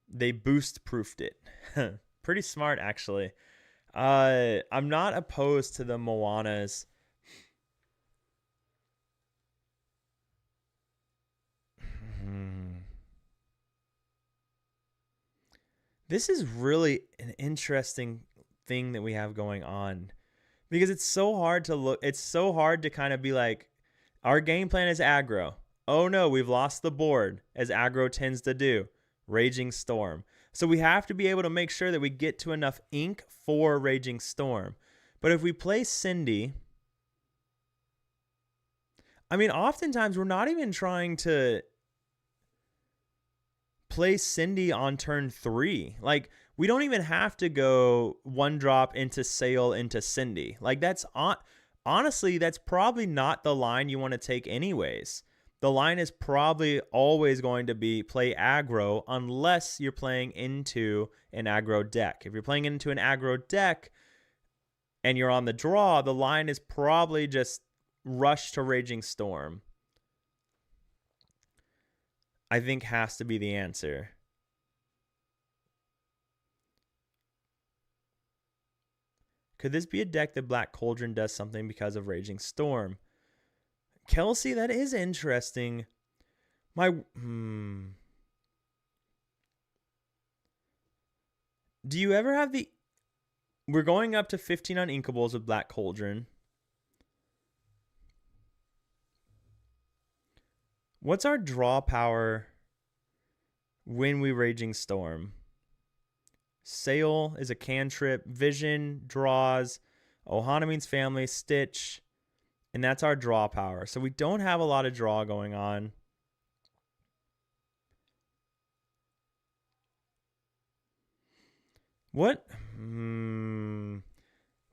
They boost-proofed it. Pretty smart, actually. I'm not opposed to the Moanas. This is really an interesting thing that we have going on. Because it's so hard to look... It's so hard to kind of be like, our game plan is aggro. Oh no, we've lost the board, as aggro tends to do. Raging Storm. So we have to be able to make sure that we get to enough ink for Raging Storm. But if we play Cindy, I mean, oftentimes we're not even trying to play Cindy on turn 3. Like, we don't even have to go 1-drop into Sail into Cindy. Like, honestly, that's probably not the line you want to take anyways. The line is probably always going to be play aggro unless you're playing into an aggro deck. If you're playing into an aggro deck and you're on the draw, the line is probably just rush to Raging Storm. I think has to be the answer. Could this be a deck that Black Cauldron does something because of Raging Storm? Kelsey, that is interesting. Do you ever have the... We're going up to 15 uninkables with Black Cauldron. What's our draw power when we Raging Storm? Sail is a cantrip. Vision, draws. Ohana means family. Stitch. And that's our draw power. So we don't have a lot of draw going on. What?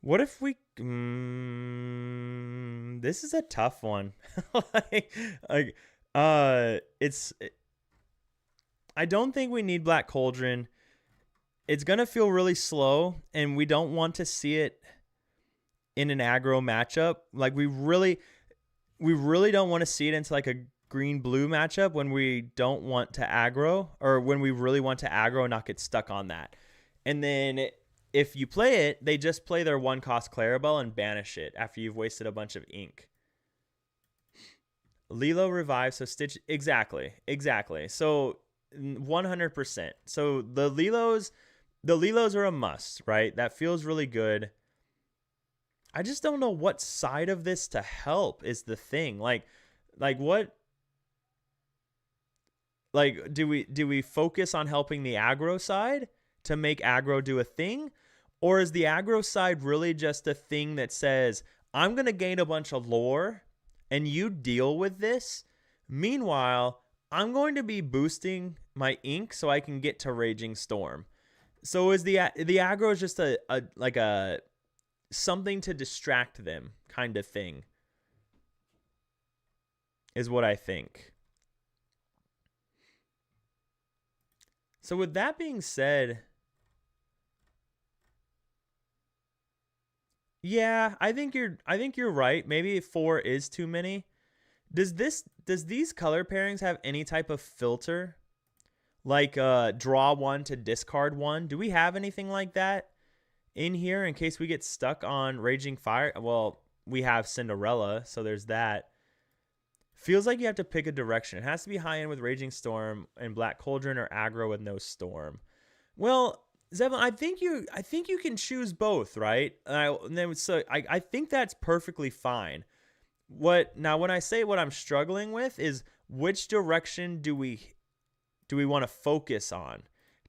What if we... this is a tough one. I don't think we need Black Cauldron. It's going to feel really slow, and we don't want to see it in an aggro matchup. Like, we really don't want to see it into like a green-blue matchup when we don't want to aggro, or when we really want to aggro and not get stuck on that. And then if you play it, they just play their 1-cost Clarabelle and banish it after you've wasted a bunch of ink. Lilo revives, so Stitch... Exactly. So 100%. So the Lilos are a must, right? That feels really good. I just don't know what side of this to help is the thing. Like what like do we focus on helping the aggro side to make aggro do a thing? Or is the aggro side really just a thing that says, I'm going to gain a bunch of lore and you deal with this? Meanwhile, I'm going to be boosting my ink so I can get to Raging Storm. So is the aggro is just a something to distract them kind of thing, is what I think. So with that being said, yeah, I think you're right. Maybe 4 is too many. Does these color pairings have any type of filter? Like draw 1 to discard 1? Do we have anything like that in here in case we get stuck on Raging Fire? Well, we have Cinderella, so there's that. Feels like you have to pick a direction. It has to be high end with Raging Storm and Black Cauldron, or aggro with no storm. Well, Zevon, I think you can choose both, right? I think that's perfectly fine. When I say what I'm struggling with is, which direction do we want to focus on?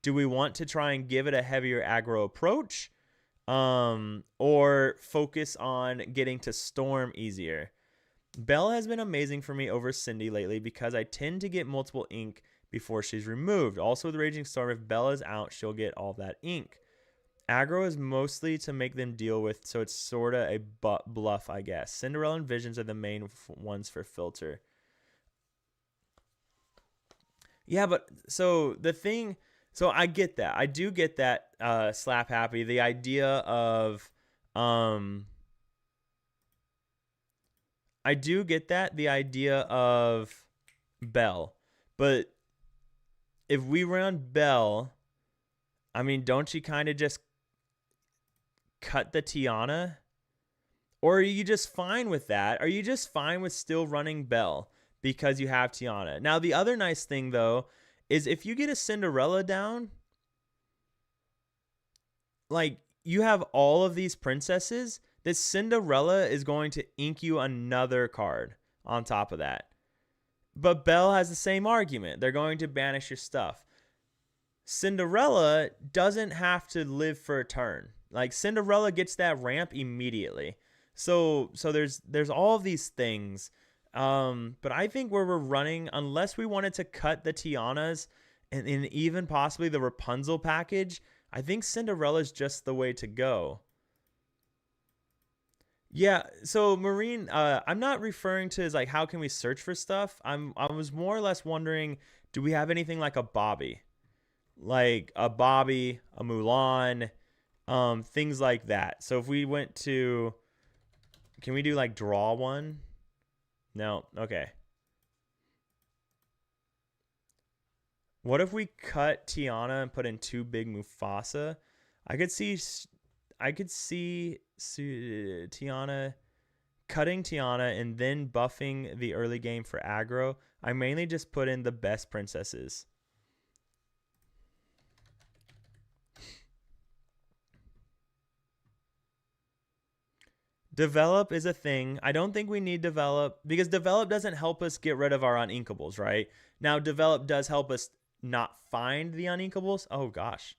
Do we want to try and give it a heavier aggro approach, or focus on getting to storm easier? Belle has been amazing for me over Cindy lately because I tend to get multiple ink before she's removed. Also with Raging Storm, if Belle is out, she'll get all that ink. Aggro is mostly to make them deal with, so it's sort of a bluff, I guess. Cinderella and Visions are the main ones for filter. Yeah, but so I get that. I do get that, Slap Happy. The idea of, I do get that, the idea of Belle. But if we run Belle, I mean, don't you kind of just cut the Tiana? Or are you just fine with that? Are you just fine with still running Belle because you have Tiana? Now, the other nice thing, though, is if you get a Cinderella down, like, you have all of these princesses, this Cinderella is going to ink you another card on top of that. But Belle has the same argument. They're going to banish your stuff. Cinderella doesn't have to live for a turn. Like, Cinderella gets that ramp immediately. So there's all of these things. But I think where we're running, unless we wanted to cut the Tianas and even possibly the Rapunzel package, I think Cinderella's just the way to go. Yeah, so Marine, I'm not referring to as like how can we search for stuff. I was more or less wondering, do we have anything like a Bobby? Like a Bobby, a Mulan, things like that. So if we went to, can we do like draw 1? No, okay. What if we cut Tiana and put in 2 big Mufasa? I could see Tiana, cutting Tiana and then buffing the early game for aggro. I mainly just put in the best princesses. Develop is a thing. I don't think we need develop because develop doesn't help us get rid of our uninkables, right? Now, develop does help us not find the uninkables. Oh, gosh.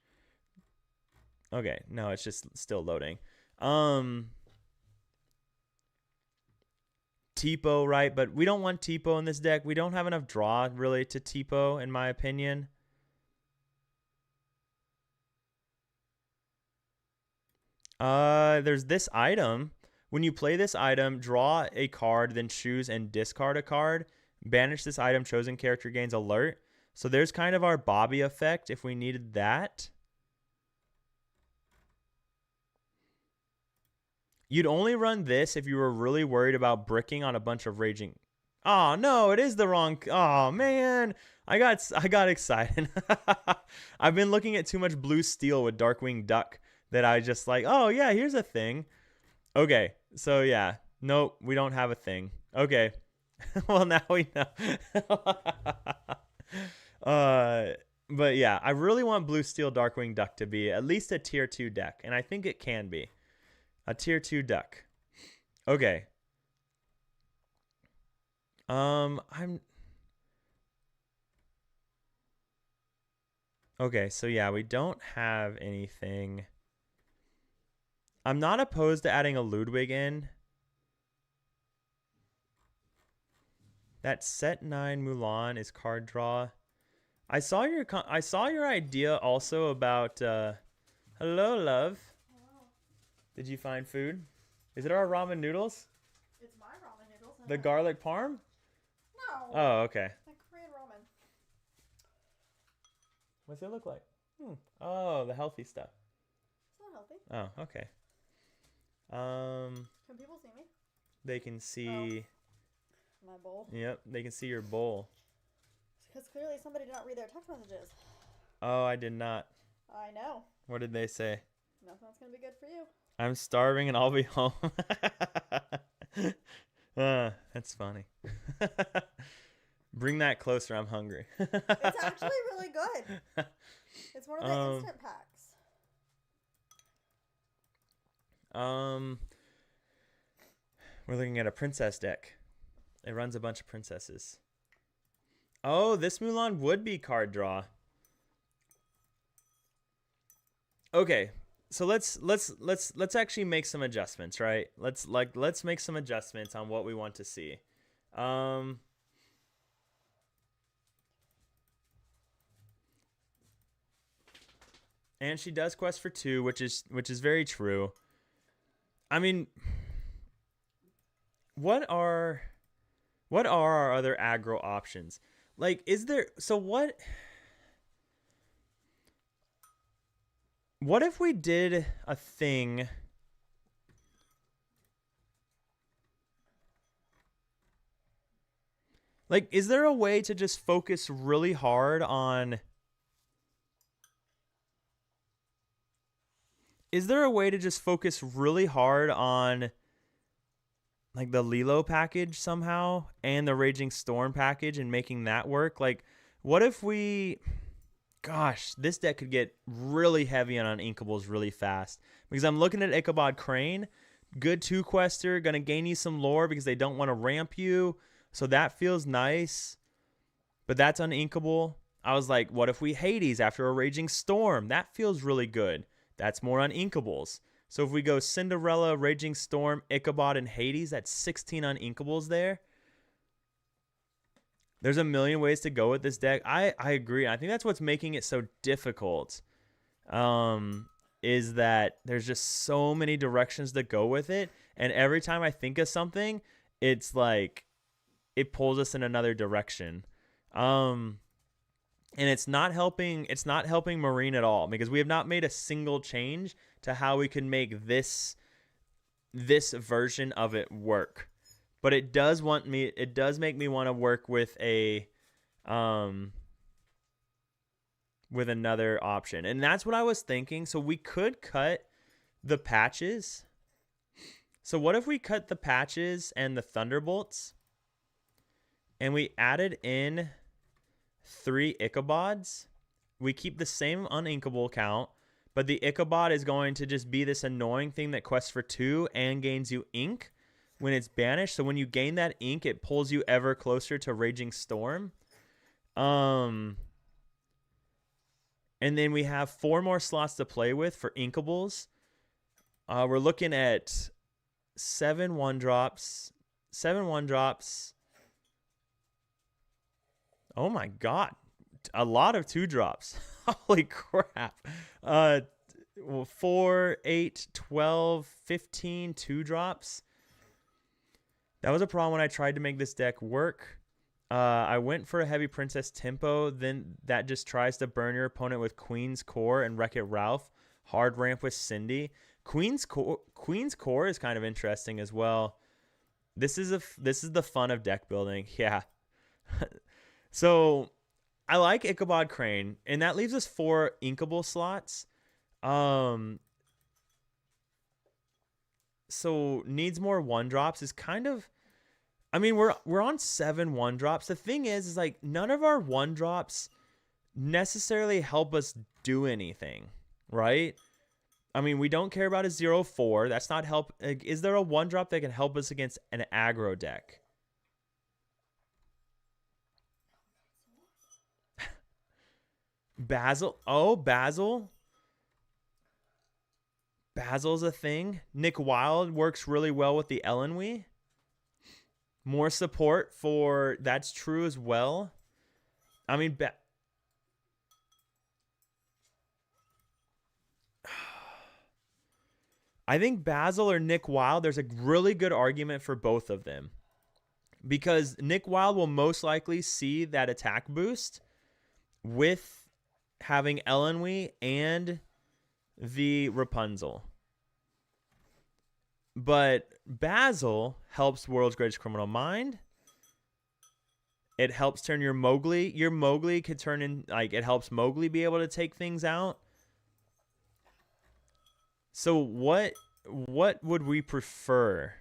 Okay, no, it's just still loading. Tipo, right? But we don't want Tipo in this deck. We don't have enough draw, really, to Tipo, in my opinion. There's this item. When you play this item, draw a card, then choose and discard a card. Banish this item, chosen character gains alert. So there's kind of our Bobby effect if we needed that. You'd only run this if you were really worried about bricking on a bunch of raging. Oh, no, it is the wrong. Oh, man. I got excited. I've been looking at too much blue steel with Darkwing Duck that I just like, oh, yeah, here's a thing. Okay, so yeah. Nope, we don't have a thing. Okay. Well, now we know. But yeah, I really want Blue Steel Darkwing Duck to be at least a tier 2 deck, and I think it can be a tier 2 duck. Okay. I'm okay. So yeah, we don't have anything. I'm not opposed to adding a Ludwig in. That set 9 Mulan is card draw. I saw your idea also about hello, love. Hello. Did you find food? Is it our ramen noodles? It's my ramen noodles. The garlic parm? No. Oh, okay. Like Korean ramen. What's it look like? Oh, the healthy stuff. It's not healthy. Oh, okay. Can people see me? They can see. My bowl. Yep, they can see your bowl. Because clearly somebody did not read their text messages. Oh, I did not. I know. What did they say? Nothing's gonna be good for you. I'm starving and I'll be home. That's funny. Bring that closer. I'm hungry. It's actually really good. It's one of the instant packs. We're looking at a princess deck. It runs a bunch of princesses. Oh, this Mulan would be card draw. Okay, so let's actually make some adjustments, right? Let's make some adjustments on what we want to see. And she does quest for 2, which is very true. I mean, what are our other aggro options? Like, is there, so what if we did a thing like, is there a way to just focus really hard on like the Lilo package somehow and the Raging Storm package and making that work? Like, what if we, gosh, this deck could get really heavy on Inkables really fast, because I'm looking at Ichabod Crane, good 2-quester, gonna gain you some lore because they don't want to ramp you, so that feels nice, but that's uninkable. I was like, what if we Hades after a Raging Storm? That feels really good. That's more uninkables. So if we go Cinderella, Raging Storm, Ichabod, and Hades, that's 16 uninkables there. There's a million ways to go with this deck. I agree. I think that's what's making it so difficult, is that there's just so many directions to go with it. And every time I think of something, it's like it pulls us in another direction. And it's not helping Marine at all, because we have not made a single change to how we can make this version of it work. But it does make me want to work with with another option. And that's what I was thinking. So we could cut the patches. So what if we cut the patches and the Thunderbolts and we added in 3 Ichabods? We keep the same uninkable count, but the Ichabod is going to just be this annoying thing that quests for 2 and gains you ink when it's banished. So when you gain that ink, it pulls you ever closer to Raging Storm. And then we have 4 more slots to play with for inkables. We're looking at 7 1-drops. Oh my god. A lot of 2-drops. Holy crap. 4, 8, 12, 15 2-drops. That was a problem when I tried to make this deck work. I went for a heavy Princess Tempo, then that just tries to burn your opponent with Queen's Core and Wreck-It Ralph. Hard ramp with Cindy. Queen's Core is kind of interesting as well. This is the fun of deck building. Yeah. So I like Ichabod Crane, and that leaves us 4 inkable slots. So needs more 1-drops is kind of, I mean, we're on 7 1-drops. The thing is like none of our 1-drops necessarily help us do anything, right? I mean, we don't care about a 0/4. That's not help. Is there a 1-drop that can help us against an aggro deck? Basil. Oh, Basil. Basil's a thing. Nick Wild works really well with the Ellenwee. More support for that's true as well. I mean, I think Basil or Nick Wild, there's a really good argument for both of them. Because Nick Wild will most likely see that attack boost with having Ellenwee and the Rapunzel. But Basil helps World's Greatest Criminal Mind. It helps turn your Mowgli. Your Mowgli could turn in, like, it helps Mowgli be able to take things out. So what would we prefer?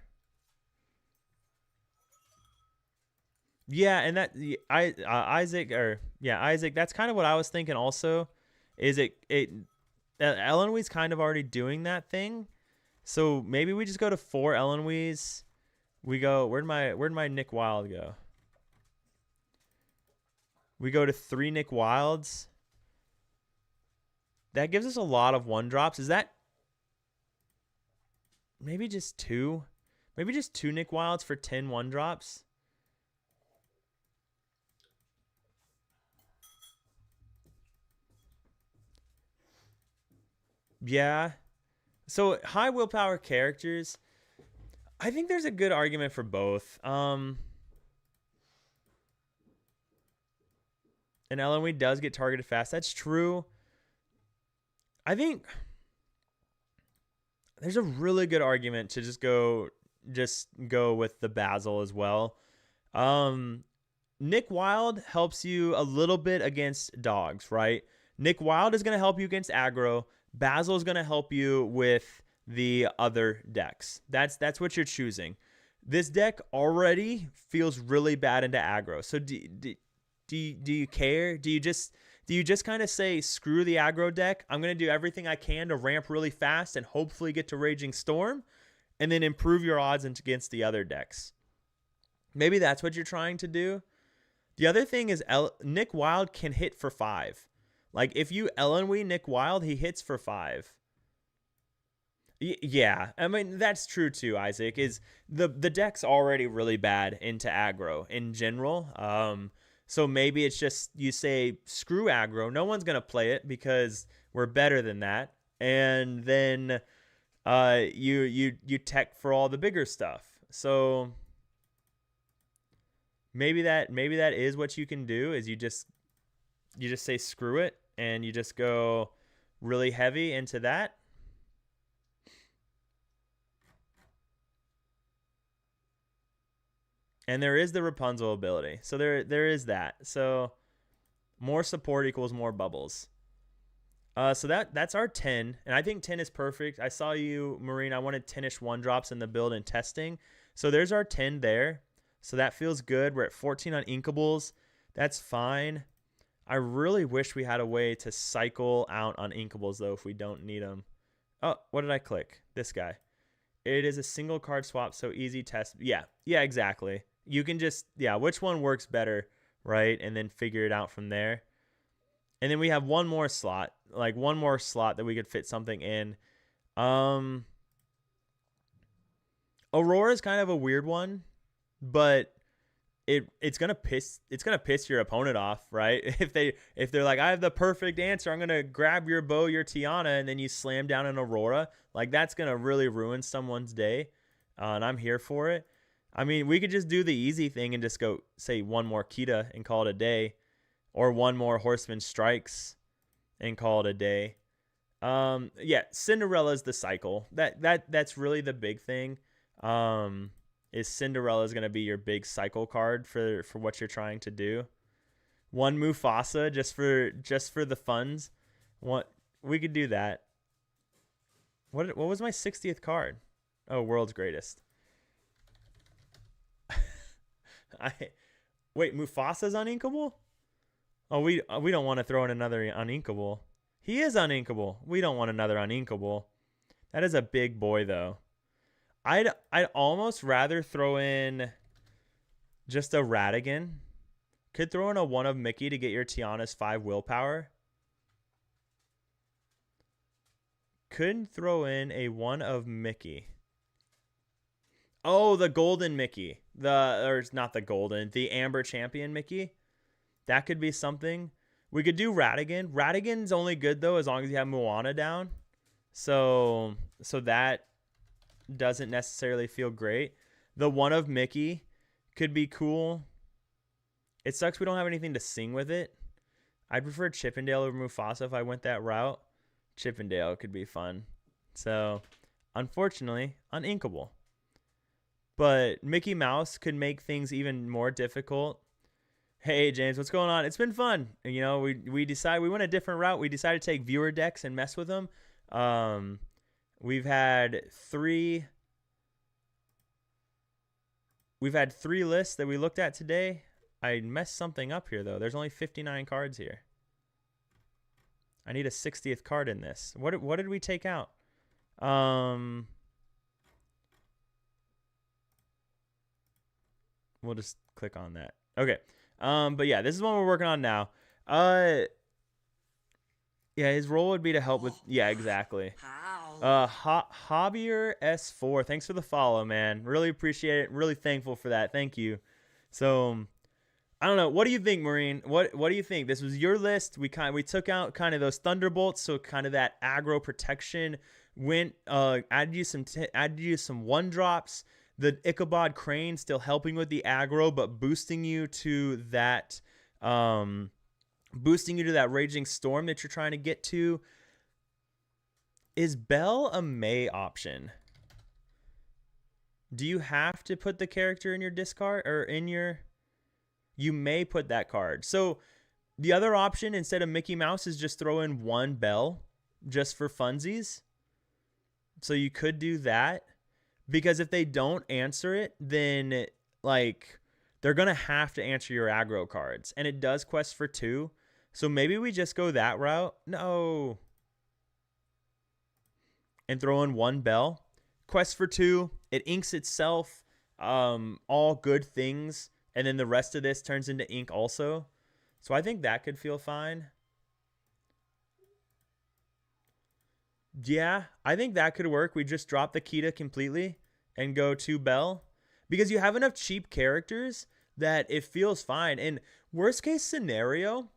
Yeah, and that Isaac Isaac. That's kind of what I was thinking. Also, is Ellenwee's kind of already doing that thing, so maybe we just go to 4 Ellenwees. We go. Where'd my Nick Wild go? We go to 3 Nick Wilds. That gives us a lot of 1-drops. Is that maybe just 2? Maybe just 2 Nick Wilds for 10 1-drops. Yeah. So high willpower characters, I think there's a good argument for both. And Ellenwee does get targeted fast. That's true. I think there's a really good argument to just go with the Basil as well. Nick Wild helps you a little bit against dogs, right? Nick Wild is going to help you against aggro. Basil is going to help you with the other decks. That's what you're choosing. This deck already feels really bad into aggro. So do you care? Do you just kind of say, screw the aggro deck? I'm going to do everything I can to ramp really fast and hopefully get to Raging Storm and then improve your odds against the other decks. Maybe that's what you're trying to do. The other thing is Nick Wild can hit for 5. Like, if you Ellenwee Nick Wild, he hits for 5. Yeah, I mean, that's true too, Isaac. Is the deck's already really bad into aggro in general. So maybe it's just you say, screw aggro. No one's going to play it because we're better than that. And then you tech for all the bigger stuff. So maybe that is what you can do, is you just say screw it and you just go really heavy into that. And there is the Rapunzel ability. So there is that. So more support equals more bubbles. So that's our 10. And I think 10 is perfect. I saw you, Marine. I wanted 10-ish 1-drops in the build and testing. So there's our 10 there. So that feels good. We're at 14 on Inkables. That's fine. I really wish we had a way to cycle out on Inkables, though, if we don't need them. Oh, what did I click? This guy. It is a single card swap, so easy test. Yeah, exactly. You can just, which one works better, right? And then figure it out from there. And then we have one more slot that we could fit something in. Aurora is kind of a weird one, but it's gonna piss your opponent off, right? If they're like, I have the perfect answer, I'm gonna grab your bow, your Tiana, and then you slam down an Aurora, like that's gonna really ruin someone's day. And I'm here for it. I mean, we could just do the easy thing and just go say one more Kita and call it a day, or one more Horseman Strikes and call it a day. Cinderella's the cycle. That's really the big thing. Is Cinderella is going to be your big cycle card for what you're trying to do. One Mufasa just for the funds. We could do that. What was my 60th card? Oh, World's Greatest. Wait, Mufasa's uninkable? Oh, we don't want to throw in another uninkable. He is uninkable. We don't want another uninkable. That is a big boy, though. I'd almost rather throw in just a Radigan. Could throw in a 1 of Mickey to get your Tiana's 5 willpower. Could throw in a 1 of Mickey. Oh, the golden Mickey. Or not the golden, the Amber Champion Mickey. That could be something. We could do Radigan. Radigan's only good, though, as long as you have Moana down. So that doesn't necessarily feel great. The 1 of Mickey could be cool. It sucks we don't have anything to sing with it. I'd prefer Chippendale over Mufasa if I went that route. Chippendale could be fun. So, unfortunately, uninkable. But Mickey Mouse could make things even more difficult. Hey, James, what's going on? It's been fun. You know, we went a different route. We decided to take viewer decks and mess with them. We've had three lists that we looked at today. I messed something up here, though. There's only 59 cards here. I need a 60th card in this. What did we take out? We'll just click on that. Okay. But yeah, this is what we're working on now. Yeah, his role would be to help with. Yeah, exactly. Hobbier S4. Thanks for the follow, man. Really appreciate it. Really thankful for that. Thank you. So, I don't know. What do you think, Marine? What do you think? This was your list. We took out kind of those thunderbolts, so kind of that aggro protection. Added you some 1-drops. The Ichabod Crane still helping with the aggro, but boosting you to that Raging Storm that you're trying to get to. Is Belle a May option? Do you have to put the character in your discard or in your? You may put that card. So the other option instead of Mickey Mouse is just throw in 1 Belle just for funsies. So you could do that. Because if they don't answer it, then they're going to have to answer your aggro cards. And it does quest for 2. So maybe we just go that route. No. And throw in 1 Belle. Quest for 2. It inks itself. All good things. And then the rest of this turns into ink also. So I think that could feel fine. Yeah, I think that could work. We just drop the Kita completely and go to Belle. Because you have enough cheap characters that it feels fine. And worst case scenario,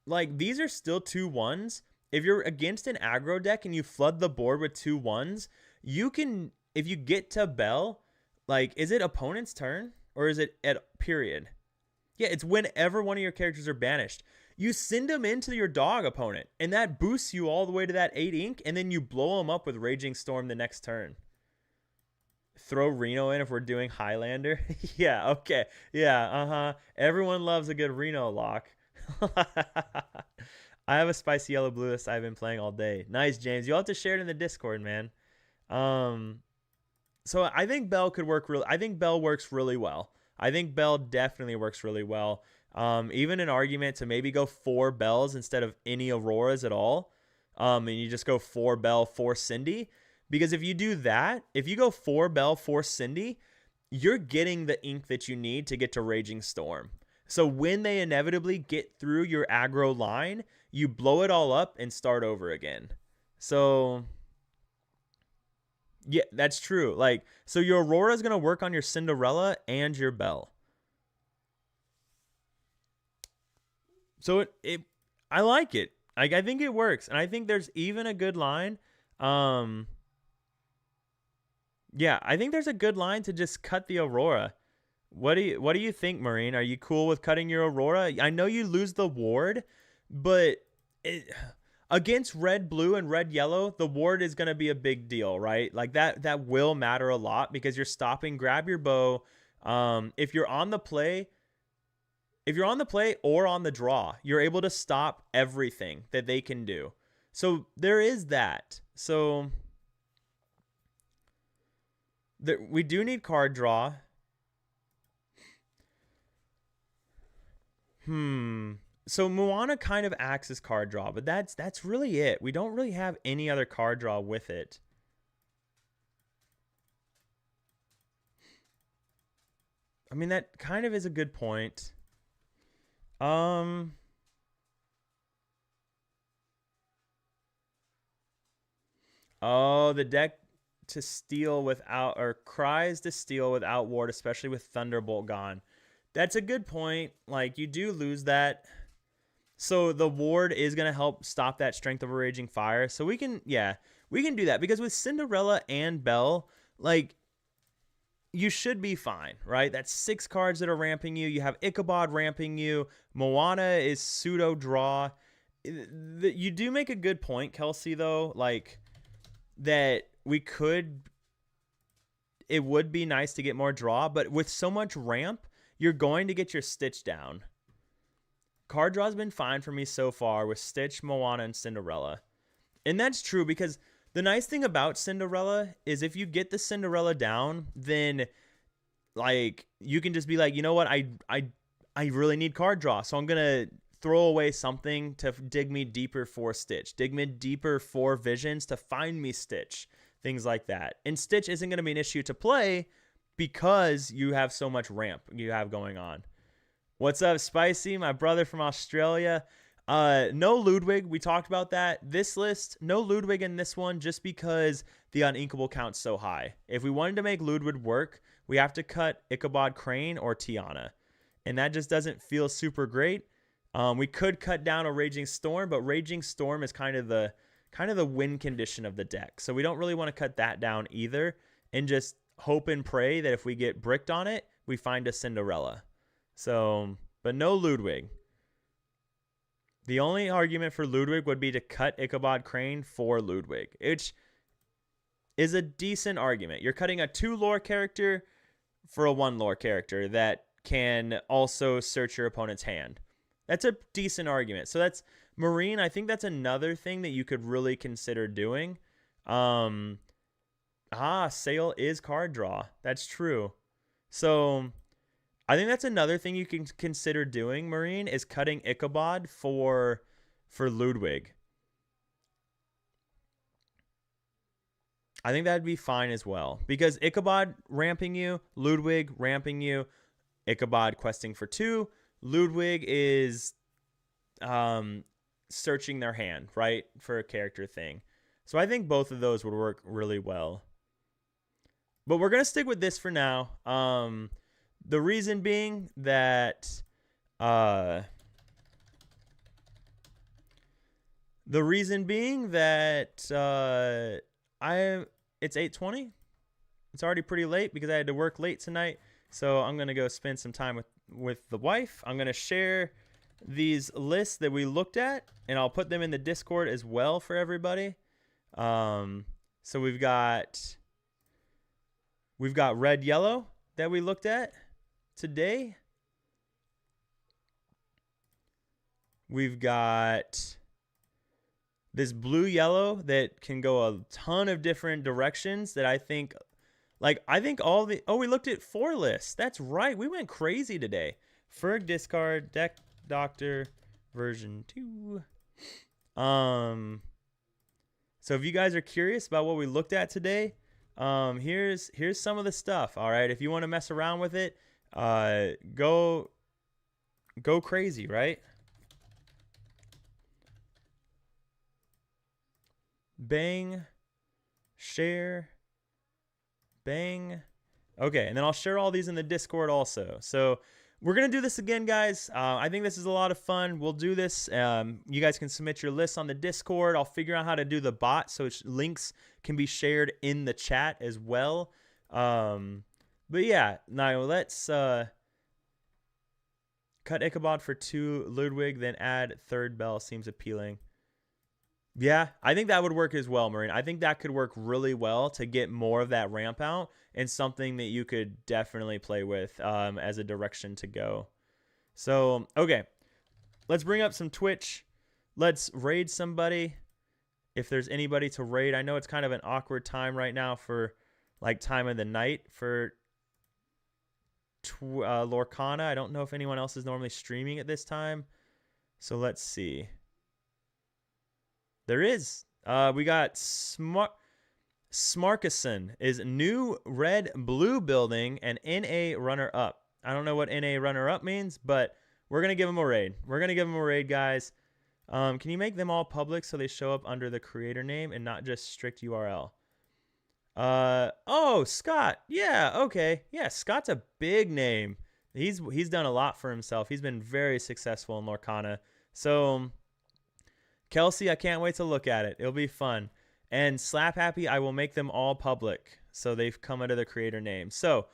these are still 2-1s. If you're against an aggro deck and you flood the board with 2-1s, you can, if you get to Belle, is it opponent's turn? Or is it at period? Yeah, it's whenever one of your characters are banished. You send them into your dog opponent, and that boosts you all the way to that 8 ink, and then you blow them up with Raging Storm the next turn. Throw Reno in if we're doing Highlander. Yeah, okay. Yeah, Everyone loves a good Reno lock. I have a spicy yellow blue list I've been playing all day. Nice, James. You'll have to share it in the Discord, man. So I think Belle could work I think Belle works really well. I think Belle definitely works really well. Even an argument to maybe go 4 Belles instead of any Auroras at all. And you just go 4 Belle, 4 Cindy. Because if you do that, if you go 4 Belle, 4 Cindy, you're getting the ink that you need to get to Raging Storm. So when they inevitably get through your aggro line, you blow it all up and start over again. So yeah, that's true. So your Aurora is going to work on your Cinderella and your Belle. So I like it. I think it works. And I think there's even a good line. Yeah, I think there's a good line to just cut the Aurora. What do you think, Marine? Are you cool with cutting your Aurora? I know you lose the ward, but against red, blue, and red, yellow, the ward is going to be a big deal, right? That will matter a lot because you're stopping, grab your bow. If you're on the play or on the draw, you're able to stop everything that they can do. So there is that. So we do need card draw. So Moana kind of acts as card draw, but that's really it. We don't really have any other card draw with it. I mean, that kind of is a good point. Oh, the deck to steal without, or cries to steal without ward, especially with Thunderbolt gone. That's a good point. Like, you do lose that. So the ward is going to help stop that Strength of a Raging Fire. So we can, yeah, we can do that. Because with Cinderella and Belle, like, you should be fine, right? That's 6 cards that are ramping you. You have Ichabod ramping you. Moana is pseudo draw. You do make a good point, Kelsey, though. Like, that we could, it would be nice to get more draw, but with so much ramp, you're going to get your Stitch down. Card draw's been fine for me so far with Stitch, Moana, and Cinderella. And that's true because the nice thing about Cinderella is if you get the Cinderella down, then like you can just be like, you know what, I really need card draw, so I'm gonna throw away something to dig me deeper for Stitch, dig me deeper for Visions to find me Stitch, things like that. And Stitch isn't going to be an issue to play because you have so much ramp you have going on. What's up, Spicy, my brother from Australia? No Ludwig, we talked about that. This list, no Ludwig in this one just because the uninkable count's so high. If we wanted to make Ludwig work, we have to cut Ichabod Crane or Tiana. And that just doesn't feel super great. We could cut down a Raging Storm, but Raging Storm is kind of the win condition of the deck. So we don't really want to cut that down either and just hope and pray that if we get bricked on it, we find a Cinderella. So, but no Ludwig. The only argument for Ludwig would be to cut Ichabod Crane for Ludwig, which is a decent argument. You're cutting a 2 lore character for a 1 lore character that can also search your opponent's hand. That's a decent argument. So that's Marine. I think that's another thing that you could really consider doing. Sale is card draw. That's true. So I think that's another thing you can consider doing, Marine, is cutting Ichabod for Ludwig. I think that'd be fine as well. Because Ichabod ramping you, Ludwig ramping you, Ichabod questing for 2. Ludwig is searching their hand, right, for a character thing. So I think both of those would work really well. But we're going to stick with this for now. The reason being that it's 8:20. It's already pretty late because I had to work late tonight. So I'm going to go spend some time with the wife. I'm going to share these lists that we looked at, and I'll put them in the Discord as well for everybody. So we've got red, yellow that we looked at today. We've got this blue, yellow that can go a ton of different directions that I think we looked at 4 lists. That's right. We went crazy today. Ferg discard, Deck Doctor version 2. So if you guys are curious about what we looked at today, here's some of the stuff. All right. If you want to mess around with it, go crazy, right? Bang, share, bang. Okay, and then I'll share all these in the Discord also. So we're going to do this again, guys. I think this is a lot of fun. We'll do this. You guys can submit your lists on the Discord. I'll figure out how to do the bot so links can be shared in the chat as well. But yeah, now let's cut Ichabod for 2 Ludwig, then add 3rd Belle seems appealing. Yeah, I think that would work as well, Marine. I think that could work really well to get more of that ramp out and something that you could definitely play with as a direction to go. So, okay, let's bring up some Twitch. Let's raid somebody if there's anybody to raid. I know it's kind of an awkward time right now for like time of the night for Lorcana. I don't know if anyone else is normally streaming at this time. So let's see. There is. We got Smarkison is new red blue building and NA runner up. I don't know what NA runner up means, but we're gonna give him a raid. We're gonna give him a raid, guys. Can you make them all public so they show up under the creator name and not just strict URL? Oh, Scott. Yeah, okay. Yeah, Scott's a big name. He's done a lot for himself. He's been very successful in Lorcana. So, Kelsey, I can't wait to look at it. It'll be fun. And Slap Happy, I will make them all public so they've come under the creator name. So,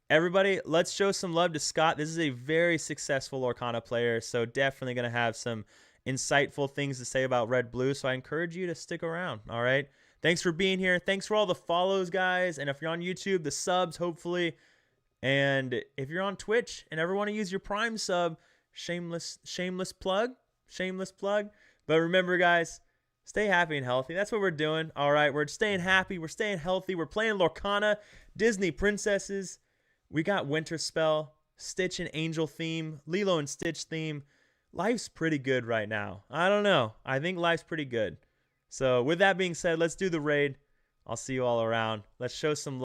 everybody, let's show some love to Scott. This is a very successful Lorcana player, so definitely going to have some insightful things to say about Red Blue. So I encourage you to stick around. All right. Thanks for being here. Thanks for all the follows, guys. And if you're on YouTube, the subs, hopefully. And if you're on Twitch and ever want to use your Prime sub, shameless plug. But remember, guys, stay happy and healthy. That's what we're doing. All right. We're staying happy. We're staying healthy. We're playing Lorcana, Disney princesses. We got Winterspell, Stitch and Angel theme, Lilo and Stitch theme. Life's pretty good right now. I don't know. I think life's pretty good. So with that being said, let's do the raid. I'll see you all around. Let's show some love.